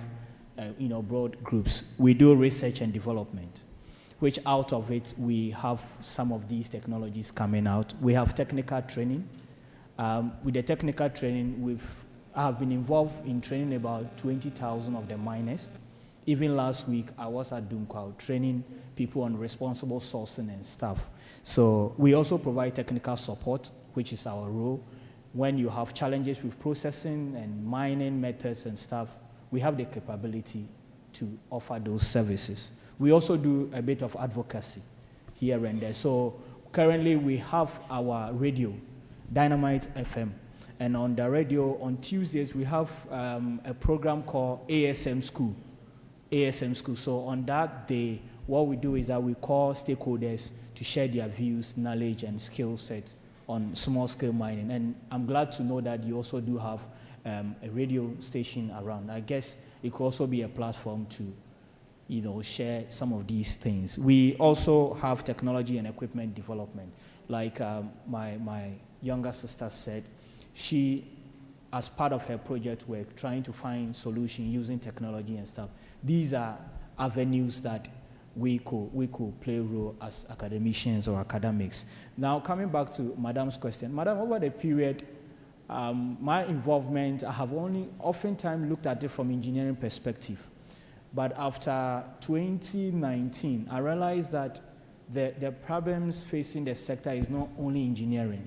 broad groups. We do research and development, which out of it, we have some of these technologies coming out. We have technical training. With the technical training, I have been involved in training about 20,000 of the miners. Even last week, I was at Dumkwao training people on responsible sourcing and stuff. So we also provide technical support, which is our role. When you have challenges with processing and mining methods and stuff, we have the capability to offer those services. We also do a bit of advocacy here and there. So currently we have our radio, Dynamite FM. And on the radio, on Tuesdays, we have a program called ASM School. So on that day, what we do is that we call stakeholders to share their views, knowledge, and skill sets on small-scale mining. And I'm glad to know that you also do have a radio station around. I guess it could also be a platform to share some of these things. We also have technology and equipment development. Like my younger sister said, she, as part of her project work, trying to find solutions using technology and stuff. These are avenues that we could play a role as academicians or academics. Now, coming back to Madam's question. Madam, over the period, my involvement, I have only oftentimes looked at it from engineering perspective. But after 2019, I realized that the problems facing the sector is not only engineering.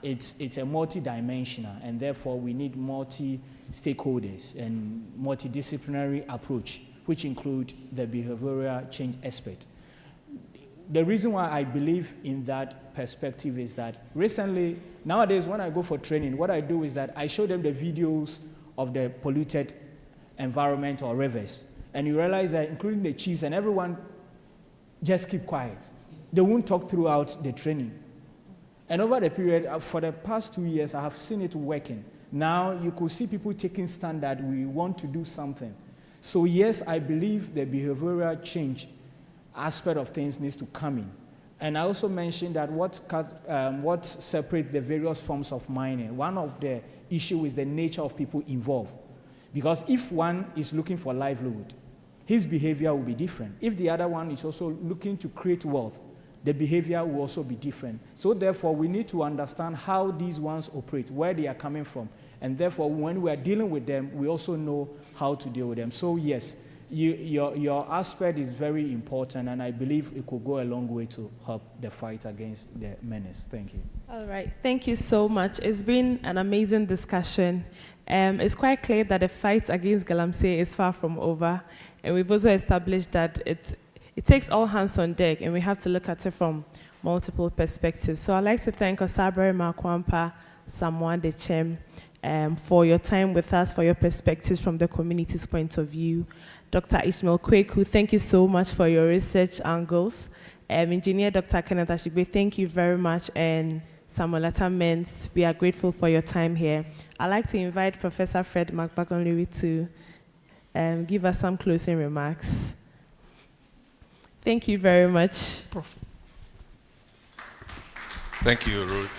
It's a multi-dimensional, and therefore we need multi-stakeholders and multidisciplinary approach, which include the behavioral change aspect. The reason why I believe in that perspective is that recently, nowadays when I go for training, what I do is that I show them the videos of the polluted environment or rivers, and you realize that including the chiefs and everyone just keep quiet. They won't talk throughout the training. And over the period, for the past 2 years, I have seen it working. Now you could see people taking stand that we want to do something. So yes, I believe the behavioral change aspect of things needs to come in. And I also mentioned that what separates the various forms of mining, one of the issues is the nature of people involved. Because if one is looking for livelihood, his behavior will be different. If the other one is also looking to create wealth, the behavior will also be different. So therefore, we need to understand how these ones operate, where they are coming from. And therefore, when we are dealing with them, we also know how to deal with them. So yes, your aspect is very important, and I believe it could go a long way to help the fight against the menace. Thank you. All right, thank you so much. It's been an amazing discussion. It's quite clear that the fight against Galamsey is far from over, and we've also established that it takes all hands on deck, and we have to look at it from multiple perspectives. So I'd like to thank Osabere Makwampa, Samoa Dechem, for your time with us, for your perspectives from the community's point of view. Dr. Ishmael Kweku, thank you so much for your research angles. Engineer Dr. Kenneth Ashigbe, thank you very much. And Samolata Mens, we are grateful for your time here. I'd like to invite Professor Fred McBaconlewy to give us some closing remarks. Thank you very much. Prof. Thank you, Ruth.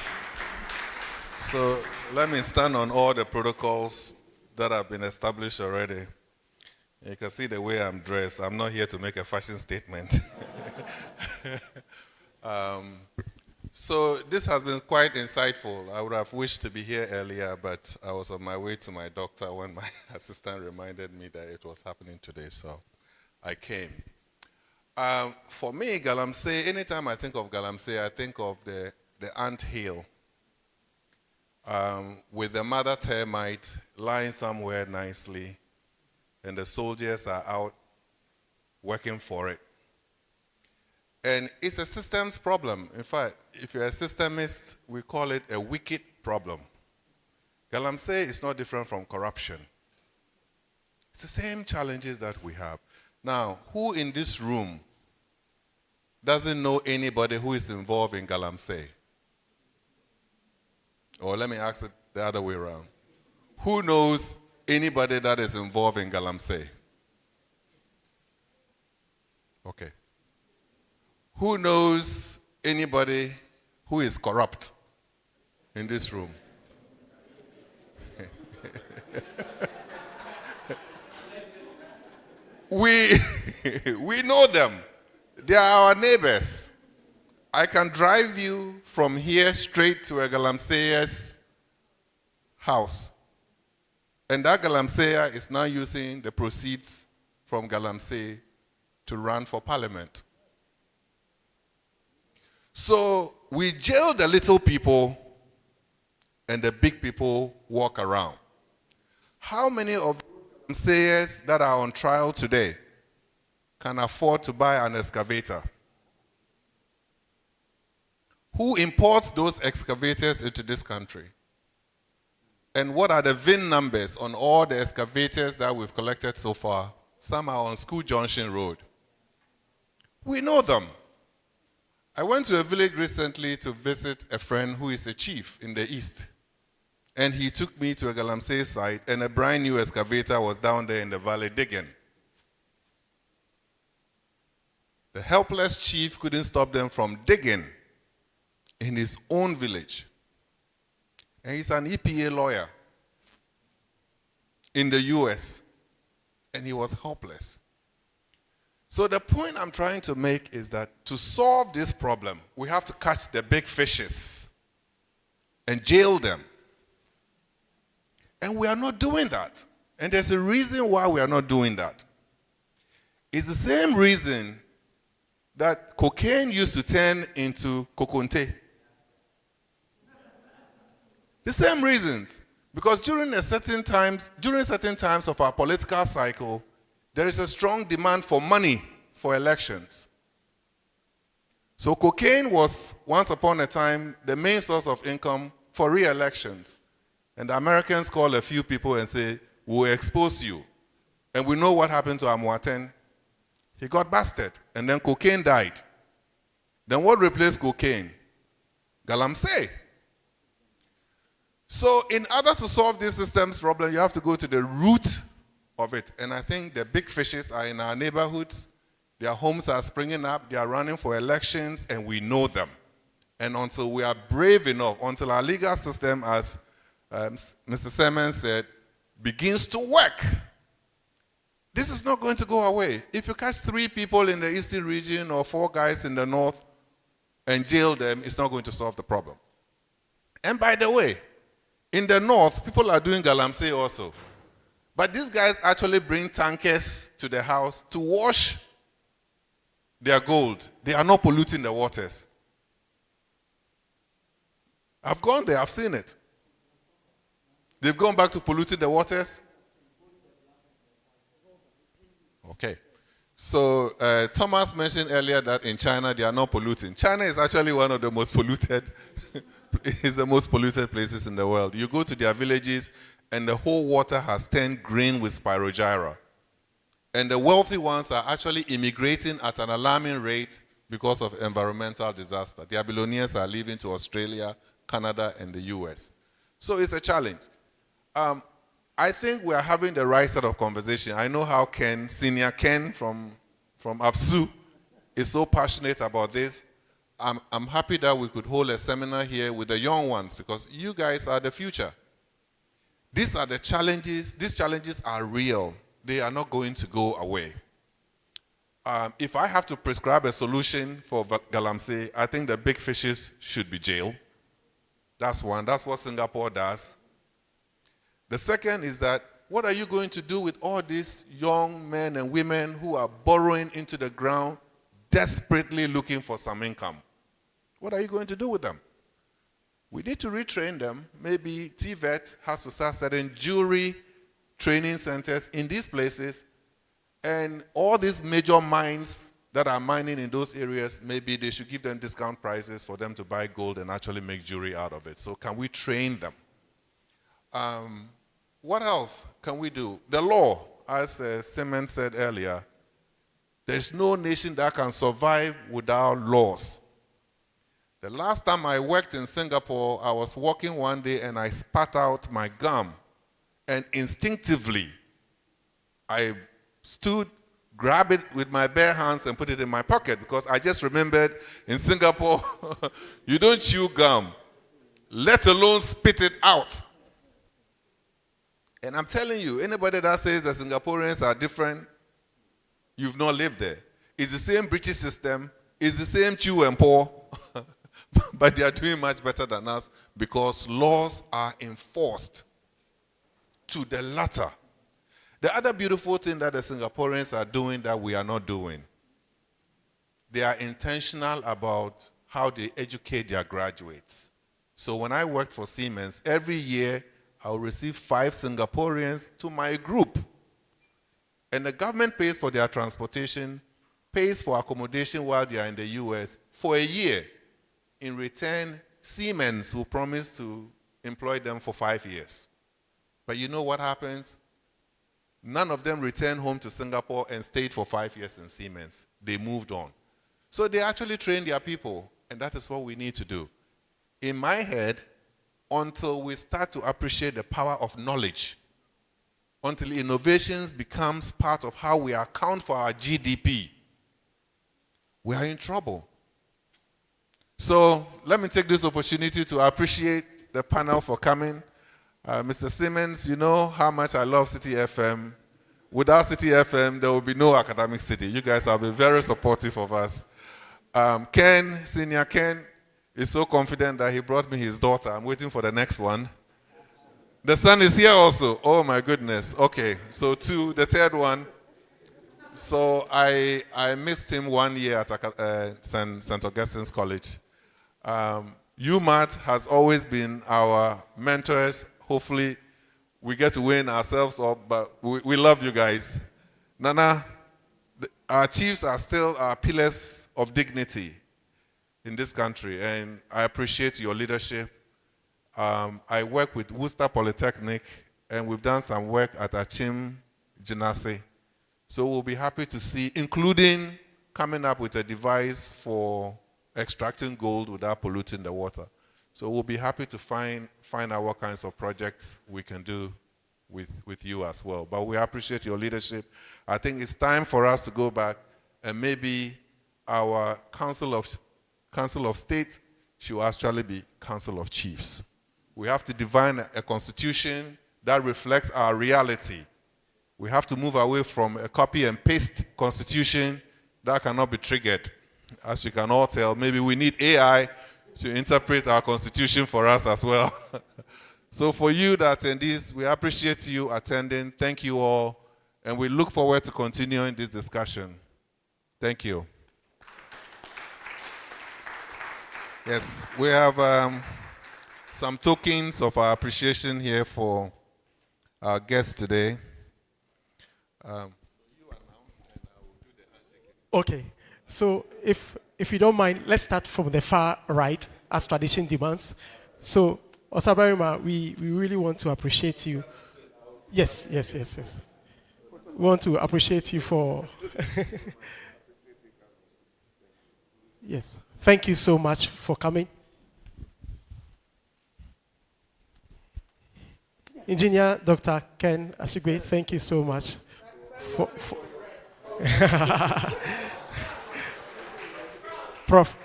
So let me stand on all the protocols that have been established already. You can see the way I'm dressed. I'm not here to make a fashion statement. So this has been quite insightful. I would have wished to be here earlier, but I was on my way to my doctor when my assistant reminded me that it was happening today, so I came. For me, Galamsey, anytime I think of Galamsey, I think of the ant hill with the mother termite lying somewhere nicely, and the soldiers are out working for it. And it's a systems problem. In fact, if you're a systemist, we call it a wicked problem. Galamsey is not different from corruption. It's the same challenges that we have. Now, who in this room doesn't know anybody who is involved in Galamsey? Or let me ask it the other way around. Who knows anybody that is involved in Galamsey? Okay. Who knows anybody who is corrupt in this room? We know them. They are our neighbors. I can drive you from here straight to a Galamseyer's house. And that Galamseyer is now using the proceeds from Galamsey to run for parliament. So we jail the little people and the big people walk around. How many of the Galamseyers that are on trial today can afford to buy an excavator? Who imports those excavators into this country? And what are the VIN numbers on all the excavators that we've collected so far? Some are on School Junction Road. We know them. I went to a village recently to visit a friend who is a chief in the east. And he took me to a Galamsey site, and a brand new excavator was down there in the valley digging. The helpless chief couldn't stop them from digging in his own village. And he's an EPA lawyer in the US, and he was helpless. So the point I'm trying to make is that to solve this problem, we have to catch the big fishes and jail them. And we are not doing that. And there's a reason why we are not doing that. It's the same reason that cocaine used to turn into kokonte. The same reasons. Because during certain times of our political cycle, there is a strong demand for money for elections. So cocaine was, once upon a time, the main source of income for re-elections. And the Americans call a few people and say, we'll expose you. And we know what happened to Amoaten. He got busted, and then cocaine died. Then what replaced cocaine? Galamsey. So in order to solve this systems problem, you have to go to the root of it. And I think the big fishes are in our neighborhoods. Their homes are springing up. They are running for elections, and we know them. And until we are brave enough, until our legal system, as Mr. Semen said, begins to work, this is not going to go away. If you catch 3 people in the eastern region or 4 guys in the north and jail them, it's not going to solve the problem. And by the way, in the north, people are doing Galamsey also. But these guys actually bring tankers to the house to wash their gold. They are not polluting the waters. I've gone there, I've seen it. They've gone back to polluting the waters. Okay. So Thomas mentioned earlier that in China they are not polluting. China is actually one of the most polluted, is the most polluted places in the world. You go to their villages and the whole water has turned green with spirogyra. And the wealthy ones are actually immigrating at an alarming rate because of environmental disaster. Their billionaires are leaving to Australia, Canada, and the US. So it's a challenge. I think we are having the right sort of conversation. I know how Ken, Senior Ken from APSU, is so passionate about this. I'm happy that we could hold a seminar here with the young ones because you guys are the future. These are the challenges. These challenges are real. They are not going to go away. If I have to prescribe a solution for Galamsey, I think the big fishes should be jailed. That's one. That's what Singapore does. The second is that what are you going to do with all these young men and women who are burrowing into the ground, desperately looking for some income? What are you going to do with them? We need to retrain them. Maybe TVET has to start setting jury training centers in these places, and all these major mines that are mining in those areas, maybe they should give them discount prices for them to buy gold and actually make jewelry out of it. So can we train them? What else can we do? The law, as Simon said earlier, there's no nation that can survive without laws. The last time I worked in Singapore, I was walking one day and I spat out my gum. And instinctively, I stood, grabbed it with my bare hands and put it in my pocket because I just remembered in Singapore, you don't chew gum, let alone spit it out. And I'm telling you, anybody that says that Singaporeans are different, you've not lived there. It's the same British system, it's the same chew and pour, but they are doing much better than us because laws are enforced to the latter. The other beautiful thing that the Singaporeans are doing that we are not doing, they are intentional about how they educate their graduates. So when I worked for Siemens, every year I will receive 5 Singaporeans to my group. And the government pays for their transportation, pays for accommodation while they are in the US for a year. In return, Siemens will promise to employ them for 5 years. But you know what happens? None of them returned home to Singapore and stayed for 5 years in Siemens. They moved on. So they actually train their people, and that is what we need to do. In my head, until we start to appreciate the power of knowledge, until innovations becomes part of how we account for our GDP, we are in trouble. So let me take this opportunity to appreciate the panel for coming. Mr. Simmons, you know how much I love City FM. Without City FM, there will be no Academic City. You guys have been very supportive of us. Ken, Senior Ken, is so confident that he brought me his daughter. I'm waiting for the next one. The son is here also. Oh my goodness. Okay, so 2, the third one. So I missed him 1 year at St. Augustine's College. UMAT has always been our mentors. Hopefully, we get to win ourselves up, but we love you guys. Nana, our chiefs are still our pillars of dignity in this country, and I appreciate your leadership. I work with Worcester Polytechnic, and we've done some work at Achim Genase. So we'll be happy to see, including coming up with a device for extracting gold without polluting the water. So we'll be happy to find out what kinds of projects we can do with you as well. But we appreciate your leadership. I think it's time for us to go back and maybe our Council of State should actually be Council of Chiefs. We have to define a constitution that reflects our reality. We have to move away from a copy and paste constitution that cannot be triggered. as you can all tell, maybe we need AI to interpret our constitution for us as well. So for you, the attendees, we appreciate you attending. Thank you all. And we look forward to continuing this discussion. Thank you. Yes, we have some tokens of our appreciation here for our guests today. Okay, so if you don't mind, let's start from the far right, as tradition demands. So, Osabarima, we really want to appreciate you. Yes. We want to appreciate you for... Yes, thank you so much for coming. Engineer Dr. Ken Ashigwe, thank you so much for Prof,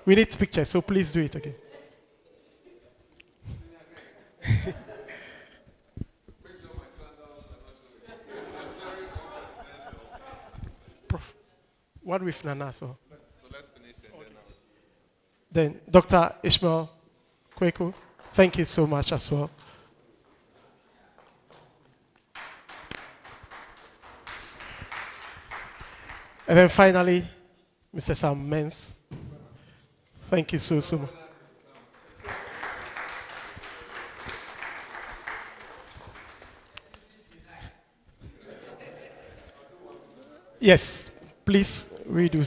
we need pictures, so please do it again. Prof, one with Nana, so let's finish it. Okay. Then Dr. Ishmael Kweku, thank you so much as well. And then finally, Mr. Sam Mens. Thank you so much. Yes, please redo.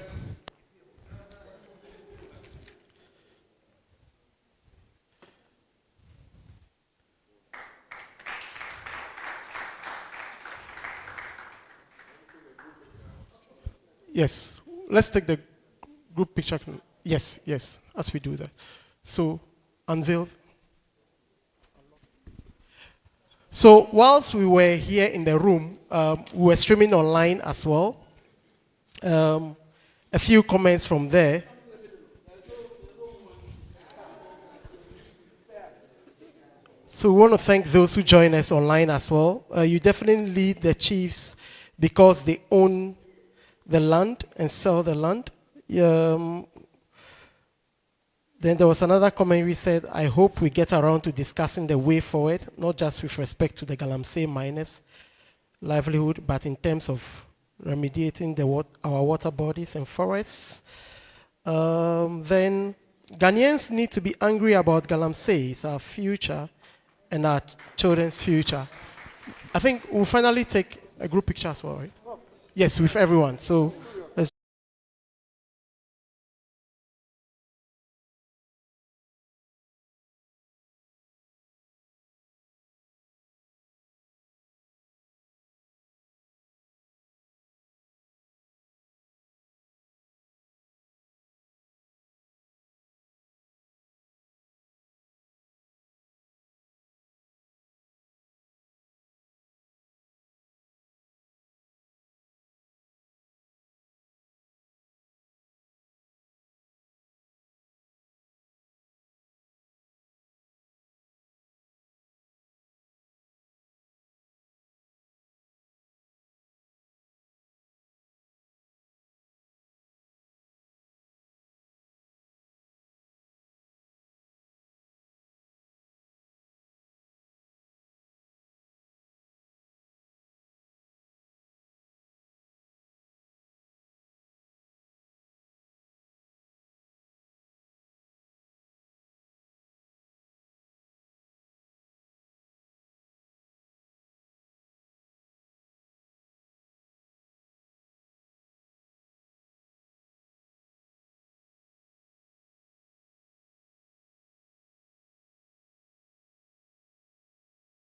Yes, let's take the group picture. Yes, as we do that. So, unveil. So, whilst we were here in the room, we were streaming online as well. A few comments from there. So, we want to thank those who join us online as well. You definitely lead the chiefs because they own the land and sell the land. Then there was another comment we said, I hope we get around to discussing the way forward, not just with respect to the Galamsey miners' livelihood, but in terms of remediating our water bodies and forests. Then Ghanaians need to be angry about Galamsey. It's our future and our children's future. I think we'll finally take a group picture as well, right? Yes, with everyone. So